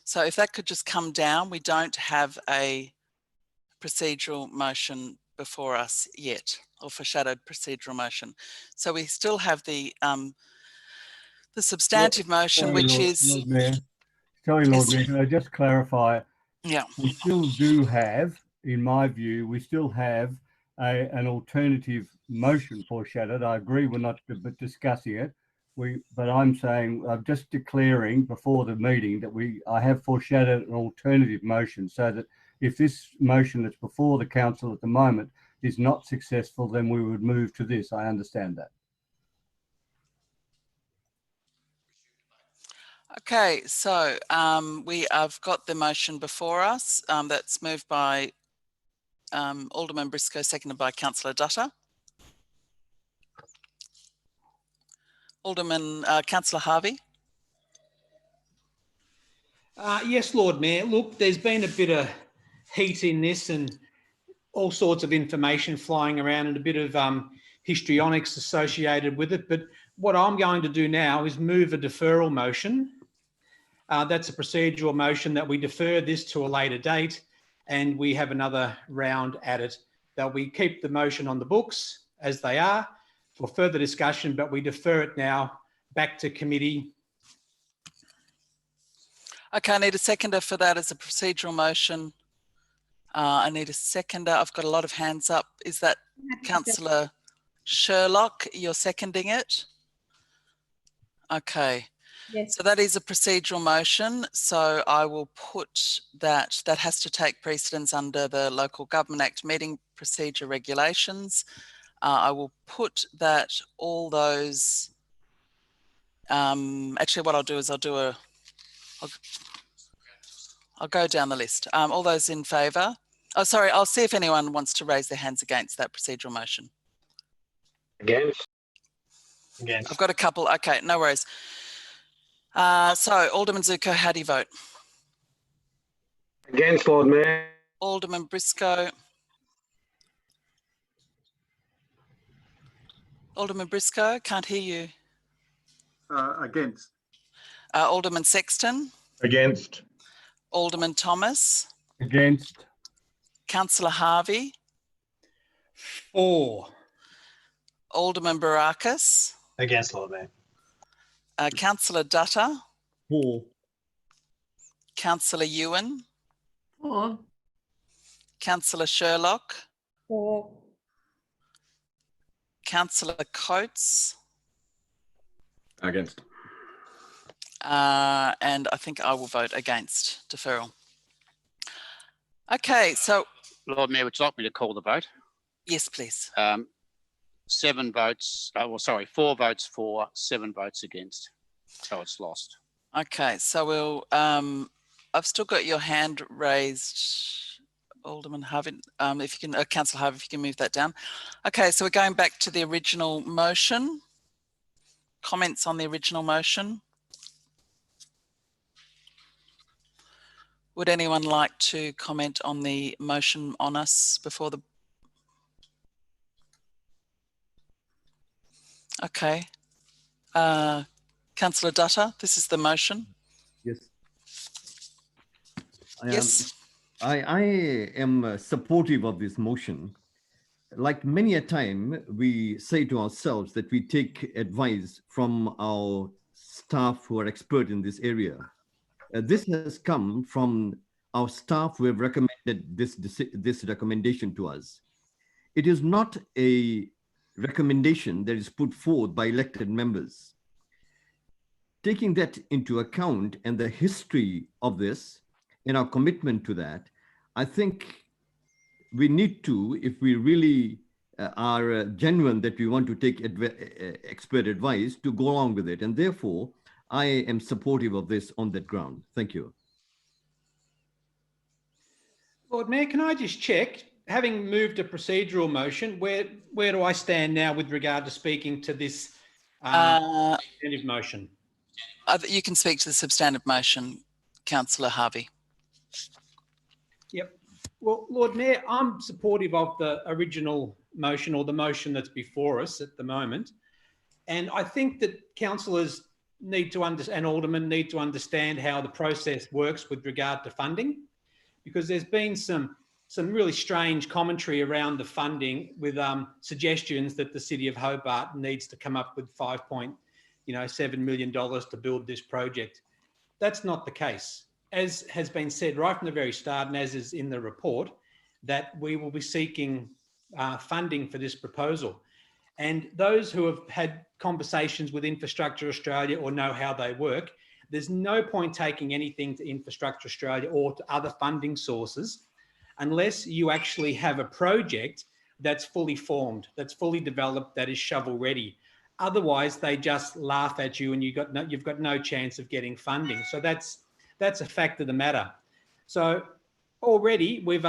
So if that could just come down, we don't have a procedural motion before us yet, or foreshadowed procedural motion. So we still have the substantive motion, which is... Lord Mayor. Sorry, Lord Mayor, can I just clarify? Yeah. We still do have, in my view, we still have an alternative motion foreshadowed. I agree we're not discussing it. But I'm saying, I'm just declaring before the meeting that I have foreshadowed an alternative motion, so that if this motion that's before the council at the moment is not successful, then we would move to this. I understand that. Okay, so we have got the motion before us that's moved by Alderman Briscoe, seconded by Councillor Dutta. Councillor Harvey. Yes, Lord Mayor. Look, there's been a bit of heat in this and all sorts of information flying around and a bit of histrionics associated with it. But what I'm going to do now is move a deferral motion. That's a procedural motion that we defer this to a later date and we have another round at it. That we keep the motion on the books as they are for further discussion, but we defer it now back to committee. Okay, I need a seconder for that as a procedural motion. I need a seconder. I've got a lot of hands up. Is that Councillor Sherlock? You're seconding it? Okay. Yes. So that is a procedural motion. So I will put that has to take precedence under the Local Government Act meeting procedure regulations. I will put that all those, actually what I'll do is I'll go down the list. All those in favour. Oh, sorry, I'll see if anyone wants to raise their hands against that procedural motion. Against. Against. I've got a couple. Okay, no worries. So Alderman Zuko, how do you vote? Against, Lord Mayor. Alderman Briscoe. Alderman Briscoe, can't hear you. Against. Alderman Sexton. Against. Alderman Thomas. Against. Councillor Harvey. For. Alderman Barakis. Against, Lord Mayor. Councillor Dutta. For. Councillor Ewan. For. Councillor Sherlock. For. Councillor Coates. Against. And I think I will vote against deferral. Okay, so... Lord Mayor, would you like me to call the vote? Yes, please. 7 votes, 4 votes for, 7 votes against. So it's lost. Okay, so we'll I've still got your hand raised, Alderman Harvey. If you can, Councillor Harvey, if you can move that down. Okay, so we're going back to the original motion. Comments on the original motion? Would anyone like to comment on the motion on us before the... Okay. Councillor Dutta, this is the motion. Yes. Yes. I am supportive of this motion. Like many a time, we say to ourselves that we take advice from our staff who are expert in this area. This has come from our staff who have recommended this recommendation to us. It is not a recommendation that is put forth by elected members. Taking that into account and the history of this and our commitment to that, I think we need to, if we really are genuine that we want to take expert advice, to go along with it. And therefore, I am supportive of this on that ground. Thank you. Lord Mayor, can I just check, having moved a procedural motion, where do I stand now with regard to speaking to this substantive motion? You can speak to the substantive motion, Councillor Harvey. Yep. Well, Lord Mayor, I'm supportive of the original motion, or the motion that's before us at the moment. And I think that councillors need to understand, and aldermen need to understand how the process works with regard to funding, because there's been some really strange commentary around the funding with suggestions that the City of Hobart needs to come up with $5.7 million to build this project. That's not the case. As has been said right from the very start, and as is in the report, that we will be seeking funding for this proposal. And those who have had conversations with Infrastructure Australia or know how they work, there's no point taking anything to Infrastructure Australia or to other funding sources unless you actually have a project that's fully formed, that's fully developed, that is shovel ready. Otherwise, they just laugh at you and you've got no chance of getting funding. So that's a fact of the matter. So already we've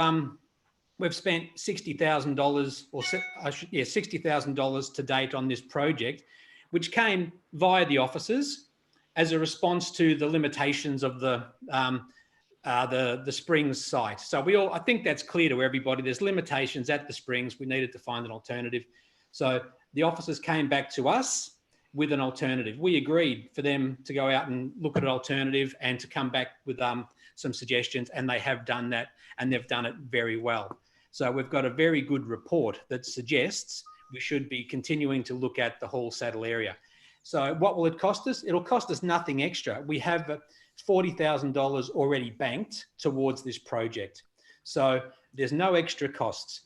spent $60,000 or $60,000 to date on this project, which came via the offices as a response to the limitations of the Springs site. So I think that's clear to everybody. There's limitations at the Springs. We needed to find an alternative. So the officers came back to us with an alternative. We agreed for them to go out and look at an alternative and to come back with some suggestions, and they have done that, and they've done it very well. So we've got a very good report that suggests we should be continuing to look at the Hall Saddle area. So what will it cost us? It'll cost us nothing extra. We have $40,000 already banked towards this project. So there's no extra costs.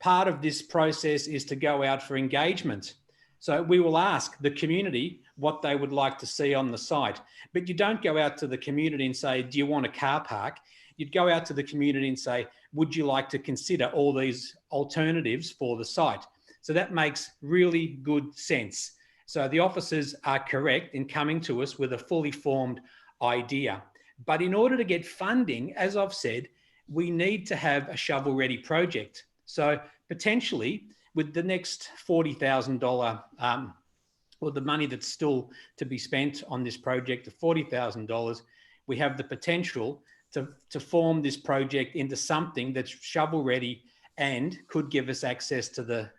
Part of this process is to go out for engagement. So we will ask the community what they would like to see on the site. But you don't go out to the community and say, do you want a car park? You'd go out to the community and say, would you like to consider all these alternatives for the site? So that makes really good sense. So the officers are correct in coming to us with a fully formed idea. But in order to get funding, as I've said, we need to have a shovel-ready project. So potentially with the next $40,000, or the money that's still to be spent on this project of $40,000, we have the potential to form this project into something that's shovel-ready and could give us access to the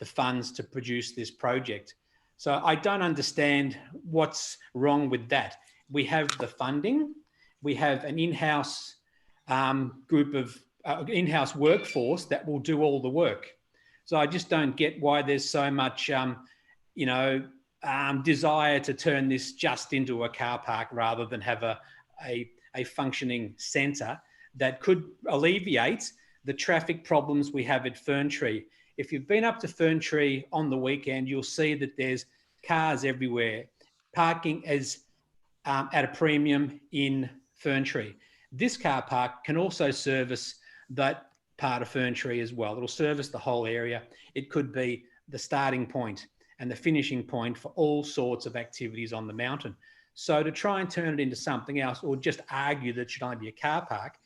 funds to produce this project. So I don't understand what's wrong with that. We have the funding, we have an in-house group of in-house workforce that will do all the work. So I just don't get why there's so much, desire to turn this just into a car park rather than have a functioning centre that could alleviate the traffic problems we have at Ferntree. If you've been up to Ferntree on the weekend, you'll see that there's cars everywhere. Parking is at a premium in Ferntree. This car park can also service that part of Ferntree as well. It'll service the whole area. It could be the starting point and the finishing point for all sorts of activities on the mountain. So to try and turn it into something else, or just argue that it should only be a car park,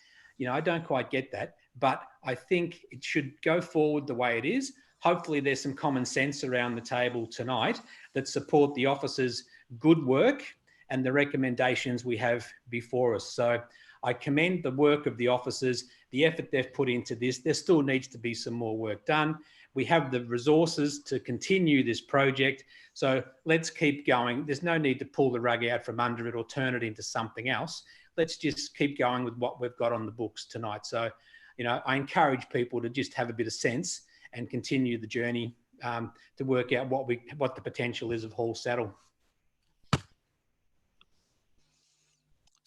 I don't quite get that. But I think it should go forward the way it is. Hopefully there's some common sense around the table tonight that support the officers' good work and the recommendations we have before us. So I commend the work of the officers, the effort they've put into this. There still needs to be some more work done. We have the resources to continue this project. So let's keep going. There's no need to pull the rug out from under it or turn it into something else. Let's just keep going with what we've got on the books tonight. So, I encourage people to just have a bit of sense and continue the journey to work out what the potential is of Hall Saddle.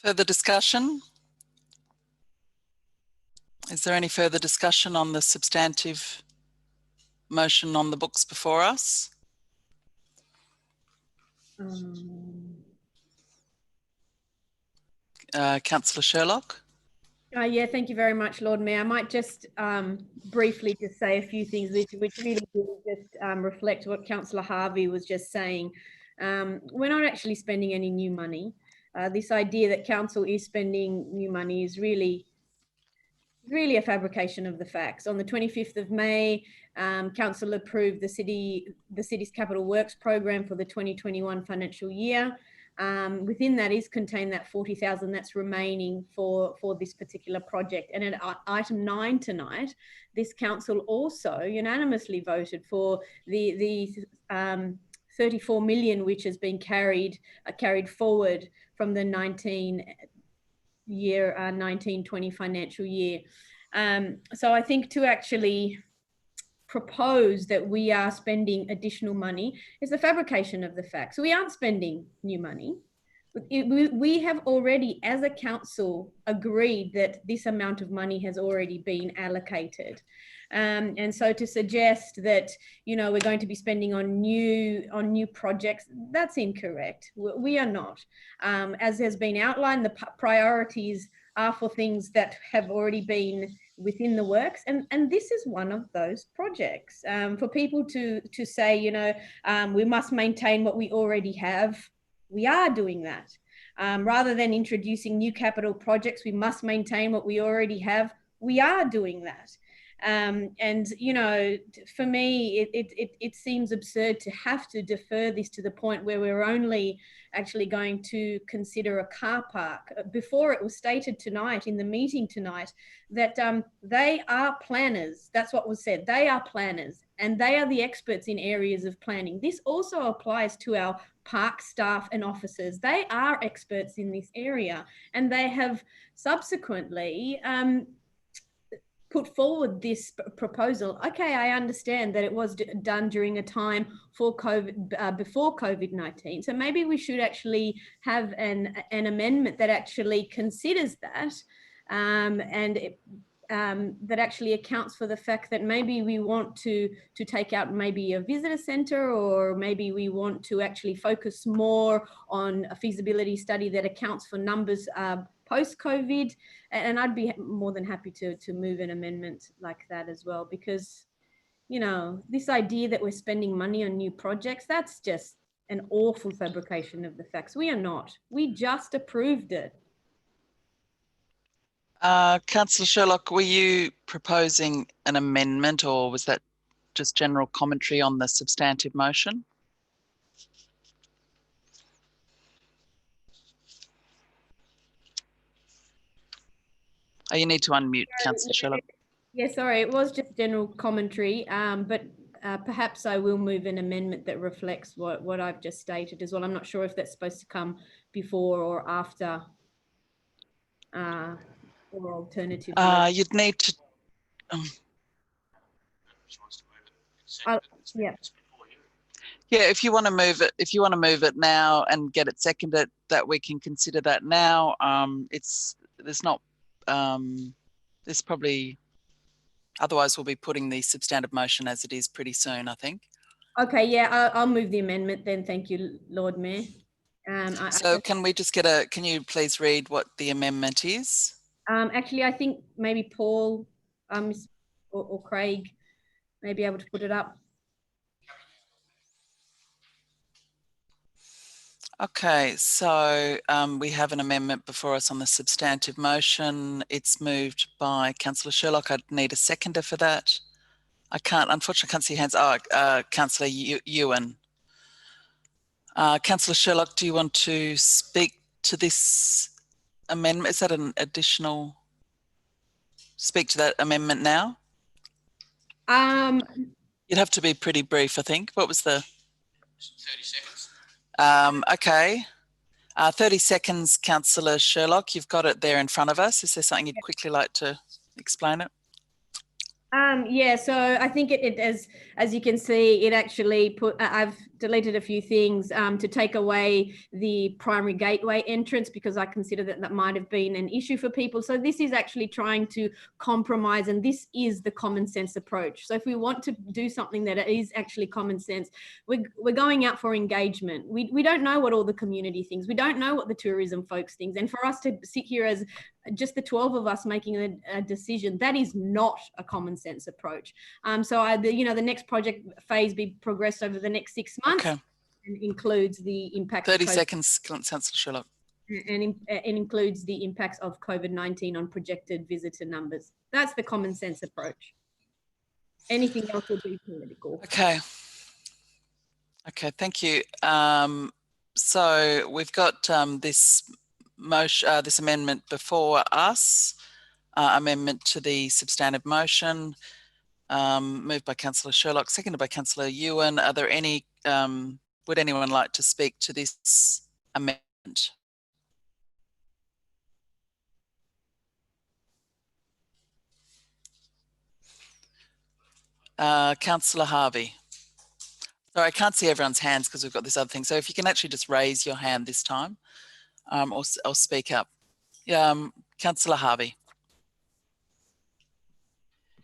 Further discussion? Is there any further discussion on the substantive motion on the books before us? Councillor Sherlock? Yeah, thank you very much, Lord Mayor. I might just briefly just say a few things which really just reflect what Councillor Harvey was just saying. We're not actually spending any new money. This idea that council is spending new money is really a fabrication of the facts. On the 25th of May, council approved the city's capital works program for the 2021 financial year. Within that is contained that 40,000 that's remaining for this particular project. And at item 9 tonight, this council also unanimously voted for the 34 million which has been carried forward from the 1920 financial year. So I think to actually propose that we are spending additional money is the fabrication of the facts. We aren't spending new money. We have already, as a council, agreed that this amount of money has already been allocated. And so to suggest that, we're going to be spending on new projects, that's incorrect. We are not. As has been outlined, the priorities are for things that have already been within the works, and this is one of those projects. For people to say, we must maintain what we already have, we are doing that. Rather than introducing new capital projects, we must maintain what we already have, we are doing that. And for me, it seems absurd to have to defer this to the point where we're only actually going to consider a car park. Before, it was stated tonight in the meeting tonight that they are planners. That's what was said. They are planners and they are the experts in areas of planning. This also applies to our park staff and officers. They are experts in this area, and they have subsequently put forward this proposal. Okay, I understand that it was done during a time for COVID, before COVID-19. So maybe we should actually have an amendment that actually considers that, that actually accounts for the fact that maybe we want to take out maybe a visitor centre, or maybe we want to actually focus more on a feasibility study that accounts for numbers post-COVID, and I'd be more than happy to move an amendment like that as well, because, this idea that we're spending money on new projects, that's just an awful fabrication of the facts. We are not. We just approved it. Councillor Sherlock, were you proposing an amendment, or was that just general commentary on the substantive motion? Oh, you need to unmute, Councillor Sherlock. Yeah, sorry, it was just general commentary, but perhaps I will move an amendment that reflects what I've just stated as well. I'm not sure if that's supposed to come before or after, or alternatively. You'd need to. Yeah. Yeah, if you want to move it now and get it seconded, that we can consider that now. There's probably, otherwise we'll be putting the substantive motion as it is pretty soon, I think. Okay, yeah, I'll move the amendment then. Thank you, Lord Mayor. Can we just can you please read what the amendment is? Actually, I think maybe Paul or Craig may be able to put it up. Okay, so we have an amendment before us on the substantive motion. It's moved by Councillor Sherlock. I'd need a seconder for that. Unfortunately, I can't see hands. Oh, Councillor Ewan. Councillor Sherlock, do you want to speak to this amendment? Is that an additional, speak to that amendment now? You'd have to be pretty brief, I think. What was the? 30 seconds. Okay. 30 seconds, Councillor Sherlock. You've got it there in front of us. Is there something you'd quickly like to explain it? Yeah, so I think it as you can see, it actually I've deleted a few things to take away the primary gateway entrance, because I consider that might have been an issue for people. So this is actually trying to compromise, and this is the common sense approach. So if we want to do something that is actually common sense, we're going out for engagement. We don't know what all the community thinks. We don't know what the tourism folks think. And for us to sit here as just the 12 of us making a decision, that is not a common sense approach. So the next project phase be progressed over the next 6 months. Okay. And includes the impact. 30 seconds, Councillor Sherlock. And includes the impacts of COVID-19 on projected visitor numbers. That's the common sense approach. Anything else would be political. Okay. Okay, thank you. So we've got this motion, this amendment before us, amendment to the substantive motion, moved by Councillor Sherlock, seconded by Councillor Ewan. Are there any, would anyone like to speak to this amendment? Councillor Harvey. Sorry, I can't see everyone's hands because we've got this other thing. So if you can actually just raise your hand this time, or speak up. Councillor Harvey.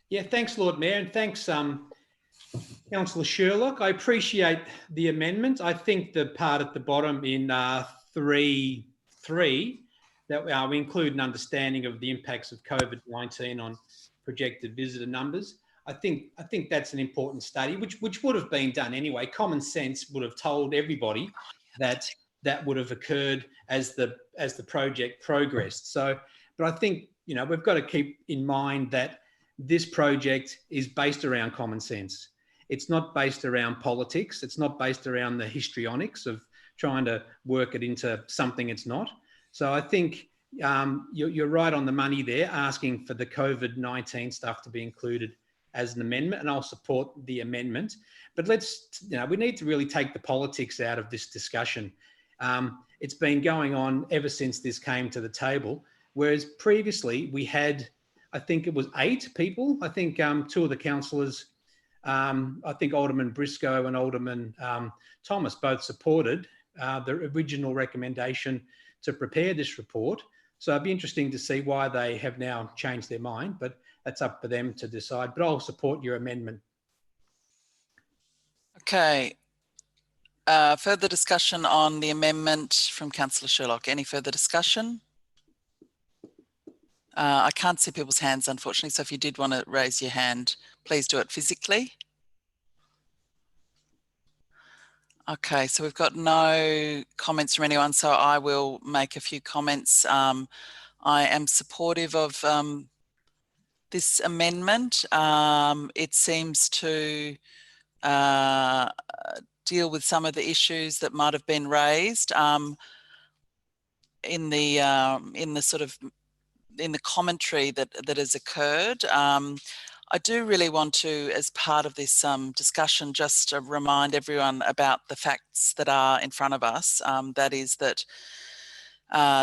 Yeah, thanks, Lord Mayor, and thanks, Councillor Sherlock. I appreciate the amendment. I think the part at the bottom in 3.3 that we include an understanding of the impacts of COVID-19 on projected visitor numbers. I think that's an important study, which would have been done anyway. Common sense would have told everybody that would have occurred as the project progressed. So, but I think we've got to keep in mind that this project is based around common sense. It's not based around politics. It's not based around the histrionics of trying to work it into something it's not. So I think you're right on the money there, asking for the COVID-19 stuff to be included as an amendment, and I'll support the amendment. But we need to really take the politics out of this discussion. It's been going on ever since this came to the table, whereas previously we had, I think it was 8 people. I think 2 of the councillors, I think Alderman Briscoe and Alderman Thomas both supported the original recommendation to prepare this report. So it'd be interesting to see why they have now changed their mind, but that's up for them to decide. But I'll support your amendment. Okay. Further discussion on the amendment from Councillor Sherlock. Any further discussion? I can't see people's hands, unfortunately, so if you did want to raise your hand, please do it physically. Okay, so we've got no comments from anyone, so I will make a few comments. I am supportive of this amendment. It seems to deal with some of the issues that might have been raised in the commentary that has occurred. I do really want to, as part of this discussion, just to remind everyone about the facts that are in front of us. That is that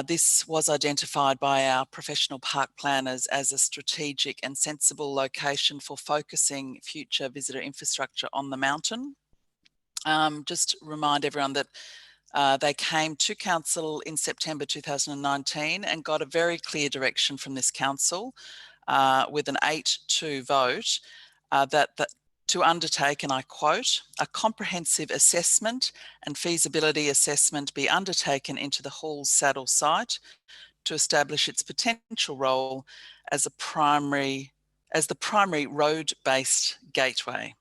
this was identified by our professional park planners as a strategic and sensible location for focusing future visitor infrastructure on the mountain. Just remind everyone that they came to council in September 2019 and got a very clear direction from this council with an 8-2 vote that to undertake, and I quote, a comprehensive assessment and feasibility assessment be undertaken into the Hall's Saddle site to establish its potential role as the primary road-based gateway.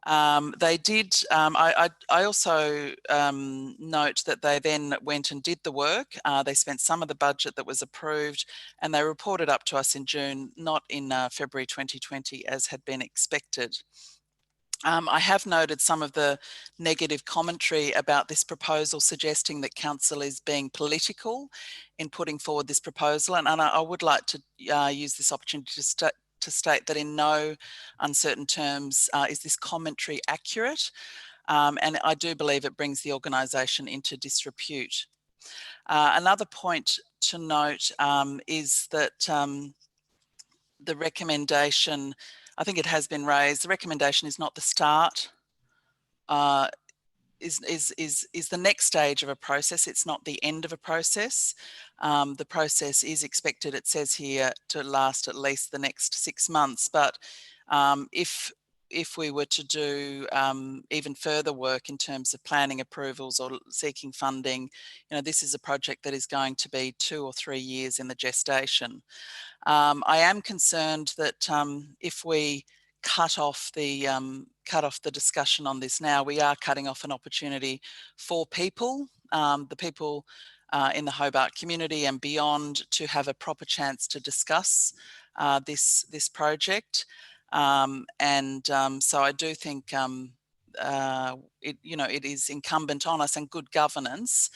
They did, I also note that they then went and did the work. They spent some of the budget that was approved and they reported up to us in June, not in February 2020 as had been expected. I have noted some of the negative commentary about this proposal suggesting that council is being political in putting forward this proposal, and I would like to use this opportunity to state that in no uncertain terms is this commentary accurate, and I do believe it brings the organisation into disrepute. Another point to note is that the recommendation, I think it has been raised, the recommendation is not the start, is the next stage of a process. It's not the end of a process. The process is expected, it says here, to last at least the next 6 months. But if we were to do even further work in terms of planning approvals or seeking funding, this is a project that is going to be 2 or 3 years in the gestation. I am concerned that if we cut off the discussion on this now, we are cutting off an opportunity for people, the people in the Hobart community and beyond, to have a proper chance to discuss this project. So I do think it is incumbent on us and good governance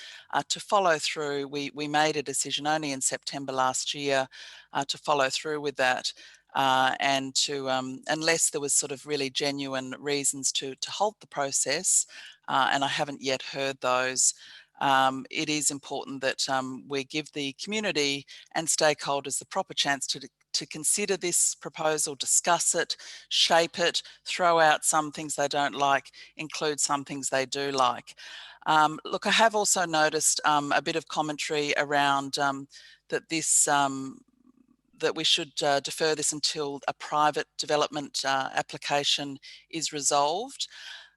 to follow through. We made a decision only in September last year to follow through with that, and to unless there was sort of really genuine reasons to halt the process, and I haven't yet heard those. It is important that we give the community and stakeholders the proper chance to consider this proposal, discuss it, shape it, throw out some things they don't like, include some things they do like. Look, I have also noticed a bit of commentary around that we should defer this until a private development application is resolved.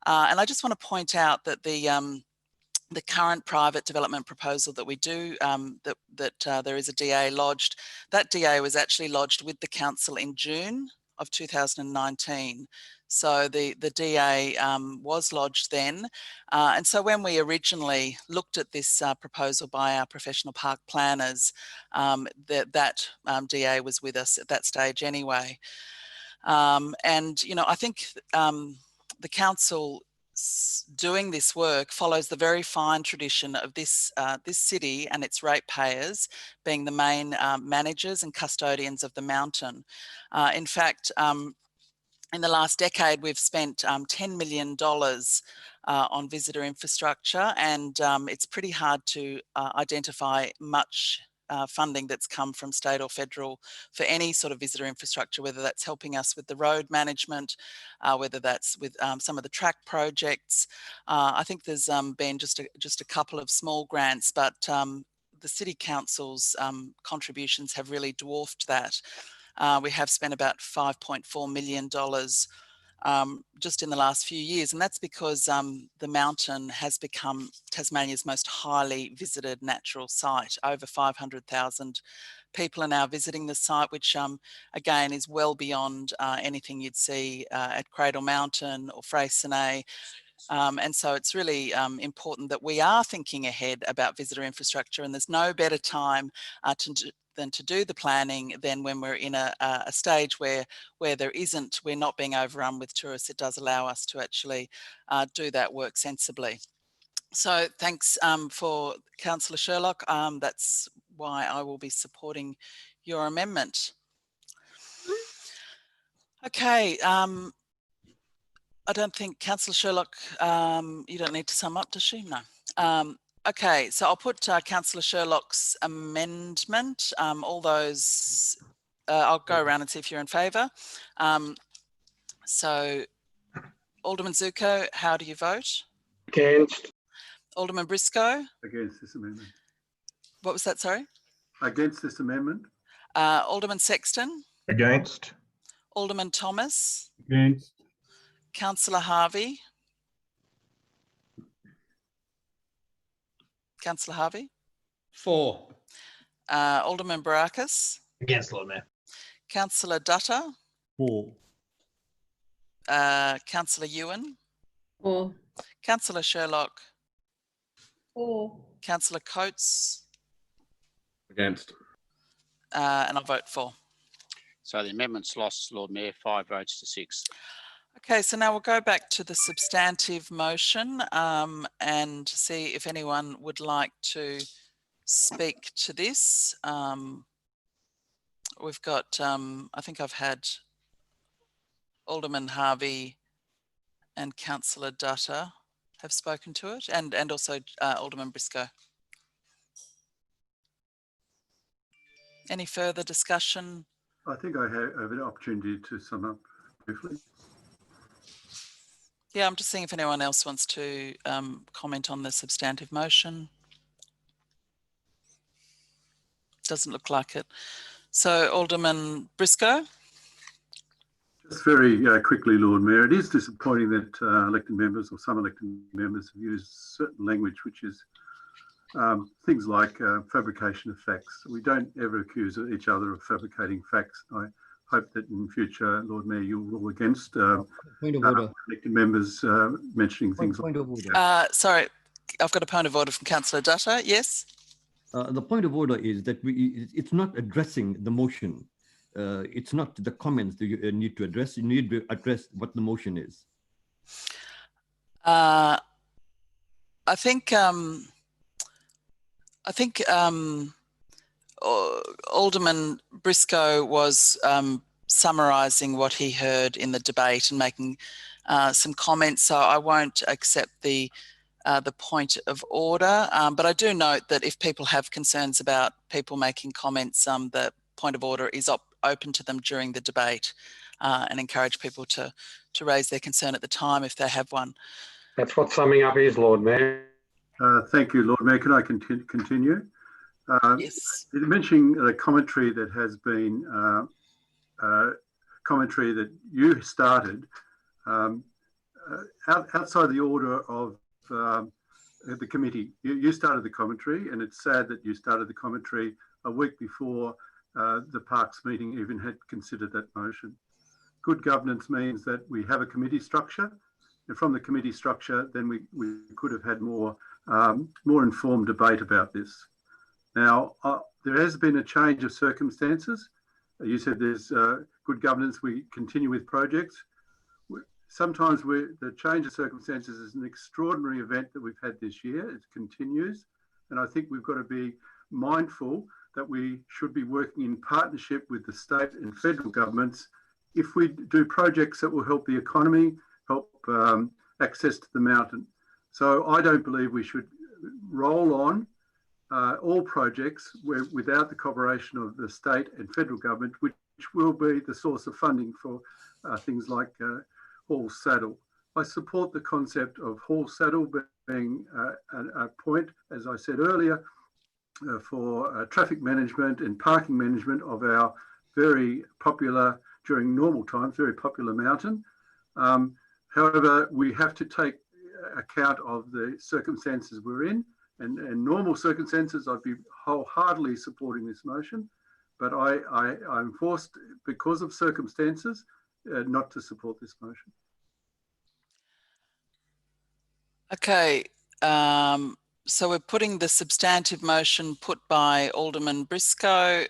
And I just want to point out that the current private development proposal that we do, there is a DA lodged. That DA was actually lodged with the council in June of 2019. So the DA was lodged then. And so when we originally looked at this proposal by our professional park planners, that DA was with us at that stage anyway. And, I think the council doing this work follows the very fine tradition of this city and its ratepayers being the main managers and custodians of the mountain. In fact, in the last decade, we've spent $10 million on visitor infrastructure, and it's pretty hard to identify much funding that's come from state or federal for any sort of visitor infrastructure, whether that's helping us with the road management, whether that's with some of the track projects. I think there's been just a couple of small grants, but the City Council's contributions have really dwarfed that. We have spent about $5.4 million just in the last few years, and that's because the mountain has become Tasmania's most highly visited natural site. Over 500,000 people are now visiting the site, which again is well beyond anything you'd see at Cradle Mountain or Freycinet. And so it's really important that we are thinking ahead about visitor infrastructure, and there's no better time than to do the planning than when we're in a stage where we're not being overrun with tourists. It does allow us to actually do that work sensibly. So thanks for Councillor Sherlock. That's why I will be supporting your amendment. Okay. I don't think Councillor Sherlock, you don't need to sum up, does she? No. Okay, so I'll put Councillor Sherlock's amendment. All those, I'll go around and see if you're in favour. So Alderman Zuko, how do you vote? Against. Alderman Briscoe? Against this amendment. What was that, sorry? Against this amendment. Alderman Sexton? Against. Alderman Thomas? Against. Councillor Harvey? Councillor Harvey? For. Alderman Barakis? Against, Lord Mayor. Councillor Dutta? For. Councillor Ewan. For. Councillor Sherlock. For. Councillor Coates. Against. And I'll vote for. So the amendment's lost, Lord Mayor, 5 votes to 6. Okay, so now we'll go back to the substantive motion and see if anyone would like to speak to this. We've got, I think I've had Alderman Harvey and Councillor Dutta have spoken to it, and also Alderman Briscoe. Any further discussion? I think I have an opportunity to sum up briefly. Yeah, I'm just seeing if anyone else wants to comment on the substantive motion. Doesn't look like it. So Alderman Briscoe. Just very quickly, Lord Mayor, it is disappointing that elected members or some elected members have used certain language, which is things like fabrication of facts. We don't ever accuse each other of fabricating facts. I hope that in future, Lord Mayor, you'll rule against elected members mentioning things Point like of order. Sorry, I've got a point of order from Councillor Dutta. Yes. The point of order is that it's not addressing the motion. It's not the comments that you need to address. You need to address what the motion is. I think Alderman Briscoe was summarising what he heard in the debate and making some comments. So I won't accept the point of order, but I do note that if people have concerns about people making comments, the point of order is open to them during the debate, and encourage people to raise their concern at the time if they have one. That's what summing up is, Lord Mayor. Thank you, Lord Mayor. Can I continue? Yes. Mentioning the commentary that has been commentary that you started outside the order of the committee. You started the commentary, and it's sad that you started the commentary a week before the Parks meeting even had considered that motion. Good governance means that we have a committee structure, and from the committee structure, then we could have had more informed debate about this. Now, there has been a change of circumstances. You said there's good governance, we continue with projects. Sometimes the change of circumstances is an extraordinary event that we've had this year. It continues. And I think we've got to be mindful that we should be working in partnership with the state and federal governments if we do projects that will help the economy, help access to the mountain. So I don't believe we should roll on all projects without the cooperation of the state and federal government, which will be the source of funding for things like Hall Saddle. I support the concept of Hall Saddle being a point, as I said earlier, for traffic management and parking management of our very popular, during normal times, very popular mountain. However, we have to take account of the circumstances we're in, and normal circumstances, I'd be wholeheartedly supporting this motion, but I'm forced, because of circumstances, not to support this motion. Okay, so we're putting the substantive motion put by Alderman Briscoe,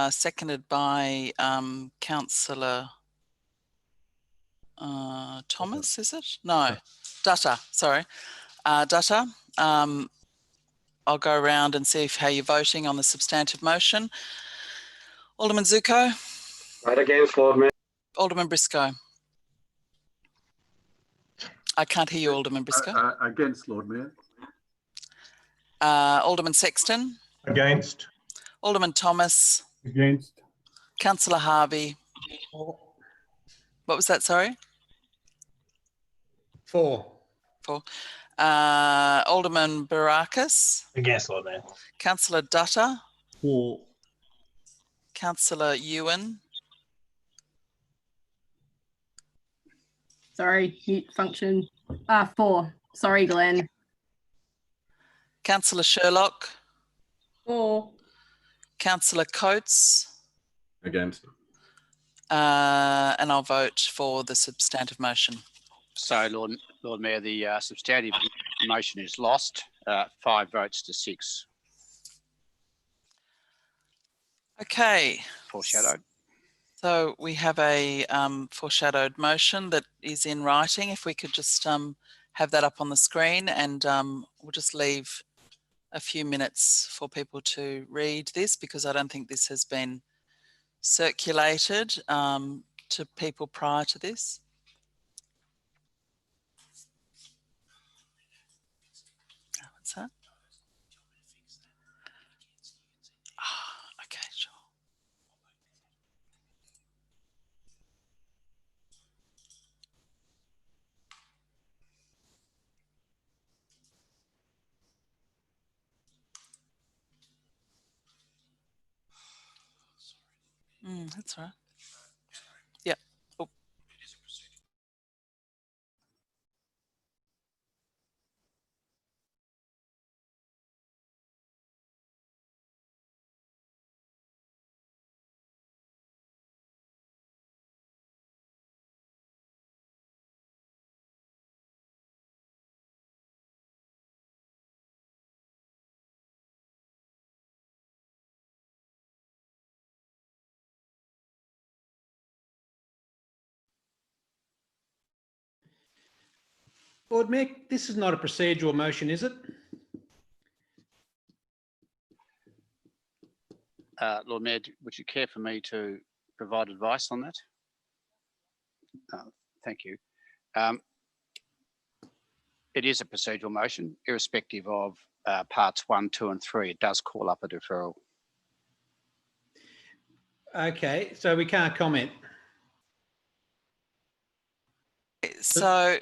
seconded by Councillor Thomas, is it? No, Dutta, sorry. Dutta, I'll go around and see how you're voting on the substantive motion. Alderman Zuko? Vote against, Lord Mayor. Alderman Briscoe? I can't hear you, Alderman Briscoe. Against, Lord Mayor. Alderman Sexton? Against. Alderman Thomas? Against. Councillor Harvey? What was that, sorry? For. Alderman Barakis? Against, Lord Mayor. Councillor Dutta? For. Councillor Ewan? Sorry, mute function. 4. Sorry, Glenn. Councillor Sherlock? 4. Councillor Coates? Against. And I'll vote for the substantive motion. So, Lord Mayor, the substantive motion is lost, 5 votes to 6. Okay. Foreshadowed. So we have a foreshadowed motion that is in writing. If we could just have that up on the screen, and we'll just leave a few minutes for people to read this, because I don't think this has been circulated to people prior to this. What's that? Oh, okay, sure. That's right. Yep. Oh. Lord Mayor, this is not a procedural motion, is it? Lord Mayor, would you care for me to provide advice on that? Thank you. It is a procedural motion, irrespective of parts 1, 2 and 3. It does call up a deferral. Okay, so we can't comment. So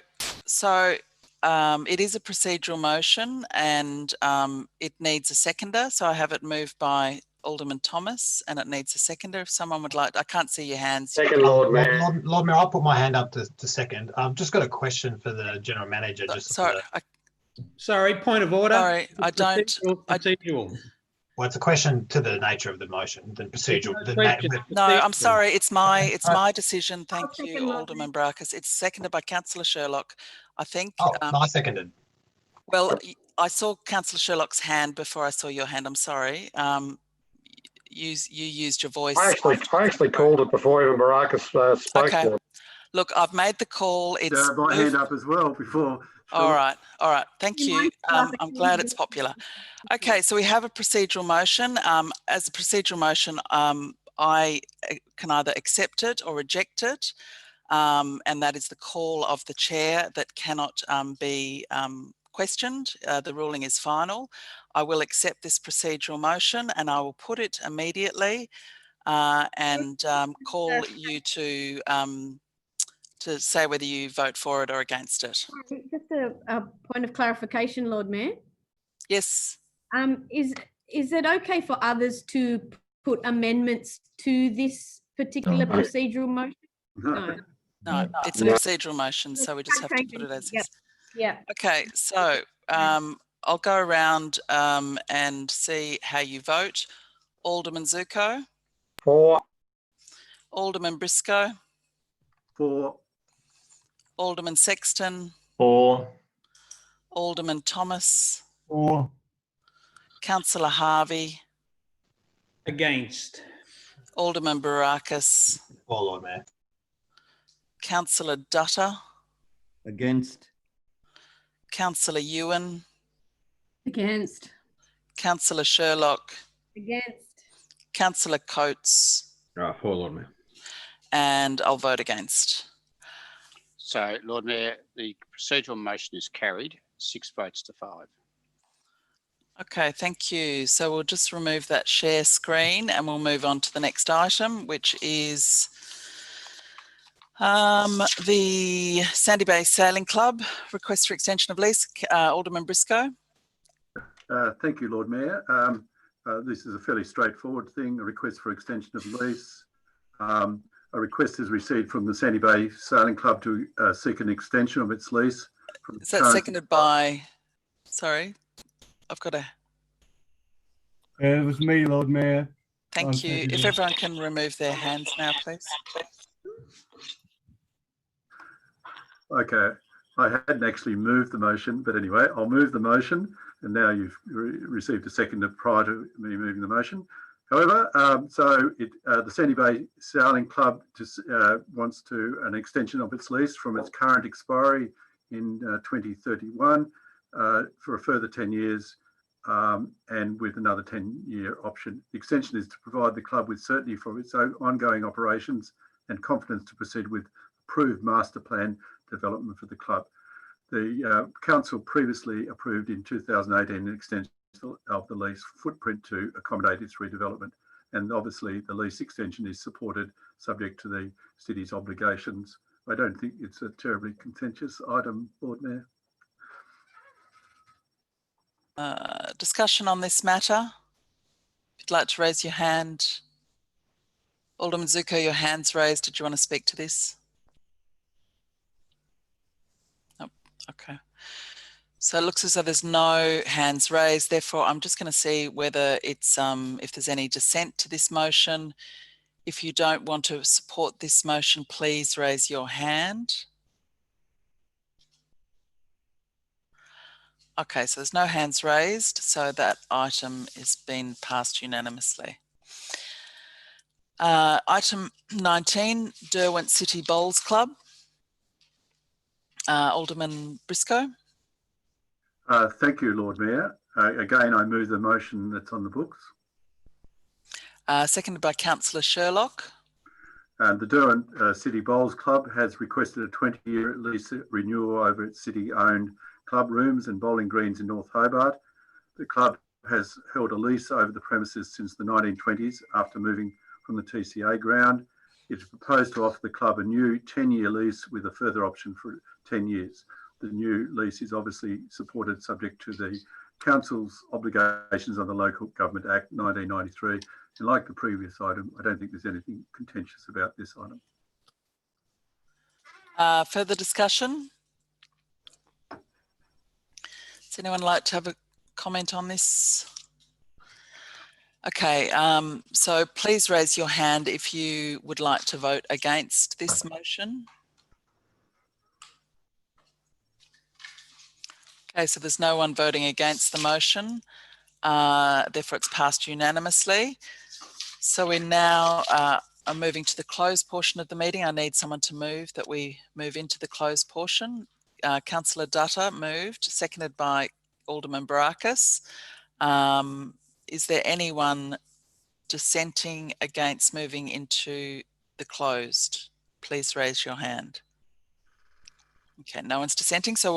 it is a procedural motion, and it needs a seconder. So I have it moved by Alderman Thomas, and it needs a seconder. If someone would like, I can't see your hands. Second, Lord Mayor. Lord Mayor, I'll put my hand up to second. I've just got a question for the General Manager. Sorry, point of order. Sorry, I don't. Procedural. Well, it's a question to the nature of the motion, the procedural. No, I'm sorry. It's my decision. Thank you, Alderman Brackus. It's seconded by Councillor Sherlock. I think. Oh, I seconded. Well, I saw Councillor Sherlock's hand before I saw your hand. I'm sorry. You used your voice. I actually called it before even Baracus spoke. Okay. Look, I've made the call. It's my hand up as well before. All right. Thank you. I'm glad it's popular. Okay, so we have a procedural motion. As a procedural motion, I can either accept it or reject it, and that is the call of the chair that cannot be questioned. The ruling is final. I will accept this procedural motion, and I will put it immediately and call you to say whether you vote for it or against it. Just a point of clarification, Lord Mayor. Yes. Is it okay for others to put amendments to this particular procedural motion? No, it's a procedural motion, so we just have to put it as is. Yeah. Okay, so I'll go around and see how you vote. Alderman Zuko. For. Alderman Briscoe. For. Alderman Sexton. For. Alderman Thomas. For. Councillor Harvey. Against. Alderman Baracus. For, Lord Mayor. Councillor Dutta. Against. Councillor Ewan. Against. Councillor Sherlock. Against. Councillor Coates. For, Lord Mayor. And I'll vote against. So, Lord Mayor, the procedural motion is carried, 6 votes to 5. Okay, thank you. So we'll just remove that share screen and we'll move on to the next item, which is the Sandy Bay Sailing Club request for extension of lease. Alderman Briscoe. Thank you, Lord Mayor. This is a fairly straightforward thing, a request for extension of lease. A request is received from the Sandy Bay Sailing Club to seek an extension of its lease. Is that seconded by, sorry, I've got a... It was me, Lord Mayor. Thank you. If everyone can remove their hands now, please. Okay, I hadn't actually moved the motion, but anyway, I'll move the motion, and now you've received a second prior to me moving the motion. However, the Sandy Bay Sailing Club wants an extension of its lease from its current expiry in 2031 for a further 10 years and with another 10-year option. The extension is to provide the club with certainty for its ongoing operations and confidence to proceed with approved master plan development for the club. The council previously approved in 2018 an extension of the lease footprint to accommodate its redevelopment. And obviously the lease extension is supported subject to the city's obligations. I don't think it's a terribly contentious item, Lord Mayor. Discussion on this matter? If you'd like to raise your hand. Alderman Zuko, your hand's raised. Did you want to speak to this? Nope. Okay. So it looks as though there's no hands raised. Therefore, I'm just going to see whether it's if there's any dissent to this motion. If you don't want to support this motion, please raise your hand. Okay, so there's no hands raised, so that item is being passed unanimously. Item 19, Derwent City Bowls Club. Alderman Briscoe. Thank you, Lord Mayor. Again, I move the motion that's on the books. Seconded by Councillor Sherlock. The Derwent City Bowls Club has requested a 20-year lease renewal over its city-owned club rooms and bowling greens in North Hobart. The club has held a lease over the premises since the 1920s after moving from the TCA ground. It is proposed to offer the club a new 10-year lease with a further option for 10 years. The new lease is obviously supported subject to the council's obligations on the Local Government Act 1993. And like the previous item, I don't think there's anything contentious about this item. Further discussion? Does anyone like to have a comment on this? Okay, so please raise your hand if you would like to vote against this motion. Okay, so there's no one voting against the motion. Therefore, it's passed unanimously. So we now are moving to the closed portion of the meeting. I need someone to move that we move into the closed portion. Councillor Dutta moved, seconded by Alderman Barakis. Is there anyone dissenting against moving into the closed? Please raise your hand. Okay, no one's dissenting, so